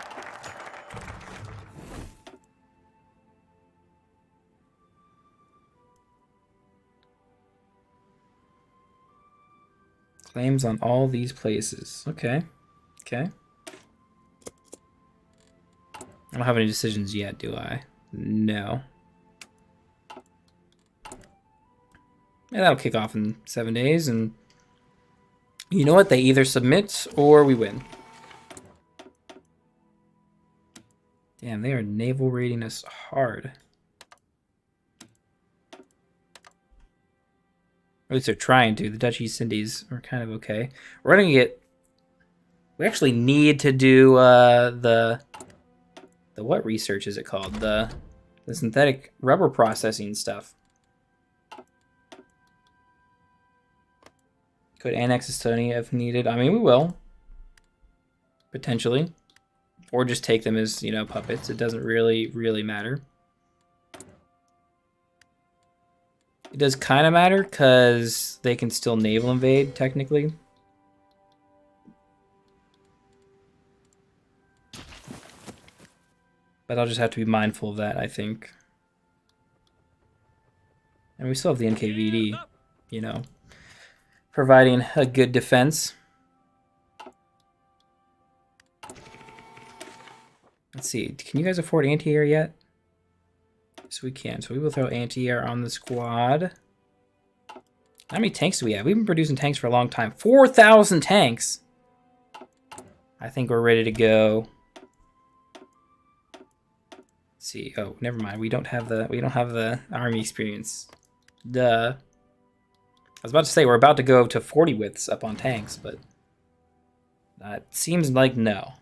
Claims on all these places. Okay. Okay. I don't have any decisions yet, do I? No. Yeah, that'll kick off in 7 days, and you know what? They either submit or we win. Damn, they are naval raiding us hard. Or at least they're trying to. The Dutch East Indies are kind of okay. We're gonna get... We actually need to do the what research is it called? The synthetic rubber processing stuff. Could annex Estonia if needed. I mean, we will. Potentially. Or just take them as, you know, puppets. It doesn't really matter. It does kind of matter because they can still naval invade, technically. But I'll just have to be mindful of that, I think. And we still have the NKVD, you know, providing a good defense. Let's see, can you guys afford anti-air yet? Yes, we can. So we will throw anti-air on the squad. How many tanks do we have? We've been producing tanks for a long time. 4,000 tanks! I think we're ready to go. Let's see. Oh, never mind. We don't have the army experience. Duh. I was about to say we're about to go to 40 widths up on tanks, but it seems like no.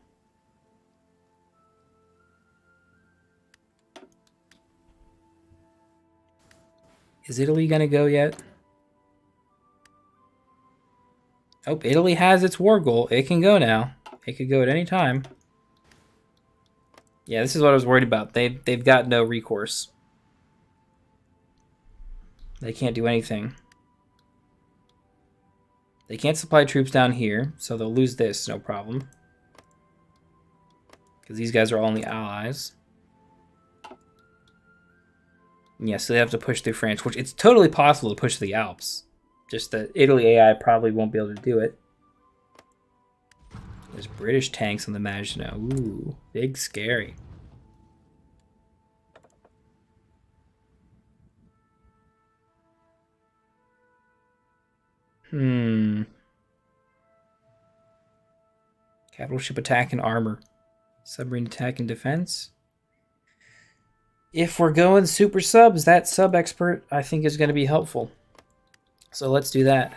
Is Italy gonna go yet? Oh, Italy has its war goal. It can go now. It could go at any time. Yeah, this is what I was worried about. They've got no recourse. They can't do anything. They can't supply troops down here, so they'll lose this, no problem. Because these guys are all only allies. Yeah, so they have to push through France, which it's totally possible to push the Alps. Just that Italy AI probably won't be able to do it. There's British tanks on the Maginot. Ooh, big scary. Capital ship attack and armor. Submarine attack and defense. If we're going super subs, that sub expert I think is going to be helpful. So let's do that.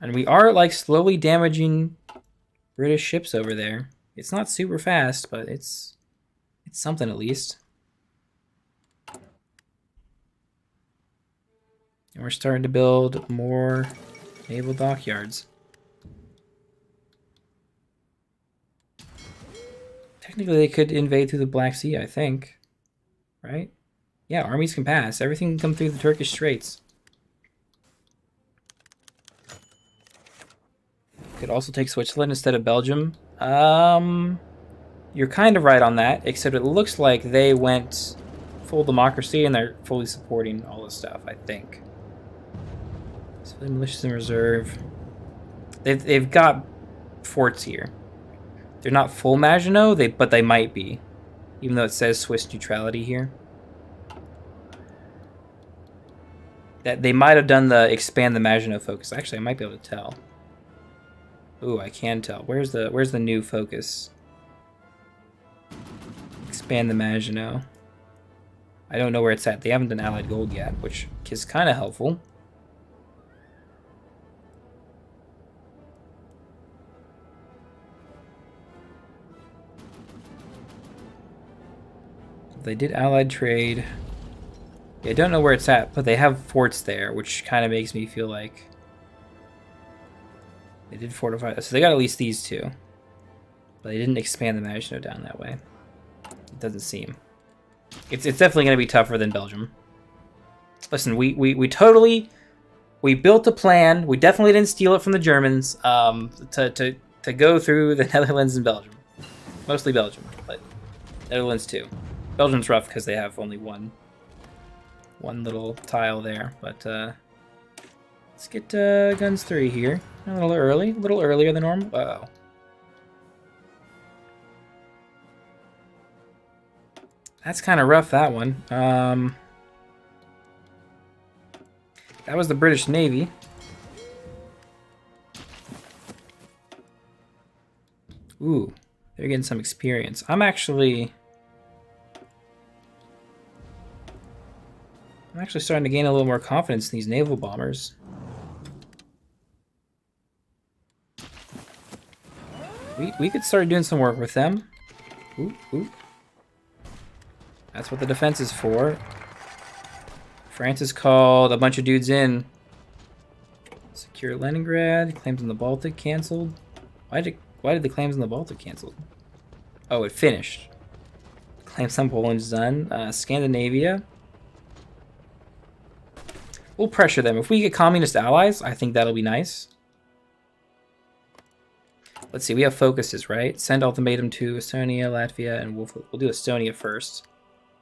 And we are like slowly damaging British ships over there. It's not super fast, but it's something at least. And we're starting to build more naval dockyards. Technically, they could invade through the Black Sea, I think. Right? Yeah, armies can pass. Everything can come through the Turkish Straits. Could also take Switzerland instead of Belgium. You're kind of right on that, except it looks like they went full democracy and they're fully supporting all this stuff, I think. Civilian militias in reserve. They've got forts here. They're not full Maginot, but they might be, even though it says Swiss neutrality here. That they might have done the expand the Maginot focus. Actually, I might be able to tell. Ooh, I can tell. Where's the new focus? Expand the Maginot. I don't know where it's at. They haven't done Allied Gold yet, which is kind of helpful. They did Allied trade. Yeah, I don't know where it's at, but they have forts there, which kind of makes me feel like they did fortify. So they got at least these two. But they didn't expand the Maginot down that way. It doesn't seem. It's definitely going to be tougher than Belgium. Listen, we built a plan. We definitely didn't steal it from the Germans to go through the Netherlands and Belgium. Mostly Belgium, but Netherlands too. Belgium's rough because they have only one little tile there, but let's get guns 3 here. A little early, a little earlier than normal. Uh-oh. That's kind of rough, that one. That was the British Navy. Ooh, they're getting some experience. I'm actually starting to gain a little more confidence in these naval bombers. We could start doing some work with them. Ooh, ooh. That's what the defense is for. France has called a bunch of dudes in. Secure Leningrad. Claims in the Baltic canceled. Why did the claims in the Baltic canceled? Oh, it finished. Claims on Poland's done. Scandinavia. We'll pressure them. If we get communist allies, I think that'll be nice. Let's see, we have focuses, right? Send ultimatum to Estonia, Latvia, and we'll do Estonia first,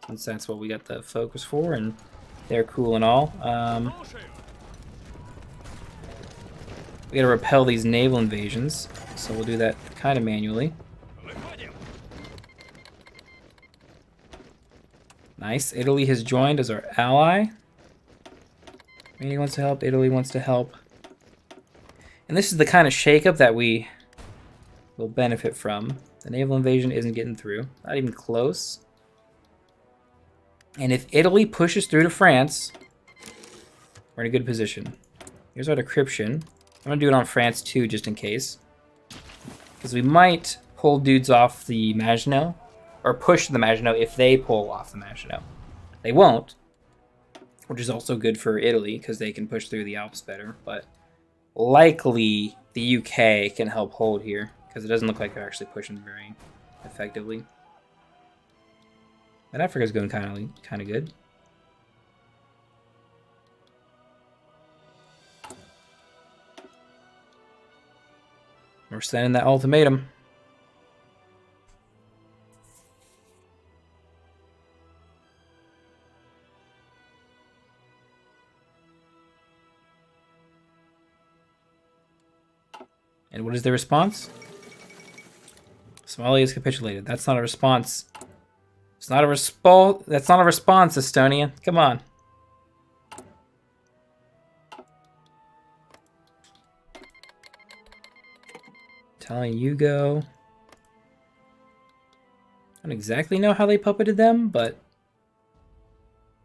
since that's what we got the focus for, and they're cool and all. We gotta repel these naval invasions, so we'll do that kind of manually. Nice. Italy has joined as our ally. Romania wants to help. Italy wants to help. And this is the kind of shakeup that we will benefit from. The naval invasion isn't getting through. Not even close. And if Italy pushes through to France, we're in a good position. Here's our decryption. I'm going to do it on France too, just in case. Because we might pull dudes off the Maginot, or push the Maginot if they pull off the Maginot. They won't, which is also good for Italy because they can push through the Alps better. But likely the UK can help hold here because it doesn't look like they're actually pushing very effectively. But Africa's going kind of good. We're sending that ultimatum. And what is the response? Somalia has capitulated. That's not a response. It's not a response. That's not a response, Estonia. Come on. Telling you go. I don't exactly know how they puppeted them, but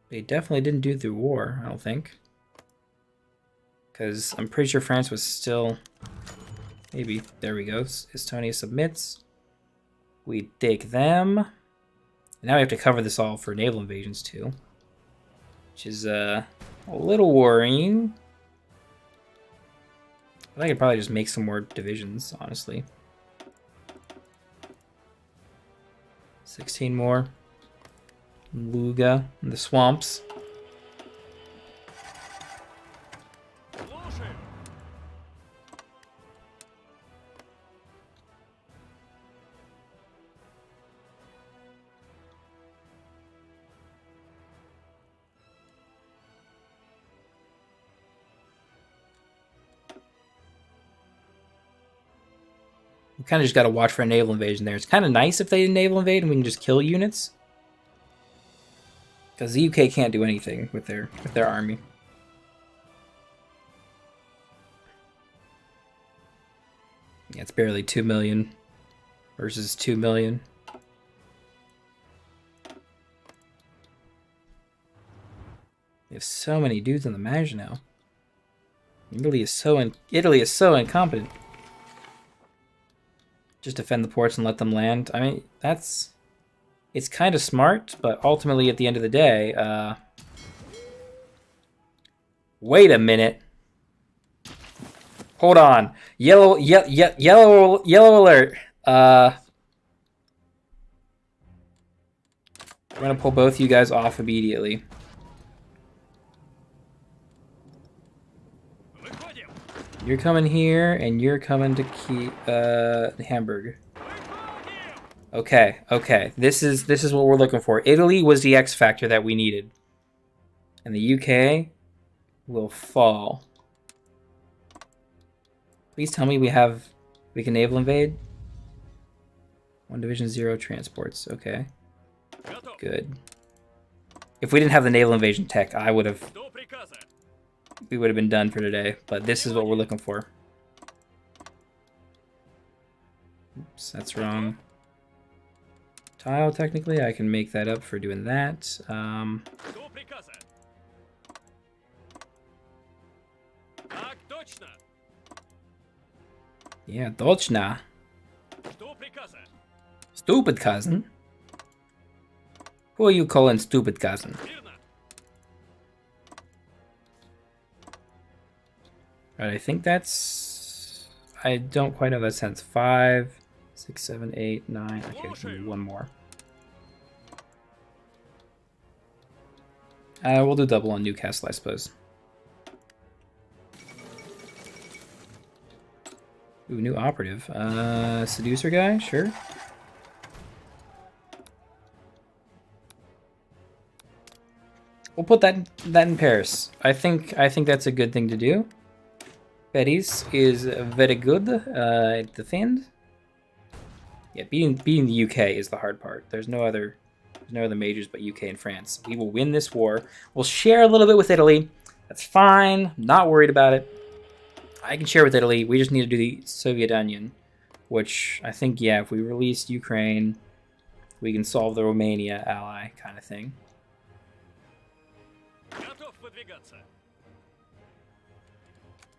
they definitely didn't do the war, I don't think. Because I'm pretty sure France was still... Maybe. There we go. Estonia submits. We take them. And now we have to cover this all for naval invasions too. Which is a little worrying. I could probably just make some more divisions, honestly. 16 more. Luga in the swamps. We kind of just got to watch for a naval invasion there. It's kind of nice if they naval invade and we can just kill units. Because the UK can't do anything with their army. Yeah, it's barely 2 million versus 2 million. We have so many dudes on the Maj now. Italy is so incompetent. Just defend the ports and let them land. I mean, it's kind of smart, but ultimately at the end of the day, wait a minute. Hold on. Yellow alert. We're gonna pull both you guys off immediately. You're coming here, and you're coming to Hamburg. Okay. This is what we're looking for. Italy was the X factor that we needed, and the UK will fall. Please tell me we can naval invade. 1 division, 0 transports. Okay, good. If we didn't have the naval invasion tech, we would have been done for today, but this is what we're looking for. Oops, that's wrong. Tile, technically, I can make that up for doing that. Yeah, точно. Stupid cousin? Who are you calling stupid cousin? Alright, I think that's... I don't quite know that sense. 5, 6, 7, 8, 9... Okay, one more. We'll do double on Newcastle, I suppose. Ooh, new operative. Seducer guy? Sure. We'll put that in Paris. I think that's a good thing to do. Paris is very good at the defend. Yeah, beating the UK is the hard part. There's no other majors but UK and France. We will win this war. We'll share a little bit with Italy. That's fine. I'm not worried about it. I can share with Italy. We just need to do the Soviet Union, which I think, yeah, if we release Ukraine, we can solve the Romania ally kind of thing.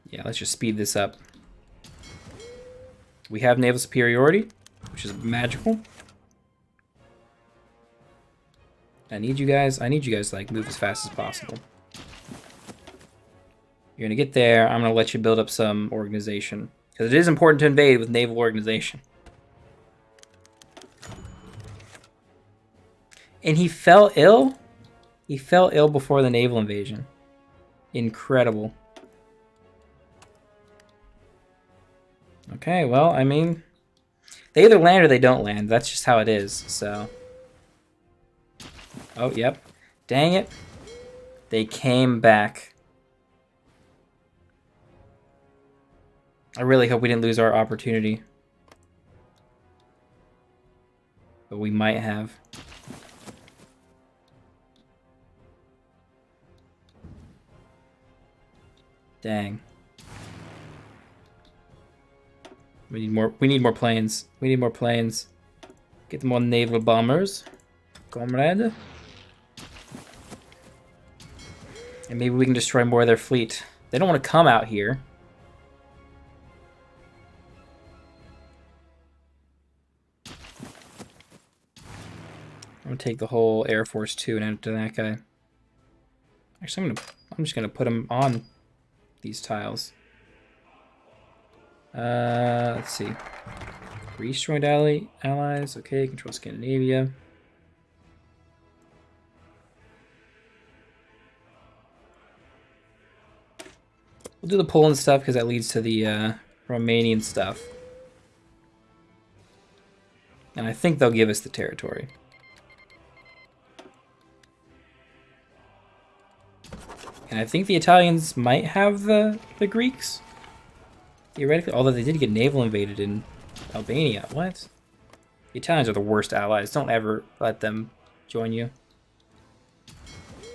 Yeah, let's just speed this up. We have naval superiority, which is magical. I need you guys to like move as fast as possible. You're going to get there. I'm going to let you build up some organization. Because it is important to invade with naval organization. And he fell ill? He fell ill before the naval invasion. Incredible. Okay, well, I mean... They either land or they don't land. That's just how it is, so... Oh, yep. Dang it. They came back. I really hope we didn't lose our opportunity. But we might have. Dang. We need more planes. We need more planes. Get more naval bombers. Comrade. And maybe we can destroy more of their fleet. They don't want to come out here. I'm gonna take the whole Air Force 2 and enter that guy. Actually, I'm just gonna put him on these tiles. Let's see. Destroyed allies. Okay, control Scandinavia. We'll do the Poland stuff because that leads to the Romanian stuff. And I think they'll give us the territory. And I think the Italians might have the Greeks. Theoretically, although they did get naval invaded in Albania. What? The Italians are the worst allies. Don't ever let them join you.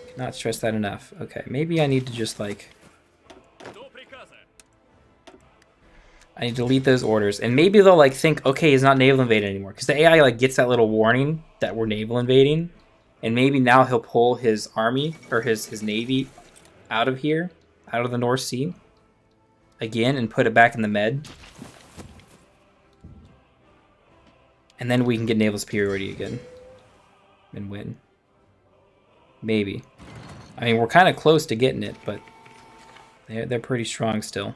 Cannot stress that enough. Okay, maybe I need to just like... I need to delete those orders. And maybe they'll like think, okay, he's not naval invaded anymore. Because the AI like gets that little warning that we're naval invading. And maybe now he'll pull his army or his navy out of here, out of the North Sea. Again, and put it back in the Med. And then we can get naval superiority again. And win. Maybe. I mean, we're kind of close to getting it, but they're pretty strong still.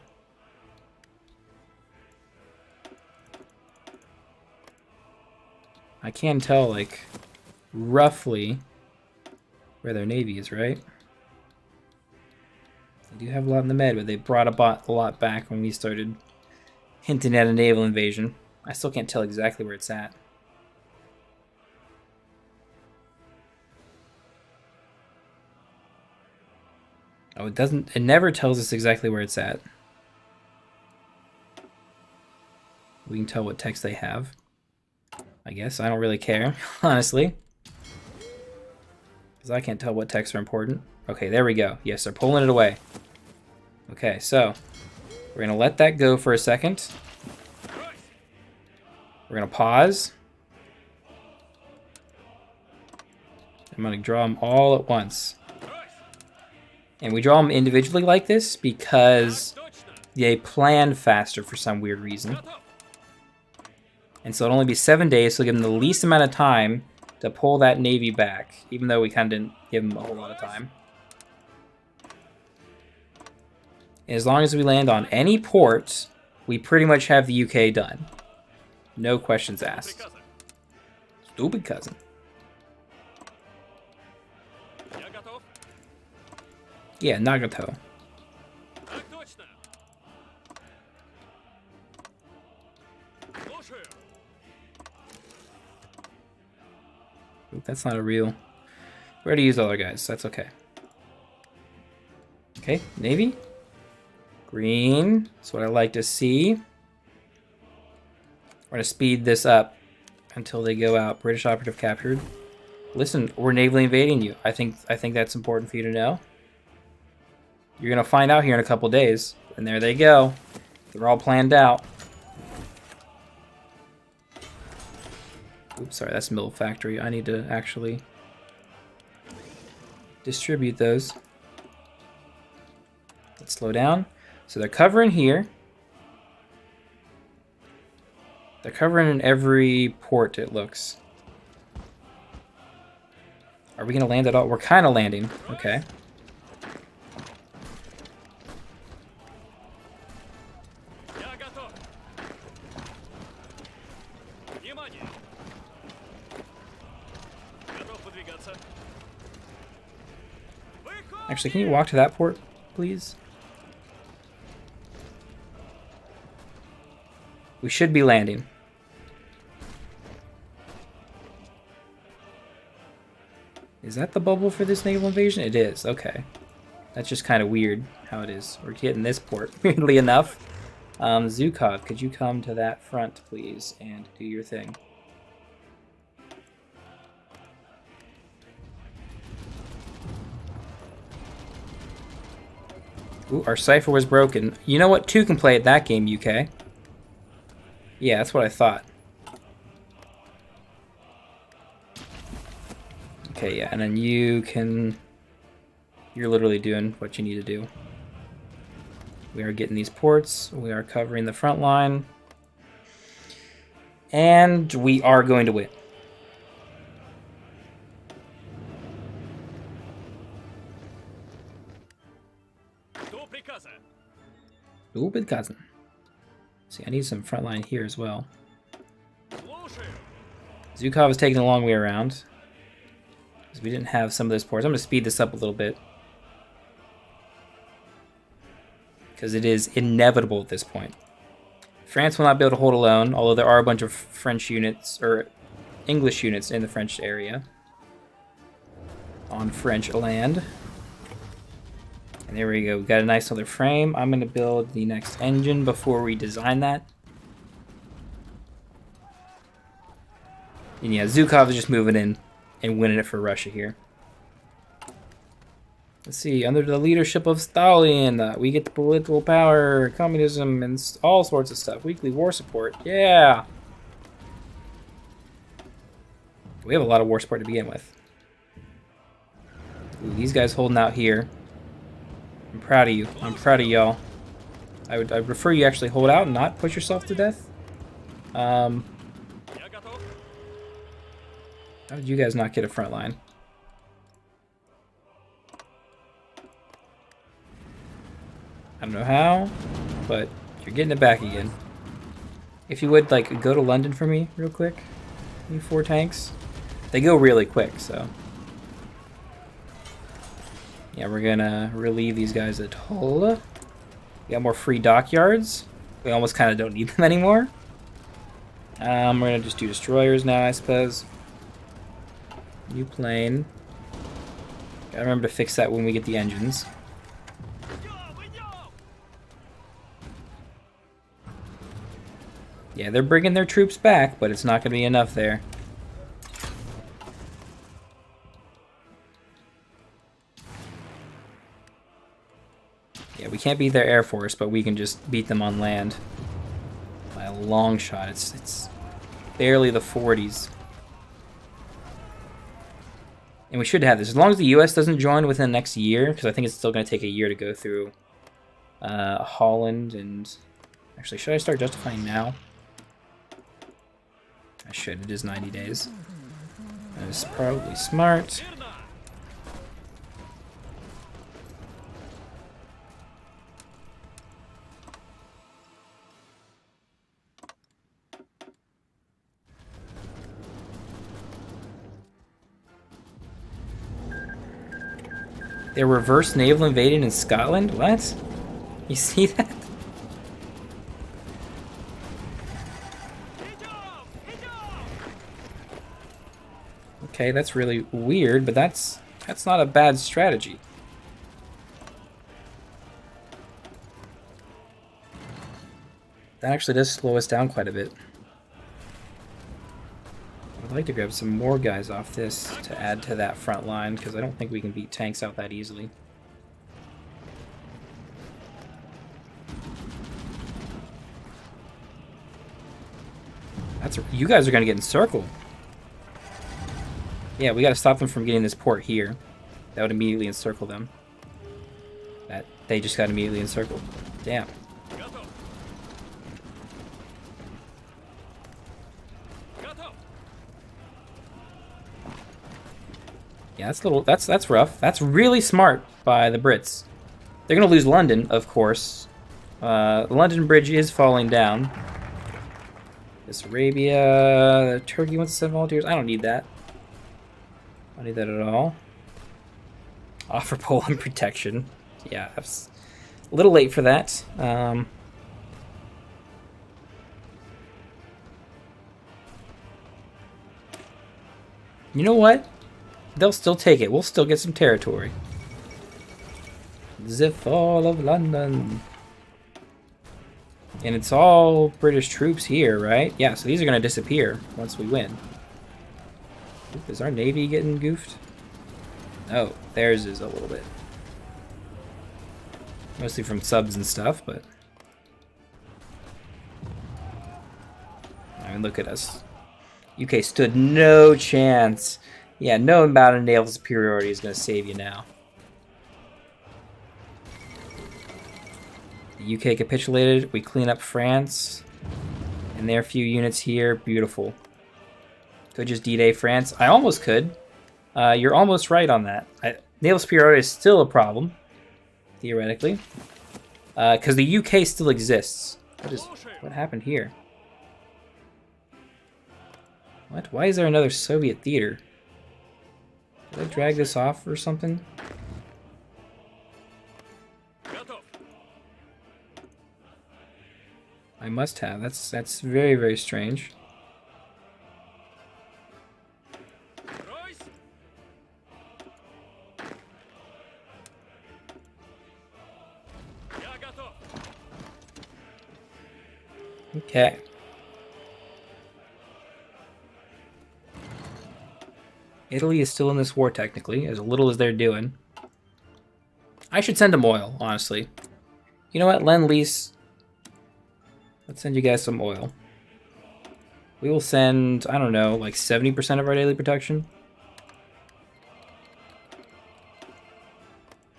I can tell, like, roughly where their navy is, right? They do have a lot in the Med, but they brought a lot back when we started hinting at a naval invasion. I still can't tell exactly where it's at. Oh, it never tells us exactly where it's at. We can tell what text they have. I guess. I don't really care, honestly. Because I can't tell what texts are important. Okay, there we go. Yes, they're pulling it away. Okay, so we're going to let that go for a second. We're going to pause. I'm going to draw them all at once. And we draw them individually like this because they plan faster for some weird reason. And so it'll only be 7 days, so give them the least amount of time to pull that navy back, even though we kind of didn't give them a whole lot of time. And as long as we land on any port, we pretty much have the UK done. No questions asked. Stupid cousin. Yeah, Nagato. Oop, that's not a real... We already used all our guys, so that's okay. Okay, Navy. Green. That's what I like to see. We're going to speed this up until they go out. British operative captured. Listen, we're navally invading you. I think that's important for you to know. You're going to find out here in a couple days. And there they go. They're all planned out. Oops, sorry, that's middle factory. I need to actually distribute those. Let's slow down. So they're covering here. They're covering in every port, it looks. Are we going to land at all? We're kind of landing. Okay. Actually, can you walk to that port, please? We should be landing. Is that the bubble for this naval invasion? It is, okay. That's just kind of weird how it is. We're getting this port, weirdly enough. Zukov, could you come to that front, please, and do your thing? Ooh, our cipher was broken. You know what? 2 can play at that game, UK. Yeah, that's what I thought. Okay, yeah, and then you can... You're literally doing what you need to do. We are getting these ports. We are covering the front line. And we are going to win. Stupid cousin. See, I need some front line here as well. Zukov is taking a long way around. Because we didn't have some of those ports. I'm going to speed this up a little bit. Because it is inevitable at this point. France will not be able to hold alone, although there are a bunch of French units, or English units in the French area. On French land. And there we go, we got a nice other frame. I'm going to build the next engine before we design that. And yeah, Zukov is just moving in and winning it for Russia here. Let's see, under the leadership of Stalin, we get the political power, communism, and all sorts of stuff. Weekly war support, yeah! We have a lot of war support to begin with. Ooh, these guys holding out here. I'm proud of you. I'm proud of y'all. I'd prefer you actually hold out and not push yourself to death. How did you guys not get a front line? I don't know how, but you're getting it back again. If you would, like, go to London for me real quick. You 4 tanks. They go really quick, so... Yeah, we're gonna relieve these guys at Hull. We got more free dockyards. We almost kind of don't need them anymore. We're gonna just do destroyers now, I suppose. New plane. Gotta remember to fix that when we get the engines. Yeah, they're bringing their troops back, but it's not gonna be enough there. Yeah, we can't beat their air force, but we can just beat them on land by a long shot. It's barely the 40s. And we should have this. As long as the US doesn't join within the next year, because I think it's still going to take a year to go through Holland and... Actually, should I start justifying now? I should. It is 90 days. That is probably smart. They're reverse naval invading in Scotland? What? You see that? Okay, that's really weird, but that's not a bad strategy. That actually does slow us down quite a bit. I'd like to grab some more guys off this to add to that front line, because I don't think we can beat tanks out that easily. You guys are going to get encircled. Yeah, we got to stop them from getting this port here. That would immediately encircle them. They just got immediately encircled. Damn. Yeah, that's rough. That's really smart by the Brits. They're gonna lose London, of course. The London Bridge is falling down. This Arabia, Turkey wants to send volunteers. I don't need that. Don't need that at all. Offer Poland protection. Yeah, I was a little late for that. You know what? They'll still take it. We'll still get some territory. The fall of London. And it's all British troops here, right? Yeah, so these are going to disappear once we win. Oop, is our navy getting goofed? No, theirs is a little bit. Mostly from subs and stuff, but... I mean, look at us. UK stood no chance. Yeah, no amount of naval superiority is going to save you now. The UK capitulated. We clean up France. And their few units here. Beautiful. Could just D-Day France. I almost could. You're almost right on that. Naval superiority is still a problem. Theoretically. Because the UK still exists. What happened here? What? Why is there another Soviet theater? Did I drag this off or something? I must have. That's very, very strange. Okay. Italy is still in this war, technically, as little as they're doing. I should send them oil, honestly. You know what? Lend-Lease. Let's send you guys some oil. We will send, I don't know, like 70% of our daily production.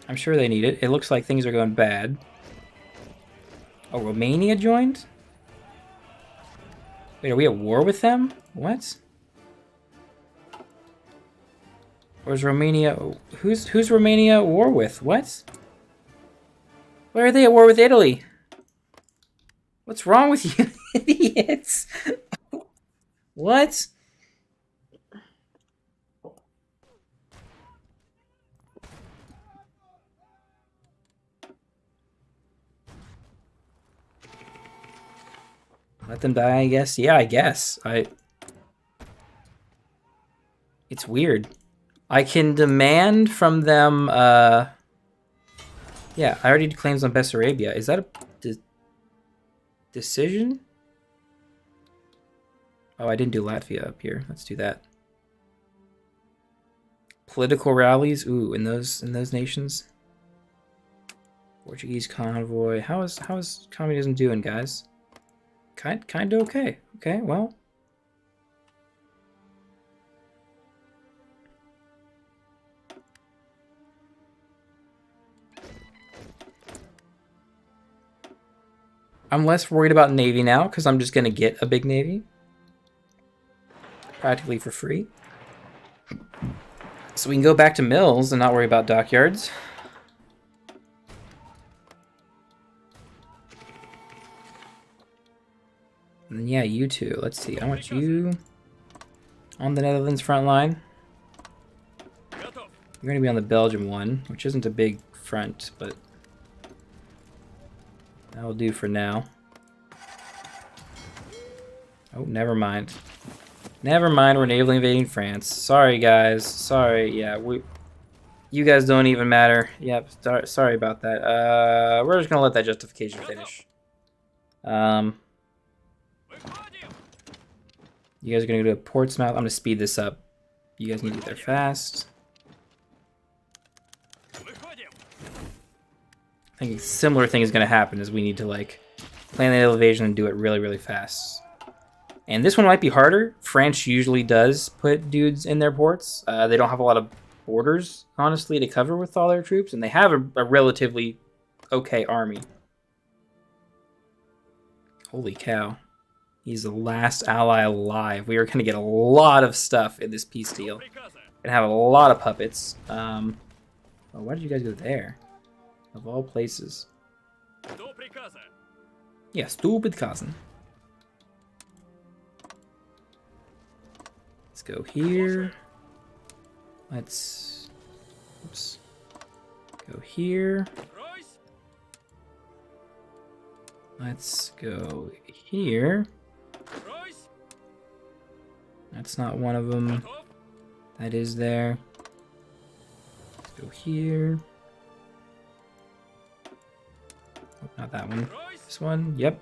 I'm sure they need it. It looks like things are going bad. Oh, Romania joined? Wait, are we at war with them? What? Where's Romania? Who's Romania at war with? What? Why are they at war with Italy? What's wrong with you idiots? What? Let them die, I guess. Yeah, I guess. It's weird. I can demand from them, yeah, I already did claims on Bessarabia. Is that a decision? Oh, I didn't do Latvia up here. Let's do that. Political rallies, ooh, in those nations. Portuguese convoy. How is communism doing, guys? Kind of okay. Okay, well. I'm less worried about Navy now, because I'm just going to get a big Navy. Practically for free. So we can go back to mills and not worry about dockyards. And then, yeah, you two. Let's see. I want you on the Netherlands front line. You're going to be on the Belgium one, which isn't a big front, but that'll do for now. Oh, never mind. Never mind, we're navally invading France. Sorry, guys. Sorry, yeah, you guys don't even matter. Yep, sorry about that. We're just gonna let that justification finish. You guys are gonna go to Portsmouth. I'm gonna speed this up. You guys need to get there fast. I think a similar thing is gonna happen, is we need to like plan the invasion and do it really, really fast. And this one might be harder. France usually does put dudes in their ports. They don't have a lot of borders, honestly, to cover with all their troops, and they have a relatively okay army. Holy cow. He's the last ally alive. We are going to get a lot of stuff in this peace deal. We're going to have a lot of puppets. Oh, why did you guys go there? Of all places. Yeah, stupid cousin. Let's go here. Let's oops, go here. Let's go here. That's not one of them. That is there. Let's go here. Oh, not that one. This one. Yep.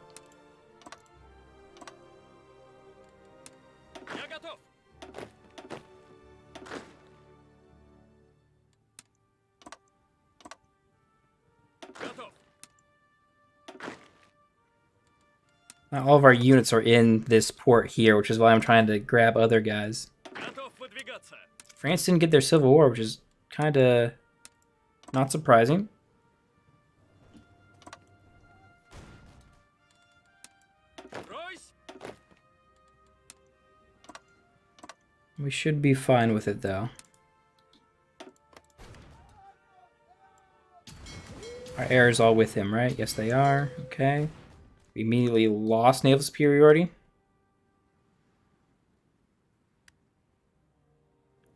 Now all of our units are in this port here, which is why I'm trying to grab other guys. France didn't get their civil war, which is kind of not surprising. We should be fine with it, though. Our heirs all with him, right? Yes, they are. Okay. We immediately lost naval superiority.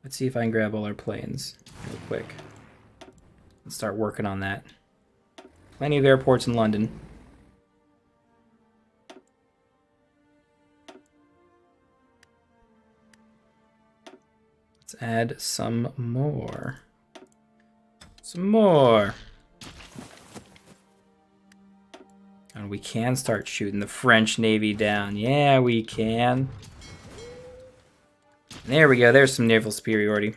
Let's see if I can grab all our planes real quick. Let's start working on that. Plenty of airports in London. Let's add some more. Some more. And we can start shooting the French Navy down. Yeah, we can. There we go. There's some naval superiority.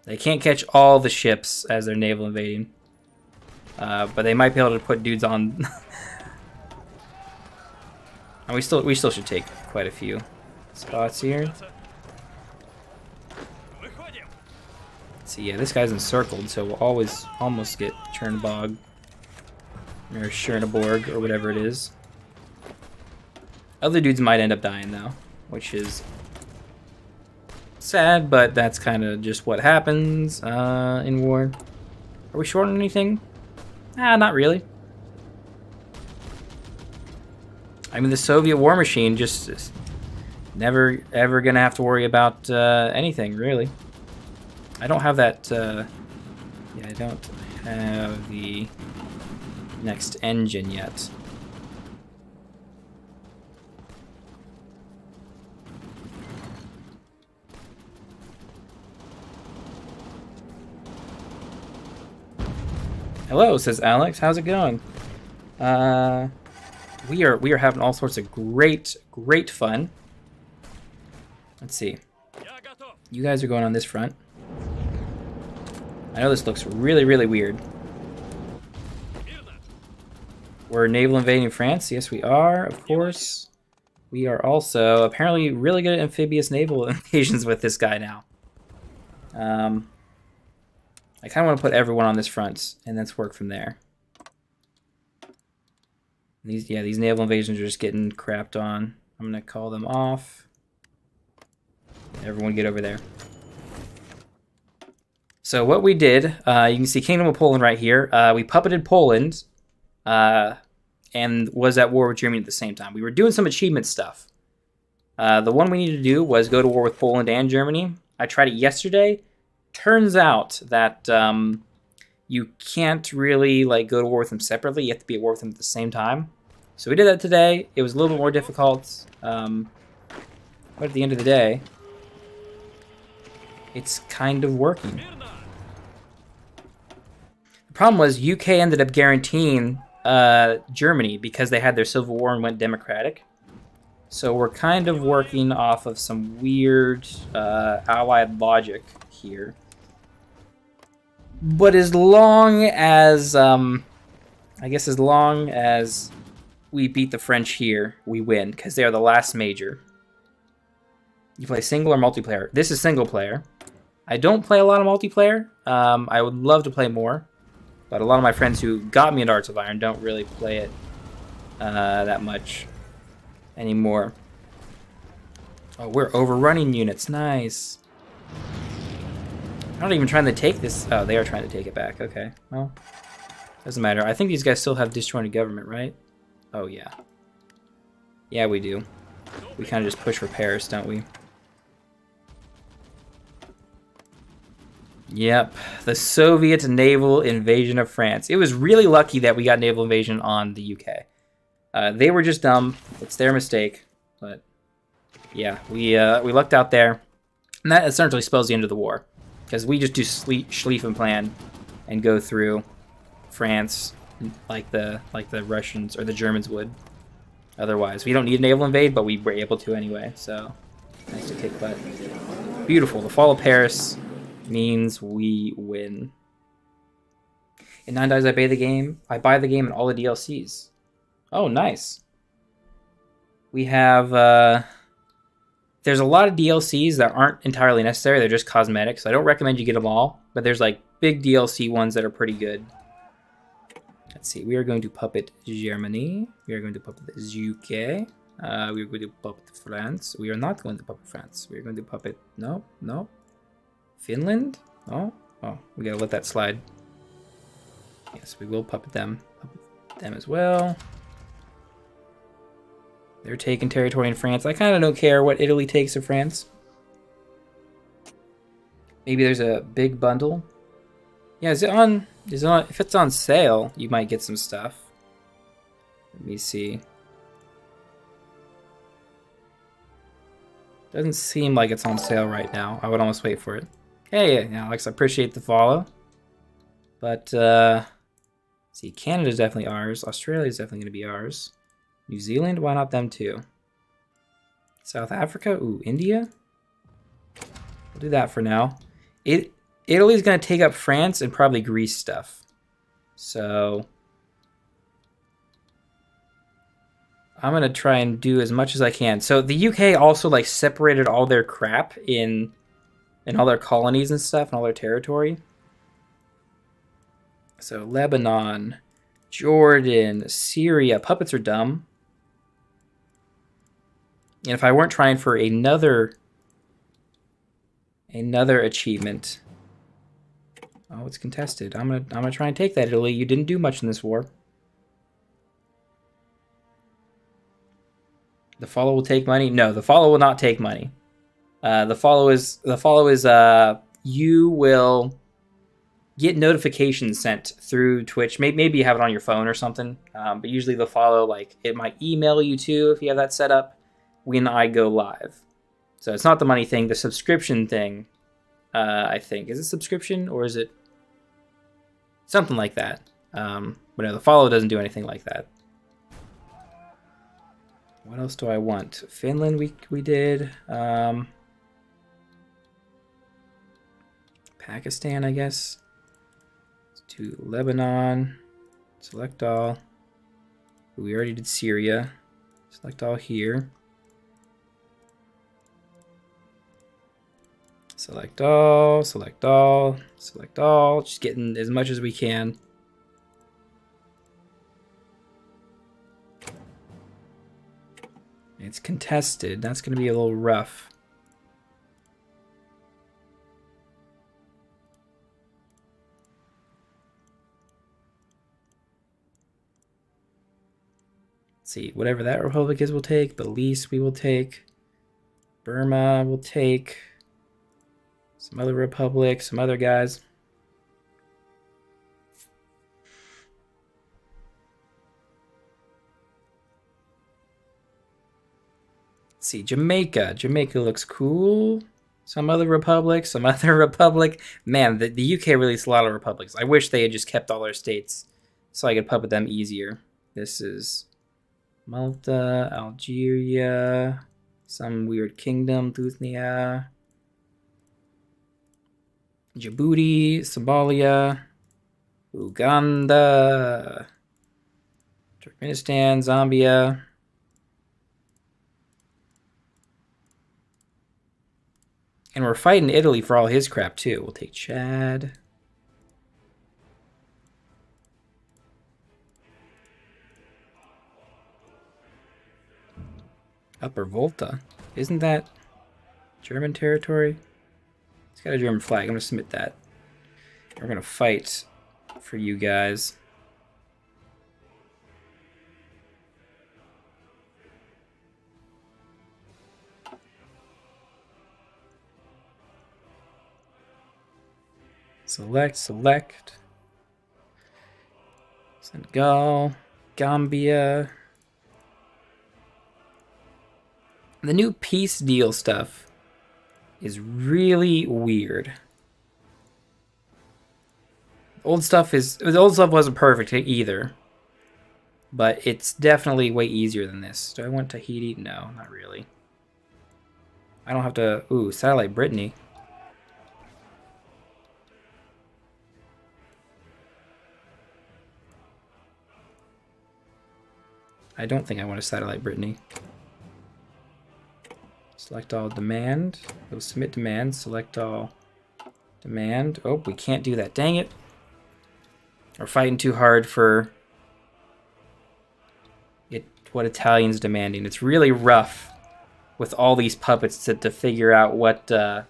They can't catch all the ships as they're naval invading. But they might be able to put dudes on. And we still should take quite a few spots here. See, yeah, this guy's encircled, so we'll almost get Chernbog. Or Chernaborg, or whatever it is. Other dudes might end up dying, though, which is sad, but that's kind of just what happens in war. Are we short on anything? Not really. I mean, the Soviet war machine just never, ever gonna have to worry about anything, really. I don't have that, yeah, I don't have the next engine yet. Hello, says Alex. How's it going? We are having all sorts of great fun. Let's see. You guys are going on this front. I know this looks really weird. We're naval invading France. Yes, we are, of course. We are also apparently really good at amphibious naval invasions with this guy now. I kind of want to put everyone on this front, and let's work from there. These naval invasions are just getting crapped on. I'm gonna call them off. Everyone get over there. So what we did, you can see Kingdom of Poland right here. We puppeted Poland. And was at war with Germany at the same time. We were doing some achievement stuff. The one we needed to do was go to war with Poland and Germany. I tried it yesterday. Turns out that you can't really go to war with them separately. You have to be at war with them at the same time. So we did that today. It was a little bit more difficult. But at the end of the day, it's kind of working. The problem was UK ended up guaranteeing Germany because they had their civil war and went democratic. So we're kind of working off of some weird allied logic here. But as long as, I guess as long as we beat the French here, we win, because they are the last major. You play single or multiplayer? This is single player. I don't play a lot of multiplayer. I would love to play more. But a lot of my friends who got me into Hearts of Iron don't really play it that much anymore. Oh, we're overrunning units. Nice. I'm not even trying to take this. Oh, they are trying to take it back. Okay. Well, doesn't matter. I think these guys still have disjointed government, right? Oh, yeah. Yeah, we do. We kind of just push for Paris, don't we? Yep, the Soviet naval invasion of France. It was really lucky that we got naval invasion on the UK. They were just dumb. It's their mistake. But yeah, we lucked out there. And that essentially spells the end of the war. Because we just do Schlieffen plan and go through France like the Russians or the Germans would. Otherwise, we don't need a naval invade, but we were able to anyway. So nice to kick butt. Beautiful. The fall of Paris means we win. In 9 Days I buy the game. I buy the game and all the DLCs. Oh, nice. We have there's a lot of DLCs that aren't entirely necessary. They're just cosmetic, so I don't recommend you get them all. But there's like big DLC ones that are pretty good. Let's see. We are going to puppet Germany. We are going to puppet the UK. We are going to puppet France. We are not going to puppet France. We are going to puppet... No. Finland? Oh, we gotta let that slide. Yes, we will puppet them. Puppet them as well. They're taking territory in France. I kind of don't care what Italy takes of France. Maybe there's a big bundle. Yeah, is it on? If it's on sale, you might get some stuff. Let me see. Doesn't seem like it's on sale right now. I would almost wait for it. Hey, Alex, I appreciate the follow. But, see, Canada's definitely ours. Australia's definitely going to be ours. New Zealand, why not them too? South Africa, ooh, India? We'll do that for now. Italy's going to take up France and probably Greece stuff. So I'm going to try and do as much as I can. So the UK also like separated all their crap in all their colonies and stuff and all their territory. So Lebanon, Jordan, Syria. Puppets are dumb. And if I weren't trying for another achievement. Oh, it's contested. I'm gonna try and take that, Italy. You didn't do much in this war. The follow will take money? No, the follow will not take money. The follow is you will get notifications sent through Twitch. Maybe you have it on your phone or something. But usually the follow, like, it might email you too if you have that set up when I go live. So it's not the money thing. The subscription thing, I think. Is it subscription or is it something like that? But no, the follow doesn't do anything like that. What else do I want? Finland we did. Pakistan, I guess. Let's do Lebanon. Select all. We already did Syria. Select all here. Select all, select all, select all. Just getting as much as we can. It's contested. That's going to be a little rough. Let's see. Whatever that republic is, we'll take. Belize, we will take. Burma, we'll take. Some other republics, some other guys. Let's see, Jamaica. Jamaica looks cool. Some other republic, some other republic. Man, the UK released a lot of republics. I wish they had just kept all their states so I could puppet them easier. This is Malta, Algeria, some weird kingdom, Tuthnia. Djibouti, Somalia, Uganda, Turkmenistan, Zambia. And we're fighting Italy for all his crap, too. We'll take Chad. Upper Volta. Isn't that German territory? It's got a German flag. I'm going to submit that. We're going to fight for you guys. Select. Senegal, Gambia. The new peace deal stuff is really weird. The old stuff wasn't perfect either, but it's definitely way easier than this. Do I want Tahiti? No, not really. I don't have to. Ooh, Satellite Brittany. I don't think I want to Satellite Brittany. Select all demand. We'll submit demand. Select all demand. Oh, we can't do that. Dang it. We're fighting too hard for what Italian's demanding. It's really rough with all these puppets to figure out what you're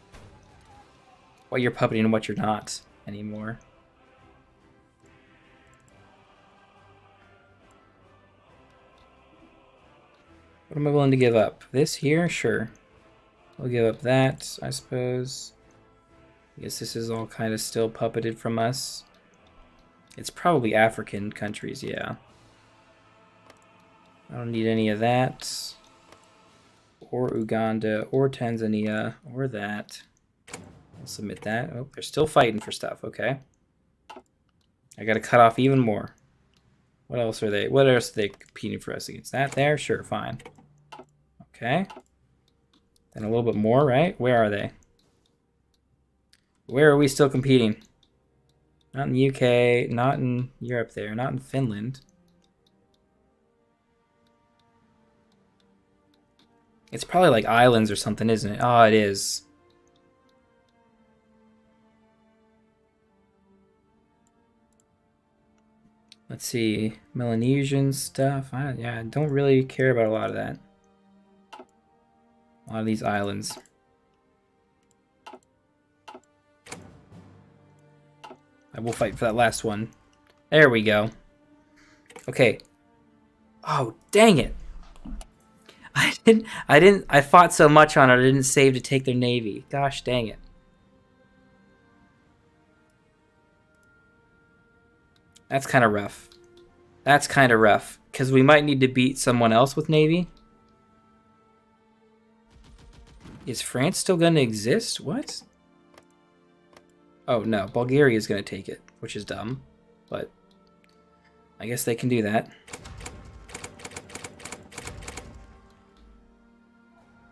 puppeting and what you're not anymore. What am I willing to give up? This here? Sure. We'll give up that, I suppose. I guess this is all kind of still puppeted from us. It's probably African countries, yeah. I don't need any of that. Or Uganda, or Tanzania, or that. I'll submit that. Oh, they're still fighting for stuff, okay. I gotta cut off even more. What else are they competing for us against? That there? Sure, fine. Okay. Then a little bit more, right? Where are they? Where are we still competing? Not in the UK, not in Europe there, not in Finland. It's probably like islands or something, isn't it? Oh, it is. Let's see. Melanesian stuff. I don't really care about a lot of that. A lot of these islands. I will fight for that last one. There we go. Okay. Oh, dang it. I fought so much on it, I didn't save to take their navy. Gosh dang it. That's kind of rough. That's kind of rough. Because we might need to beat someone else with navy. Is France still going to exist? What? Oh, no. Bulgaria is going to take it, which is dumb. But I guess they can do that.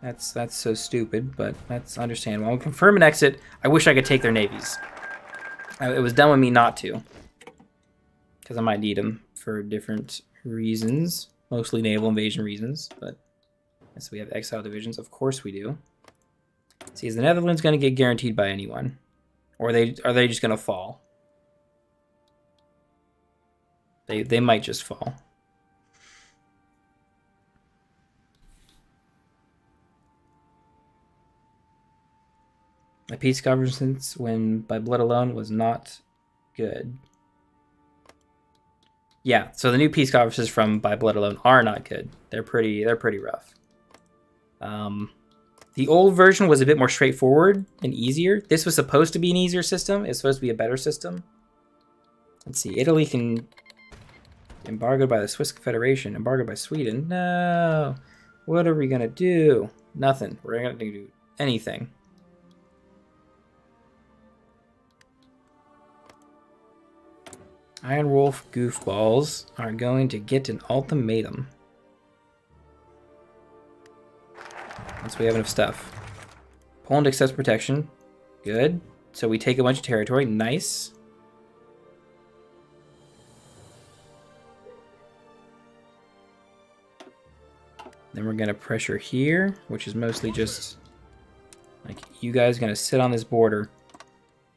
That's so stupid, but that's understandable. I'll confirm an exit. I wish I could take their navies. It was dumb of me not to. Because I might need them for different reasons. Mostly naval invasion reasons, but so we have exile divisions. Of course we do. See, is the Netherlands going to get guaranteed by anyone? Or are they just going to fall? They might just fall. A peace governance when by blood alone was not good. Yeah, so the new peace conferences from By Blood Alone are not good. They're pretty rough. The old version was a bit more straightforward and easier. This was supposed to be an easier system. It's supposed to be a better system. Let's see. Italy can embargoed by the Swiss Confederation, embargoed by Sweden. No. What are we gonna do? Nothing. We're not gonna do anything. Iron Wolf goofballs are going to get an ultimatum. Once we have enough stuff. Poland accepts protection. Good. So we take a bunch of territory. Nice. Then we're going to pressure here, which is mostly just like you guys going to sit on this border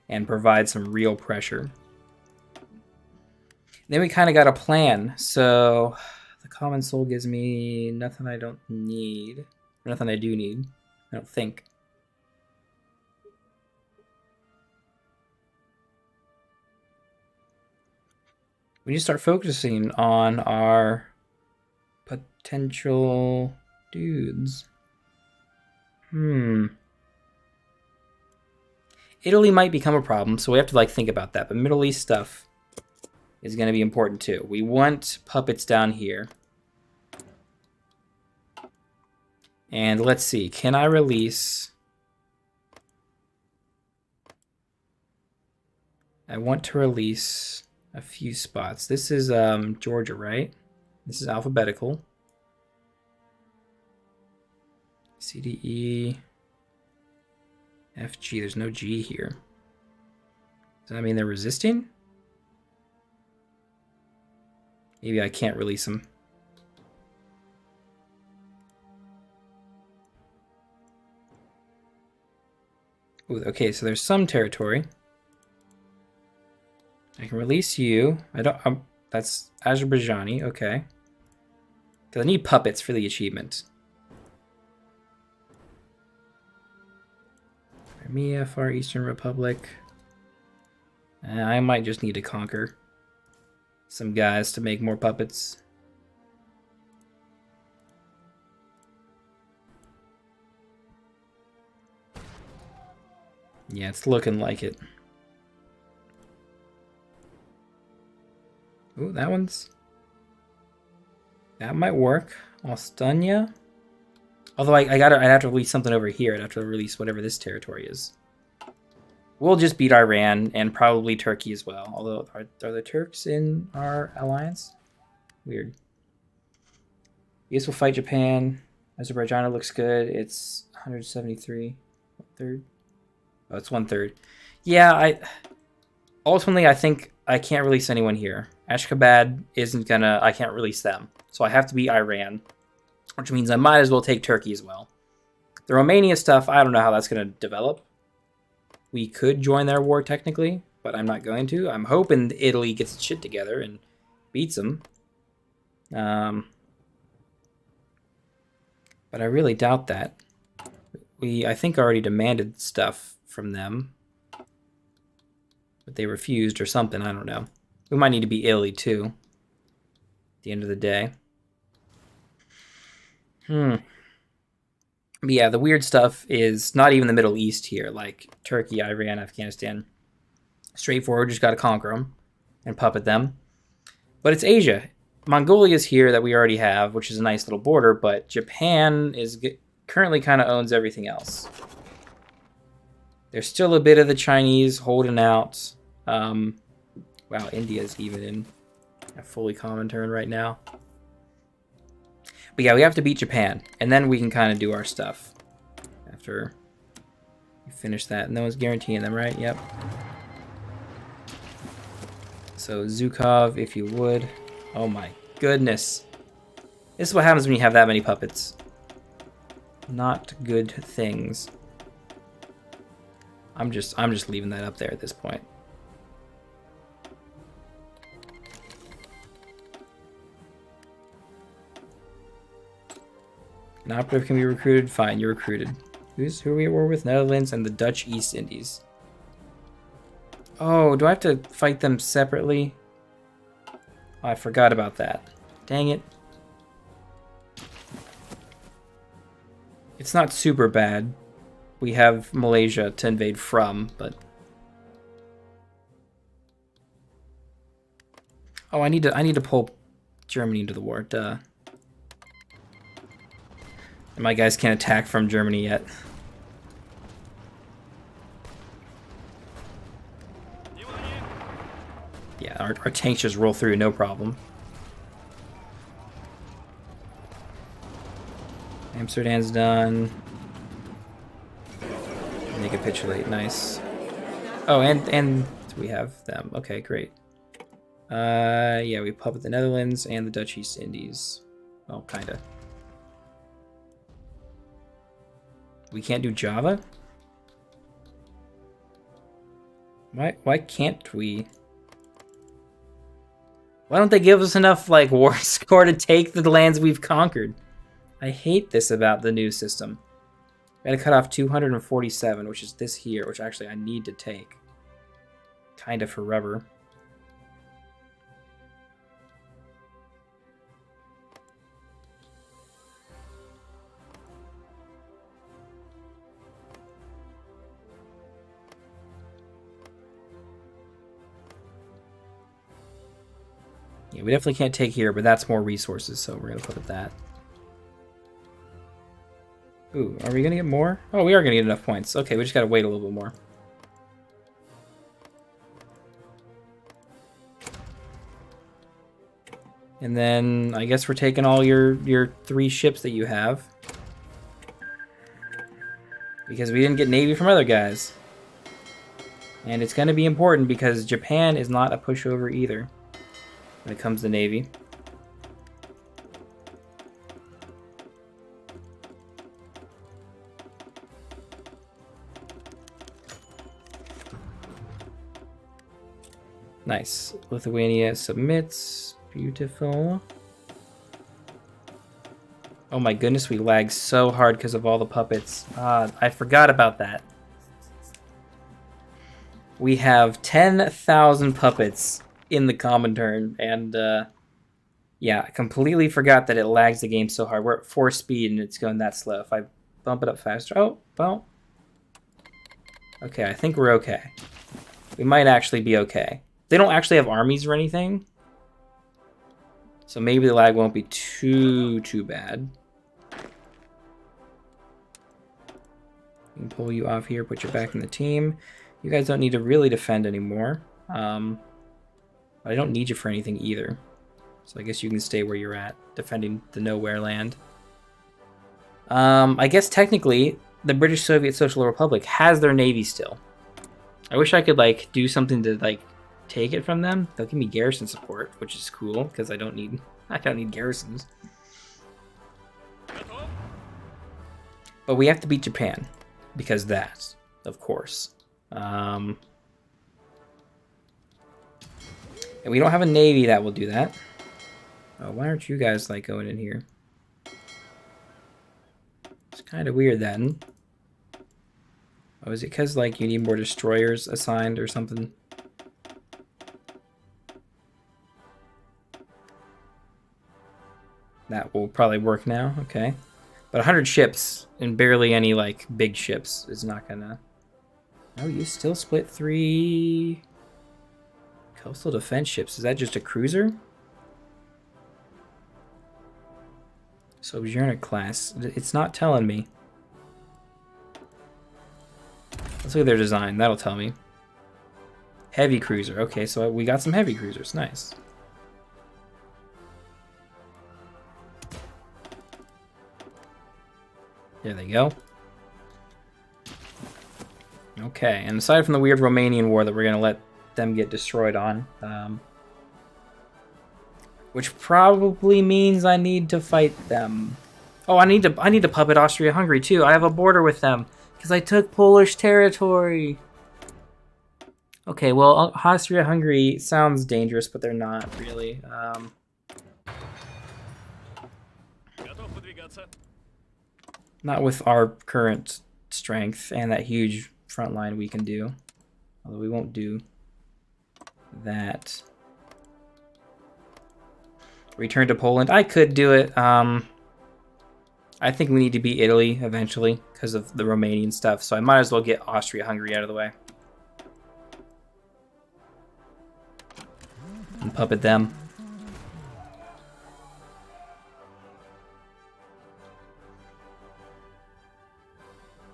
and provide some real pressure. Then we kind of got a plan. So the common soul gives me nothing I don't need. Or nothing I do need. I don't think. We need to start focusing on our potential dudes. Italy might become a problem, so we have to like think about that. But Middle East stuff is going to be important too. We want puppets down here. And let's see, can I release... I want to release a few spots. This is Georgia, right? This is alphabetical. C, D, E, F, G. There's no G here. Does that mean they're resisting? Maybe I can't release them. Ooh, okay, so there's some territory. I can release you. I don't... that's Azerbaijani, okay. Because I need puppets for the achievement. Crimea, Far Eastern Republic. I might just need to conquer some guys to make more puppets. Yeah, it's looking like it. Ooh, that one's... that might work. I'll stun ya. Although I'd have to release something over here. I'd have to release whatever this territory is. We'll just beat Iran and probably Turkey as well. Although, are the Turks in our alliance? Weird. Yes, we'll fight Japan. Azerbaijan looks good. It's 173. 1/3. Oh, it's 1/3. Yeah, ultimately I think I can't release anyone here. Ashgabat isn't gonna... I can't release them. So I have to beat Iran. Which means I might as well take Turkey as well. The Romania stuff, I don't know how that's going to develop. We could join their war technically, but I'm not going to. I'm hoping Italy gets its shit together and beats them. But I really doubt that. I think, already demanded stuff from them. But they refused or something, I don't know. We might need to beat Italy too. At the end of the day. But yeah, the weird stuff is not even the Middle East here, like Turkey, Iran, Afghanistan. Straightforward, just got to conquer them and puppet them. But it's Asia. Mongolia's here that we already have, which is a nice little border, but Japan is currently kind of owns everything else. There's still a bit of the Chinese holding out. Wow, India's even in a fully common turn right now. But yeah, we have to beat Japan, and then we can kind of do our stuff after we finish that. No one's guaranteeing them, right? Yep. So Zhukov, if you would. Oh my goodness. This is what happens when you have that many puppets. Not good things. I'm just leaving that up there at this point. An operative can be recruited. Fine, you're recruited. Who are we at war with? Netherlands and the Dutch East Indies. Oh, do I have to fight them separately? Oh, I forgot about that. Dang it. It's not super bad. We have Malaysia to invade from, but... Oh, I need to pull Germany into the war. Duh. My guys can't attack from Germany yet. Yeah, our tanks just roll through, no problem. Amsterdam's done. They capitulate, nice. Oh, and we have them. Okay, great. Yeah, we puppet the Netherlands and the Dutch East Indies. Well, kinda. We can't do Java? Why can't we? Why don't they give us enough, like, war score to take the lands we've conquered? I hate this about the new system. I gotta cut off 247, which is this here, which actually I need to take. Kinda for rubber. Yeah, we definitely can't take here, but that's more resources, so we're gonna put it that. Ooh, are we gonna get more? Oh, we are gonna get enough points. Okay, we just gotta wait a little bit more. And then I guess we're taking all your 3 ships that you have. Because we didn't get Navy from other guys. And it's gonna be important because Japan is not a pushover either when it comes to Navy. Nice. Lithuania submits. Beautiful. Oh my goodness, we lagged so hard because of all the puppets. I forgot about that. We have 10,000 puppets in the common turn, and yeah, I completely forgot that it lags the game so hard. We're at 4 speed and it's going that slow. If I bump it up faster... Oh, well. Okay, I think we're okay. We might actually be okay. They don't actually have armies or anything, so maybe the lag won't be too bad. We can pull you off here, put you back in the team. You guys don't need to really defend anymore. But I don't need you for anything either. So I guess you can stay where you're at, defending the nowhere land. I guess technically, the British Soviet Social Republic has their navy still. I wish I could like do something to like take it from them. They'll give me garrison support, which is cool because I don't need garrisons. But we have to beat Japan because that, of course. And we don't have a navy that will do that. Oh, why aren't you guys like going in here? It's kind of weird then. Oh, is it because like you need more destroyers assigned or something? That will probably work now. Okay, but 100 ships and barely any like big ships is not gonna. Oh, you still split 3 coastal defense ships. Is that just a cruiser? Sojourner class. It's not telling me. Let's look at their design. That'll tell me. Heavy cruiser. Okay, so we got some heavy cruisers. Nice. There they go. Okay, and aside from the weird Romanian war that we're going to let them get destroyed on, which probably means I need to fight them. Oh, I need to puppet Austria-Hungary too. I have a border with them because I took Polish territory. Okay, well, Austria-Hungary sounds dangerous, but they're not really. Not with our current strength and that huge front line we can do. Although we won't do that. Return to Poland. I could do it. I think we need to beat Italy eventually because of the Romanian stuff. So I might as well get Austria-Hungary out of the way. And puppet them.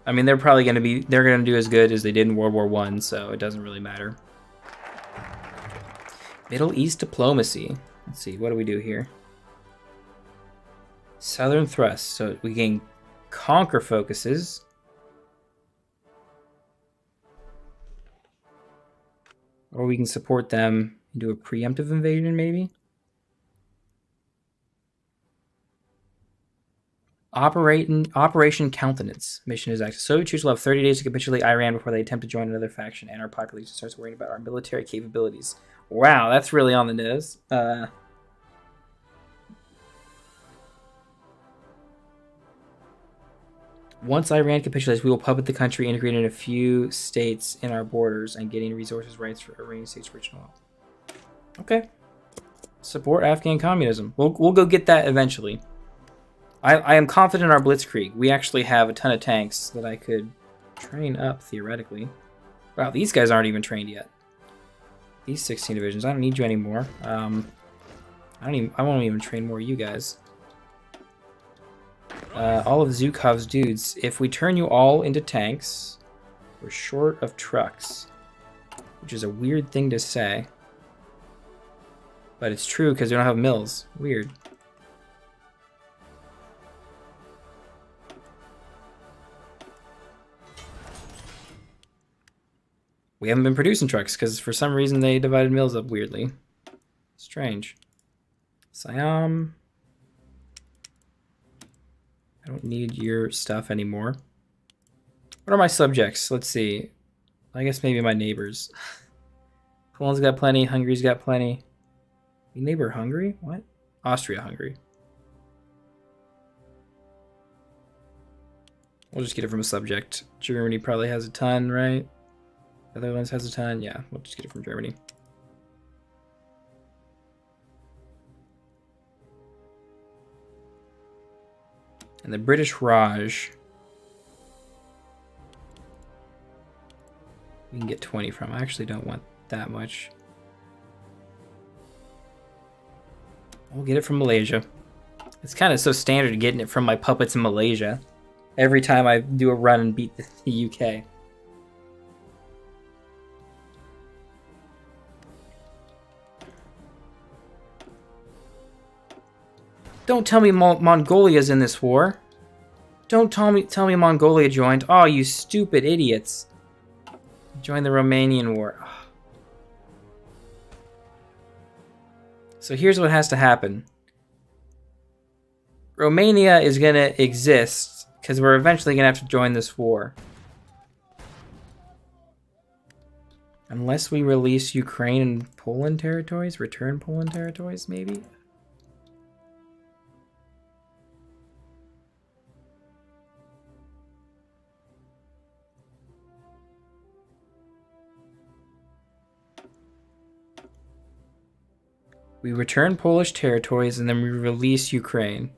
I mean, they're probably going to do as good as they did in World War I, so it doesn't really matter. Middle East diplomacy. Let's see, what do we do here? Southern thrust. So we can conquer focuses. Or we can support them and do a preemptive invasion, maybe? Operation Countenance. Mission is active. Soviet troops will have 30 days to capitulate Iran before they attempt to join another faction, and our population starts worrying about our military capabilities. Wow, that's really on the nose. Once Iran capitulates, we will puppet the country, integrating a few states in our borders, and getting resources rights for Iranian states' original. Okay. Support Afghan communism. We'll go get that eventually. I am confident in our Blitzkrieg. We actually have a ton of tanks that I could train up, theoretically. Wow, these guys aren't even trained yet. These 16 divisions, I don't need you anymore. I won't even train more of you guys. All of Zhukov's dudes. If we turn you all into tanks, we're short of trucks. Which is a weird thing to say. But it's true because we don't have mills. Weird. We haven't been producing trucks because for some reason they divided mills up weirdly. Strange. Siam. I don't need your stuff anymore. What are my subjects? Let's see. I guess maybe my neighbors. Poland's got plenty. Hungary's got plenty. We neighbor Hungary? What? Austria, Hungary. We'll just get it from a subject. Germany probably has a ton, right? Netherlands has a ton. Yeah, we'll just get it from Germany. And the British Raj, we can get 20 from. I actually don't want that much. We'll get it from Malaysia. It's kind of so standard getting it from my puppets in Malaysia. Every time I do a run and beat the UK. Don't tell me Mongolia's in this war. Don't tell me Mongolia joined. Oh, you stupid idiots. Joined the Romanian war. Oh. So here's what has to happen. Romania is going to exist because we're eventually going to have to join this war. Unless we release Ukraine and Poland territories, return Poland territories, maybe? We return Polish territories and then we release Ukraine.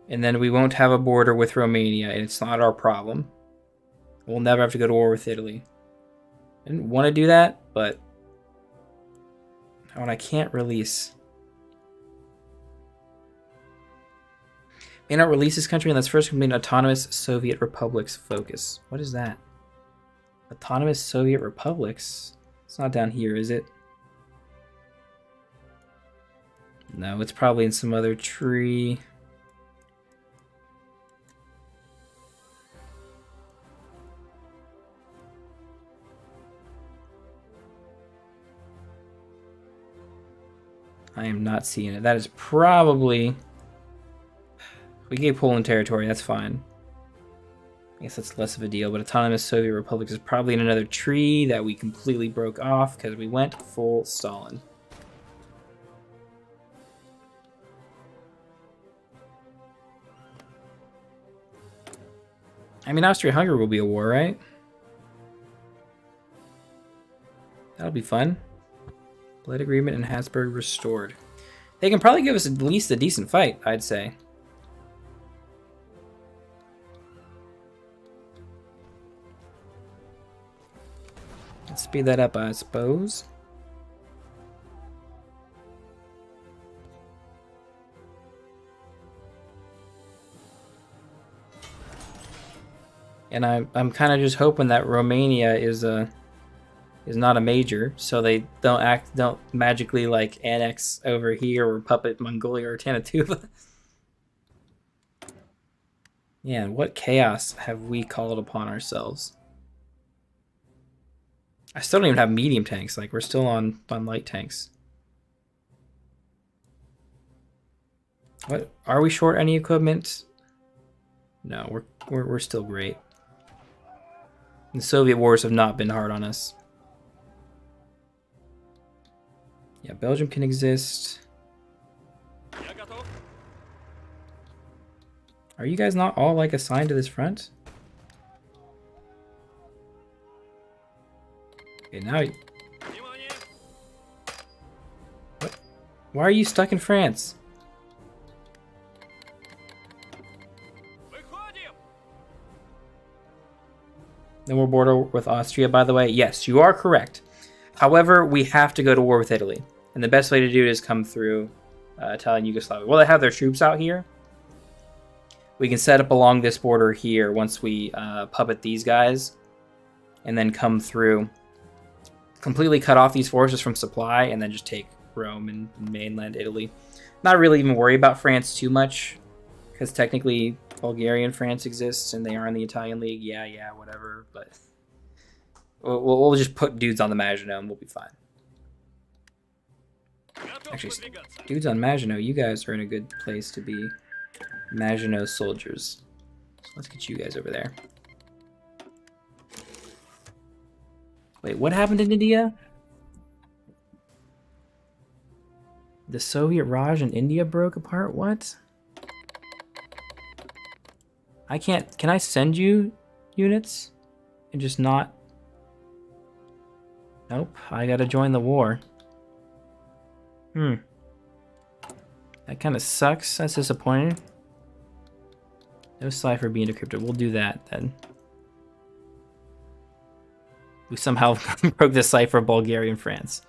And then we won't have a border with Romania and it's not our problem. We'll never have to go to war with Italy. I didn't want to do that, but I can't release. May not release this country unless first complete autonomous Soviet republics focus. What is that? Autonomous Soviet republics? It's not down here, is it? No, it's probably in some other tree. I am not seeing it. That is probably... We gave Poland territory, that's fine. I guess that's less of a deal, but Autonomous Soviet Republic is probably in another tree that we completely broke off because we went full Stalin. I mean, Austria-Hungary will be a war, right? That'll be fun. Blood agreement and Habsburg restored. They can probably give us at least a decent fight, I'd say. Let's speed that up, I suppose. And I'm kind of just hoping that Romania is not a major, so they don't magically like annex over here or puppet Mongolia or Tanatuva. Yeah, what chaos have we called upon ourselves? I still don't even have medium tanks. Like, we're still on light tanks. What, are we short any equipment? No, we're still great. The Soviet wars have not been hard on us. Yeah, Belgium can exist. Are you guys not all like assigned to this front? Okay, now... What? Why are you stuck in France? No more border with Austria, by the way. Yes, you are correct. However, we have to go to war with Italy. And the best way to do it is come through Italian Yugoslavia. Well, they have their troops out here. We can set up along this border here once we puppet these guys. And then come through, completely cut off these forces from supply, and then just take Rome and mainland Italy. Not really even worry about France too much, because technically Bulgaria and France exists, and they are in the Italian League. Yeah, whatever. But we'll just put dudes on the Maginot, and we'll be fine. Actually, dudes on Maginot, you guys are in a good place to be Maginot soldiers. So let's get you guys over there. Wait, what happened in India? The Soviet Raj in India broke apart? What? I can't... Can I send you units? And just not... Nope, I gotta join the war. That kind of sucks. That's disappointing. No cipher being decrypted. We'll do that then. We somehow broke the cipher of Bulgaria and France.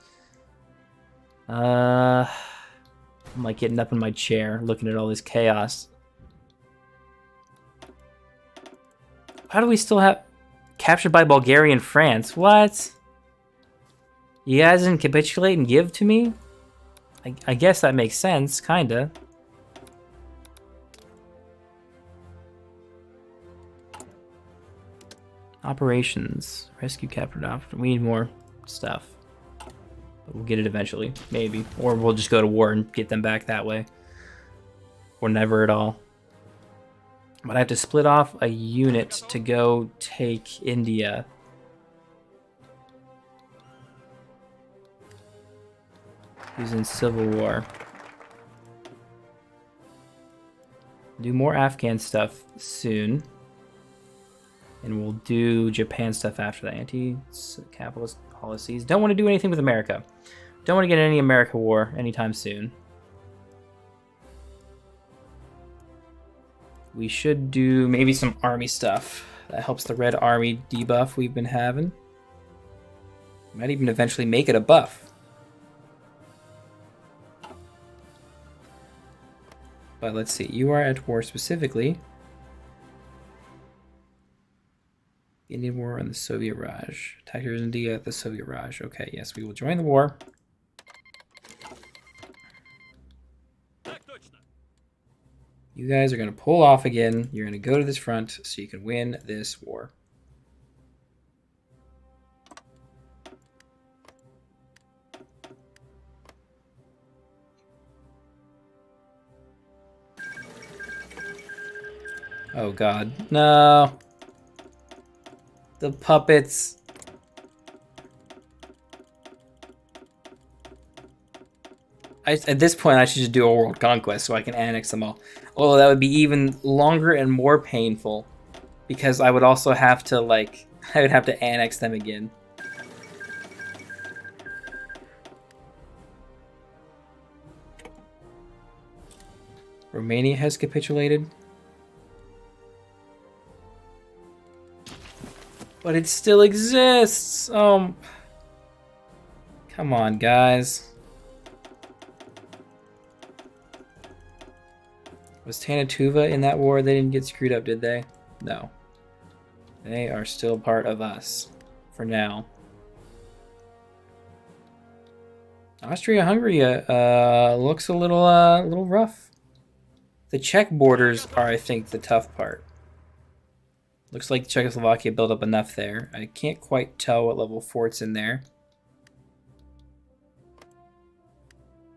I'm like getting up in my chair, looking at all this chaos. How do we still have... Captured by Bulgaria and France? What? You guys didn't capitulate and give to me? I guess that makes sense, kinda. Operations. Rescue captured option. We need more stuff. But we'll get it eventually, maybe. Or we'll just go to war and get them back that way. Or never at all. But I have to split off a unit to go take India. Who's in civil war. Do more Afghan stuff soon. And we'll do Japan stuff after that. Anti-capitalist policies. Don't want to do anything with America. Don't want to get any America war anytime soon. We should do maybe some army stuff. That helps the Red Army debuff we've been having. Might even eventually make it a buff. But let's see. You are at war specifically. Indian War and the Soviet Raj. Attackers India at the Soviet Raj. Okay, yes, we will join the war. You guys are going to pull off again. You're going to go to this front so you can win this war. Oh god. No. The puppets. At this point, I should just do a world conquest so I can annex them all. Although that would be even longer and more painful. Because I would also have to, like... I would have to annex them again. Romania has capitulated. But it still exists! Come on, guys. Was Tanatuva in that war? They didn't get screwed up, did they? No. They are still part of us. For now. Austria-Hungary looks a little rough. The Czech borders are, I think, the tough part. Looks like Czechoslovakia built up enough there. I can't quite tell what level fort's in there.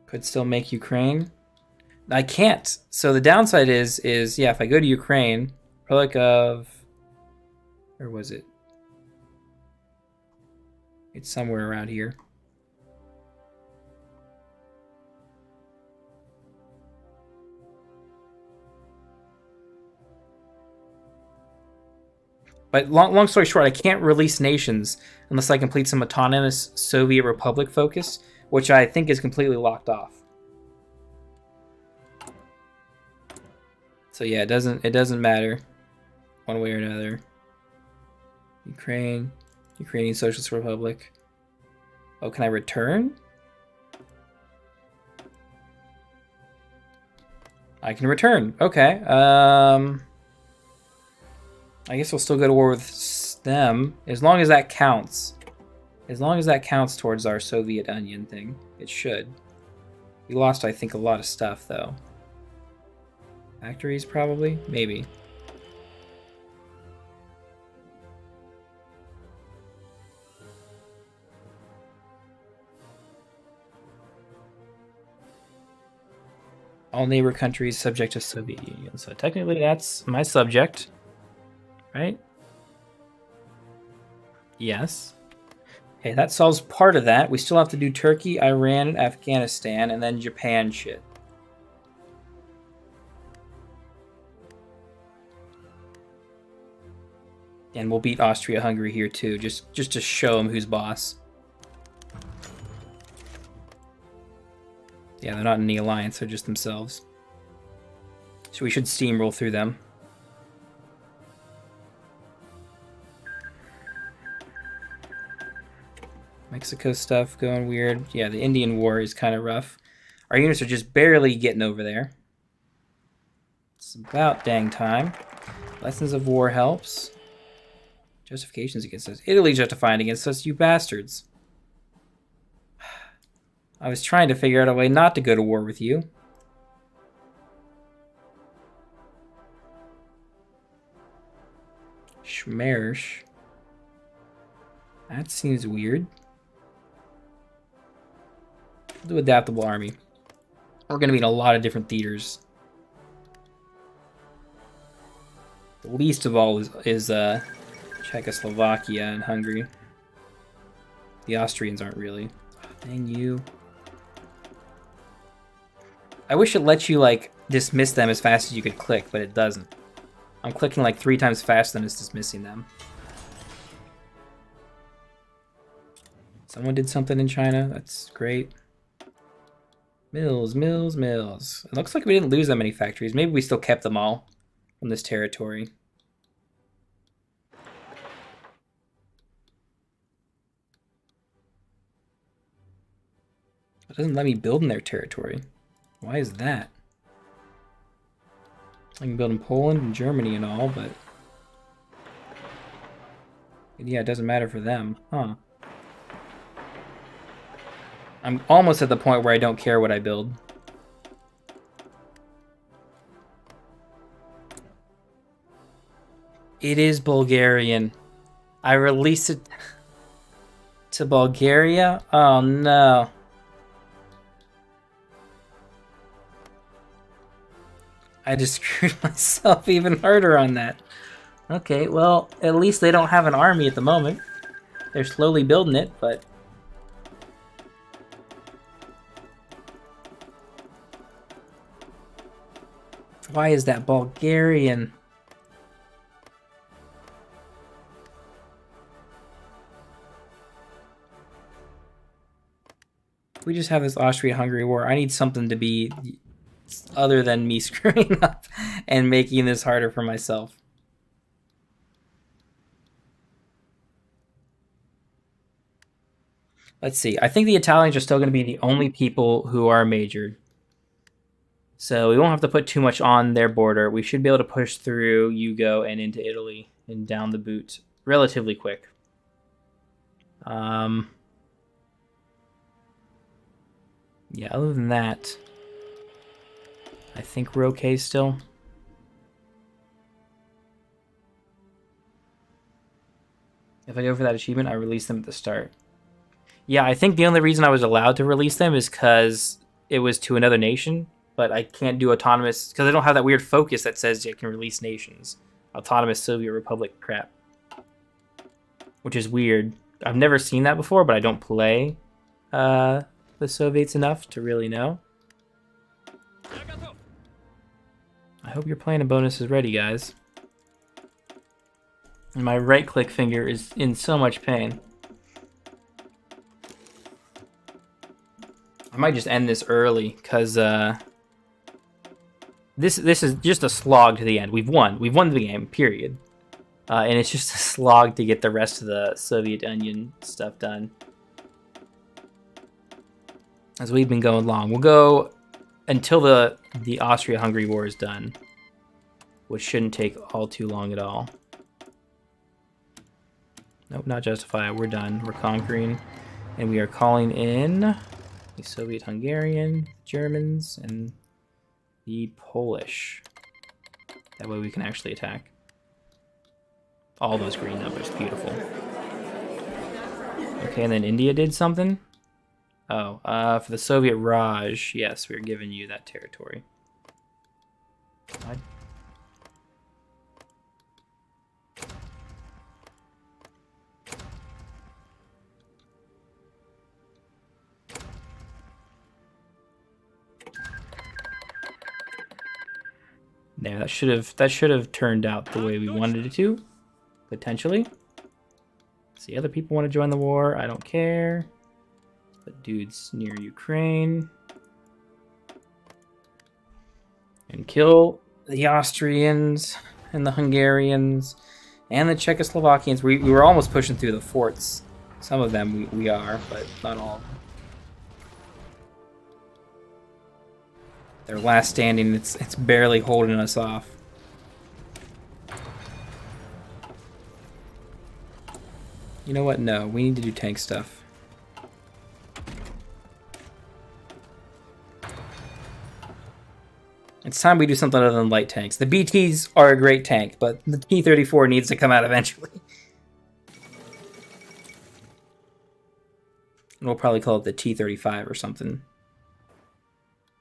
Could still make Ukraine. I can't. So the downside is yeah, if I go to Ukraine, Republic of... Where was it? It's somewhere around here. But long story short, I can't release nations unless I complete some autonomous Soviet Republic focus, which I think is completely locked off. So yeah, it doesn't matter one way or another. Ukrainian Socialist Republic. Oh, can I return? I can return. Okay. I guess we'll still go to war with them, as long as that counts. As long as that counts towards our Soviet Onion thing, it should. We lost, I think, a lot of stuff, though. Factories, probably? Maybe. All neighbor countries subject to Soviet Union. So technically that's my subject, right? Yes. Okay, that solves part of that. We still have to do Turkey, Iran, Afghanistan, and then Japan shit. And we'll beat Austria-Hungary here too, just to show them who's boss. Yeah, they're not in the alliance, they're just themselves. So we should steamroll through them. Mexico stuff going weird. Yeah, the Indian War is kind of rough. Our units are just barely getting over there. It's about dang time. Lessons of War helps. Justifications against us. Italy justifying against us, you bastards. I was trying to figure out a way not to go to war with you. Schmersh. That seems weird. We'll do adaptable army. We're going to be in a lot of different theaters. The least of all is Czechoslovakia and Hungary. The Austrians aren't really. Oh, dang you. I wish it let you, like, dismiss them as fast as you could click, but it doesn't. I'm clicking like 3 times faster than it's dismissing them. Someone did something in China. That's great. Mills, mills, mills. It looks like we didn't lose that many factories. Maybe we still kept them all from this territory. It doesn't let me build in their territory. Why is that? I can build in Poland and Germany and all, but... yeah, it doesn't matter for them. Huh. I'm almost at the point where I don't care what I build. It is Bulgarian. I released it to Bulgaria? Oh no. I just screwed myself even harder on that. Okay, well, at least they don't have an army at the moment. They're slowly building it, but... why is that Bulgarian? We just have this Austria-Hungary war. I need something to be other than me screwing up and making this harder for myself. Let's see. I think the Italians are still going to be the only people who are majored. So we won't have to put too much on their border. We should be able to push through Yugo and into Italy and down the boot relatively quick. Yeah, other than that, I think we're okay still. If I go for that achievement, I release them at the start. Yeah, I think the only reason I was allowed to release them is because it was to another nation, but I can't do autonomous, because I don't have that weird focus that says I can release nations. Autonomous Soviet Republic crap. Which is weird. I've never seen that before, but I don't play the Soviets enough to really know. I hope your plan and bonus is ready, guys. And my right-click finger is in so much pain. I might just end this early, because this is just a slog to the end. We've won. We've won the game, period. And it's just a slog to get the rest of the Soviet Onion stuff done. As we've been going long. We'll go until the Austria-Hungary war is done, which shouldn't take all too long at all. Nope, not justify. We're done. We're conquering, and we are calling in the Soviet-Hungarian, Germans, and the Polish. That way we can actually attack. All those green numbers, beautiful. Okay, and then India did something. Oh, for the Soviet Raj, yes, we're giving you that territory. There, that should have turned out the way we wanted it to, potentially. See, other people want to join the war. I don't care. But dudes near Ukraine. And kill the Austrians and the Hungarians and the Czechoslovakians. We were almost pushing through the forts. Some of them we are, but not all of them. Their last standing, it's barely holding us off. You know what? No, we need to do tank stuff. It's time we do something other than light tanks. The BTs are a great tank, but the T-34 needs to come out eventually. And we'll probably call it the T-35 or something.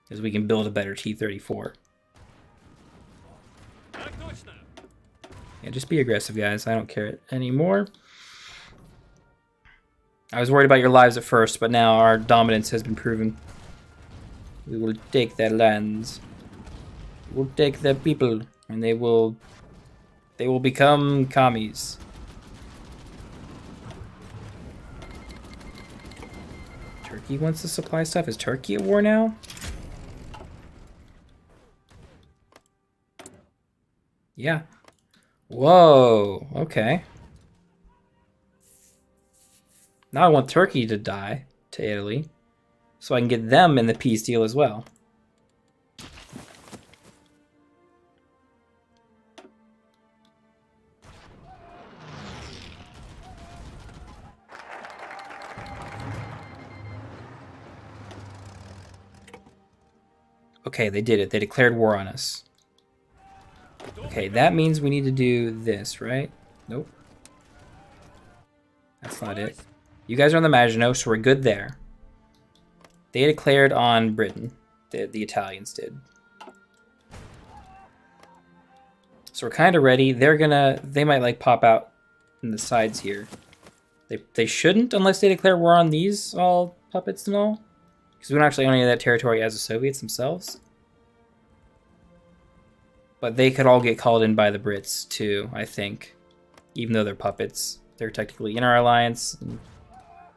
Because we can build a better T-34. Yeah, just be aggressive, guys. I don't care anymore. I was worried about your lives at first, but now our dominance has been proven. We will take their lands. We'll take their people, and they will become commies. Turkey wants to supply stuff. Is Turkey at war now? Yeah. Whoa. Okay. Now I want Turkey to die to Italy, so I can get them in the peace deal as well. Okay, they did it. They declared war on us. Okay, that means we need to do this, right? Nope. That's not it. You guys are on the Maginot, so we're good there. They declared on Britain. The Italians did. So we're kind of ready. They might like pop out in the sides here. They shouldn't unless they declare war on these all puppets and all. Because we don't actually own any of that territory as the Soviets themselves. But they could all get called in by the Brits too, I think. Even though they're puppets. They're technically in our alliance.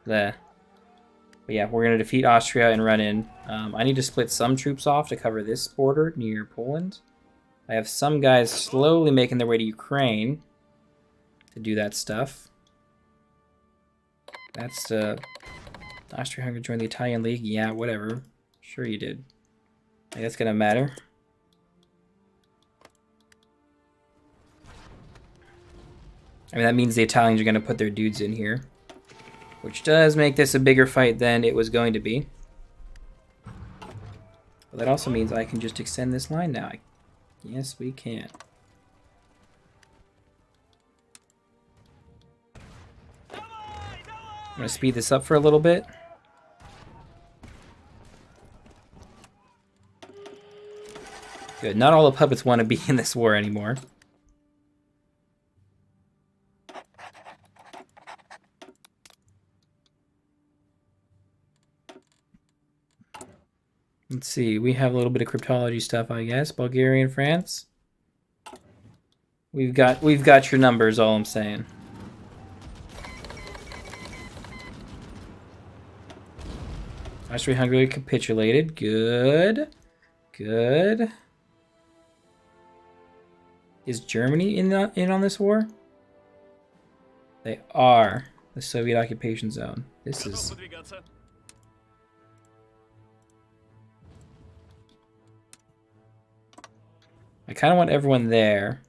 But yeah, we're going to defeat Austria and run in. I need to split some troops off to cover this border near Poland. I have some guys slowly making their way to Ukraine to do that stuff. That's Austria-Hungary joined the Italian League. Yeah, whatever. Sure you did. Like, that's gonna matter. I mean, that means the Italians are gonna put their dudes in here, which does make this a bigger fight than it was going to be. But that also means I can just extend this line now. Yes, we can. I'm gonna speed this up for a little bit. Good. Not all the puppets want to be in this war anymore. Let's see. We have a little bit of cryptology stuff, I guess. Bulgaria and France. We've got your numbers. All I'm saying. Austria-Hungary capitulated. Good. Good. Is Germany in on this war? They are. The Soviet occupation zone. This is... I kind of want everyone there,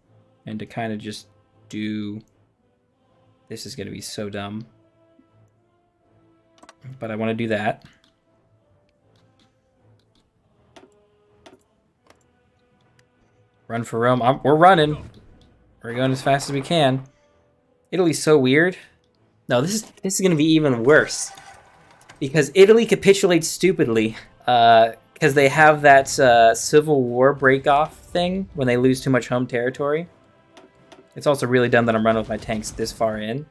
and to kind of just do... This is going to be so dumb. But I want to do that. Run for Rome. We're running. We're going as fast as we can. Italy's so weird. No, this is going to be even worse. Because Italy capitulates stupidly. Because they have that Civil War break-off thing when they lose too much home territory. It's also really dumb that I'm running with my tanks this far in.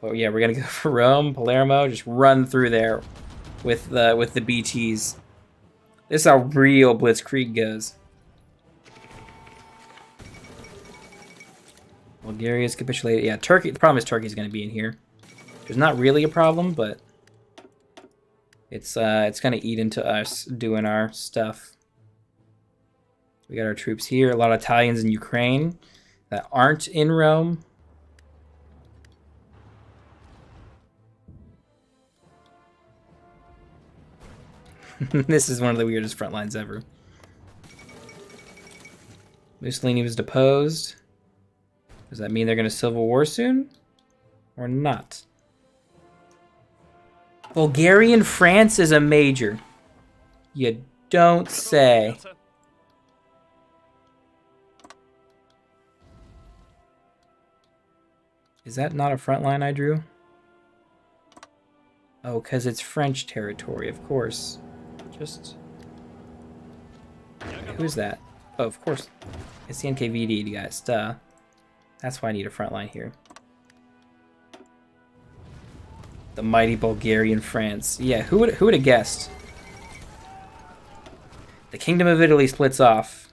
But yeah, we're going to go for Rome, Palermo. Just run through there with the BTs. This is how real Blitzkrieg goes. Bulgaria's capitulated. Yeah, Turkey. The problem is Turkey's going to be in here. There's not really a problem, but it's going to eat into us doing our stuff. We got our troops here. A lot of Italians in Ukraine that aren't in Rome. This is one of the weirdest front lines ever. Mussolini was deposed. Does that mean they're going to civil war soon? Or not? Bulgarian France is a major. You don't say. Is that not a front line I drew? Oh, because it's French territory, of course. Just... Who's that? Oh, of course. It's the NKVD, guys. Duh. That's why I need a front line here. The mighty Bulgarian France. Yeah, who would have guessed? The Kingdom of Italy splits off.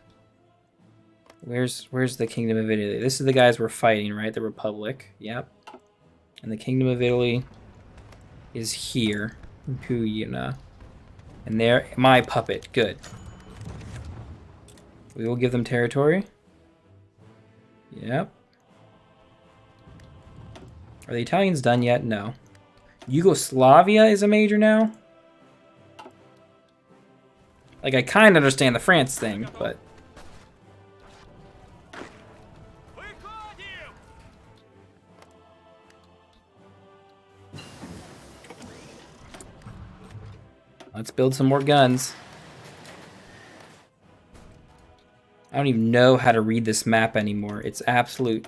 Where's the Kingdom of Italy? This is the guys we're fighting, right? The Republic. Yep. And the Kingdom of Italy is here. Puyuna. And they're my puppet. Good. We will give them territory. Yep. Are the Italians done yet? No. Yugoslavia is a major now? Like, I kind of understand the France thing, but... Let's build some more guns. I don't even know how to read this map anymore. It's absolute,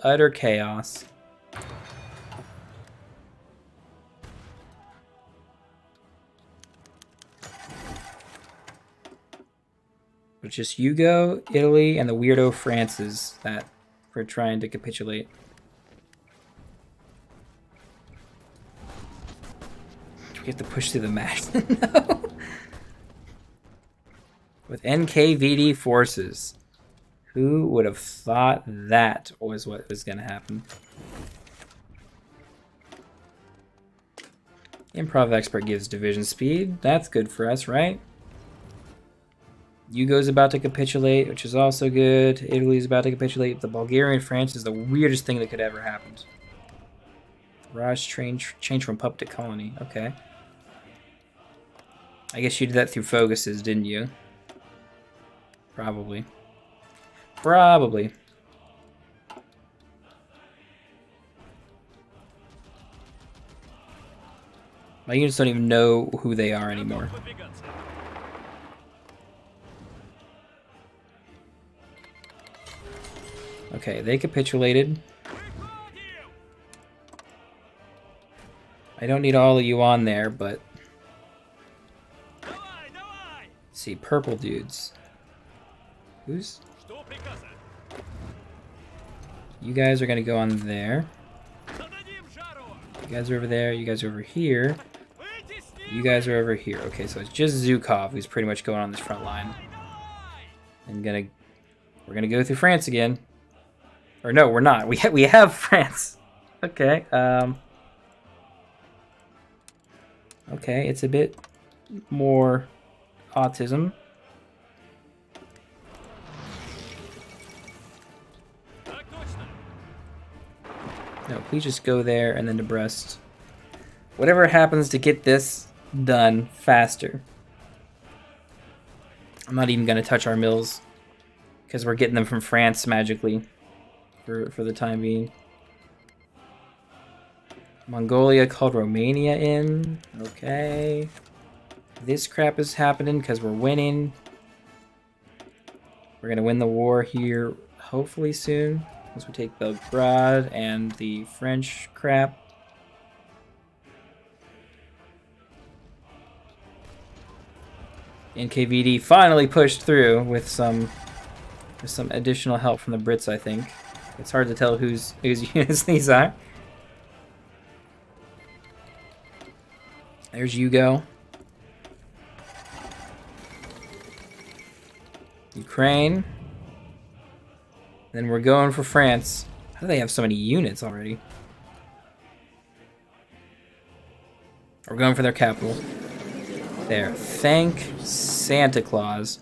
utter chaos. It's just Yugo, Italy, and the weirdo France's that we're trying to capitulate. We have to push through the map. No. With NKVD forces. Who would have thought that was what was going to happen? Improv expert gives division speed. That's good for us, right? Yugo's about to capitulate, which is also good. Italy's about to capitulate. The Bulgarian France is the weirdest thing that could ever happen. Raj change from puppet to colony. Okay. I guess you did that through focuses, didn't you? Probably. Probably. My units don't even know who they are anymore. Okay, they capitulated. I don't need all of you on there, but... Let's see, purple dudes. Who's... You guys are going to go on there. You guys are over there. You guys are over here. You guys are over here. Okay, so it's just Zhukov who's pretty much going on this front line. And we're gonna go through France again. Or no, we're not. We have France. Okay. Okay, it's a bit more autism. No, please just go there and then to Brest. Whatever happens to get this done faster. I'm not even going to touch our mills because we're getting them from France magically for the time being. Mongolia called Romania in. Okay. This crap is happening because we're winning. We're going to win the war here hopefully soon. Once we take Belgrade and the French crap. NKVD finally pushed through with some additional help from the Brits, I think. It's hard to tell whose units these are. There's Yugo. Ukraine. Then we're going for France. How do they have so many units already? We're going for their capital. There. Thank Santa Claus.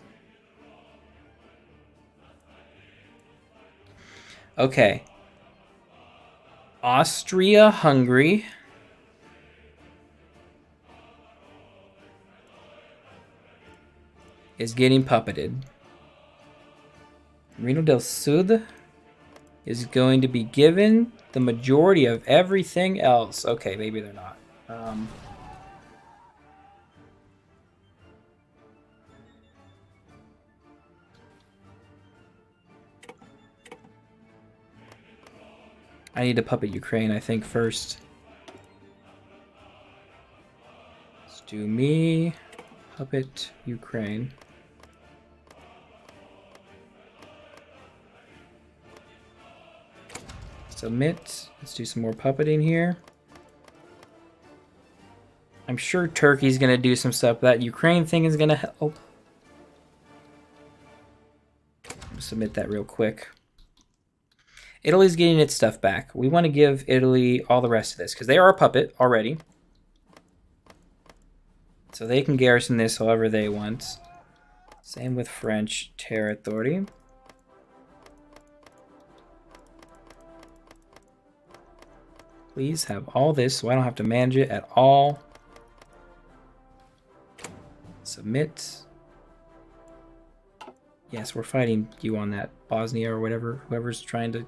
Okay. Austria-Hungary. Is getting puppeted. Reino del Sud is going to be given the majority of everything else. Okay, maybe they're not. I need to puppet Ukraine, I think, first. Let's do me. Puppet Ukraine. Submit. Let's do some more puppeting here. I'm sure Turkey's going to do some stuff. That Ukraine thing is going to help. Submit that real quick. Italy's getting its stuff back. We want to give Italy all the rest of this because they are a puppet already. So they can garrison this however they want. Same with French territory. Please have all this so I don't have to manage it at all. Submit. Yes, we're fighting you on that Bosnia or whatever, whoever's trying to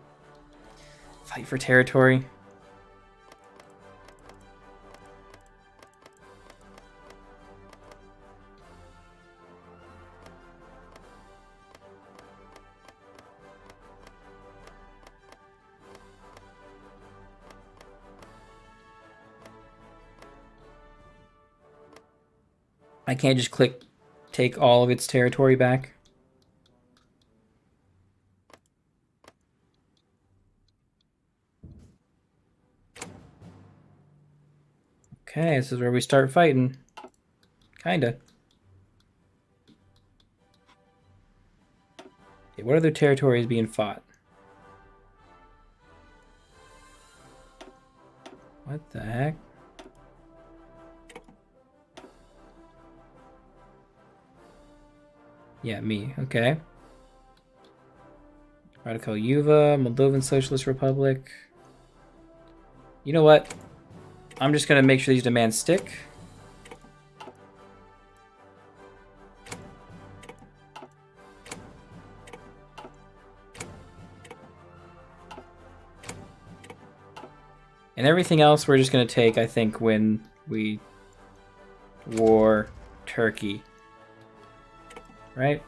fight for territory. I can't just click take all of its territory back. Okay, this is where we start fighting. Kinda. Okay, what other territories being fought? What the heck? Yeah, me. Okay. Radical Yuva, Moldovan Socialist Republic. You know what? I'm just gonna make sure these demands stick. And everything else we're just gonna take, I think, when we war Turkey. Right?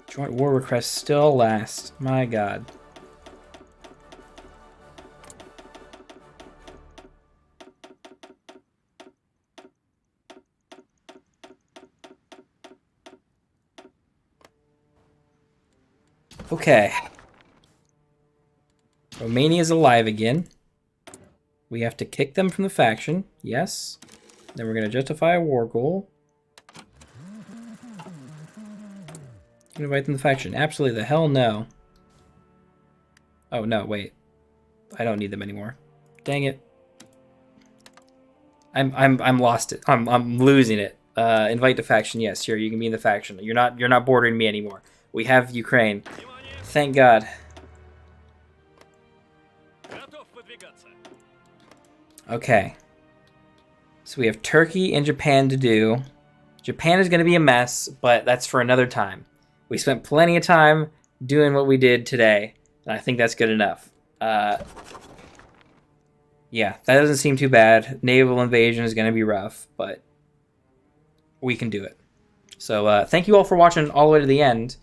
Joint war requests still last. My god. Okay. Romania's alive again. We have to kick them from the faction. Yes. Then we're going to justify a war goal. Invite them to the faction. Absolutely the hell no. Oh no, wait. I don't need them anymore. Dang it. I'm lost it. I'm losing it. Invite to faction. Yes, sure, you can be in the faction. You're not bordering me anymore. We have Ukraine. Thank God. Okay. So we have Turkey and Japan to do. Japan is going to be a mess, but that's for another time. We spent plenty of time doing what we did today, and I think that's good enough. Yeah, that doesn't seem too bad. Naval invasion is going to be rough, but we can do it. So thank you all for watching all the way to the end.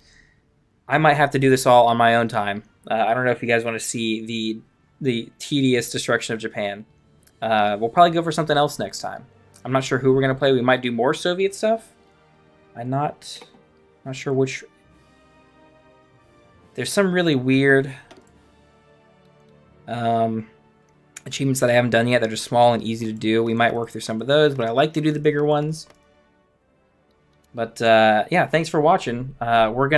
I might have to do this all on my own time. I don't know if you guys want to see the tedious destruction of Japan. We'll probably go for something else next time. I'm not sure who we're going to play. We might do more Soviet stuff. I'm not sure which. There's some really weird achievements that I haven't done yet that are small and easy to do. We might work through some of those, but I like to do the bigger ones. But yeah, thanks for watching. We're going to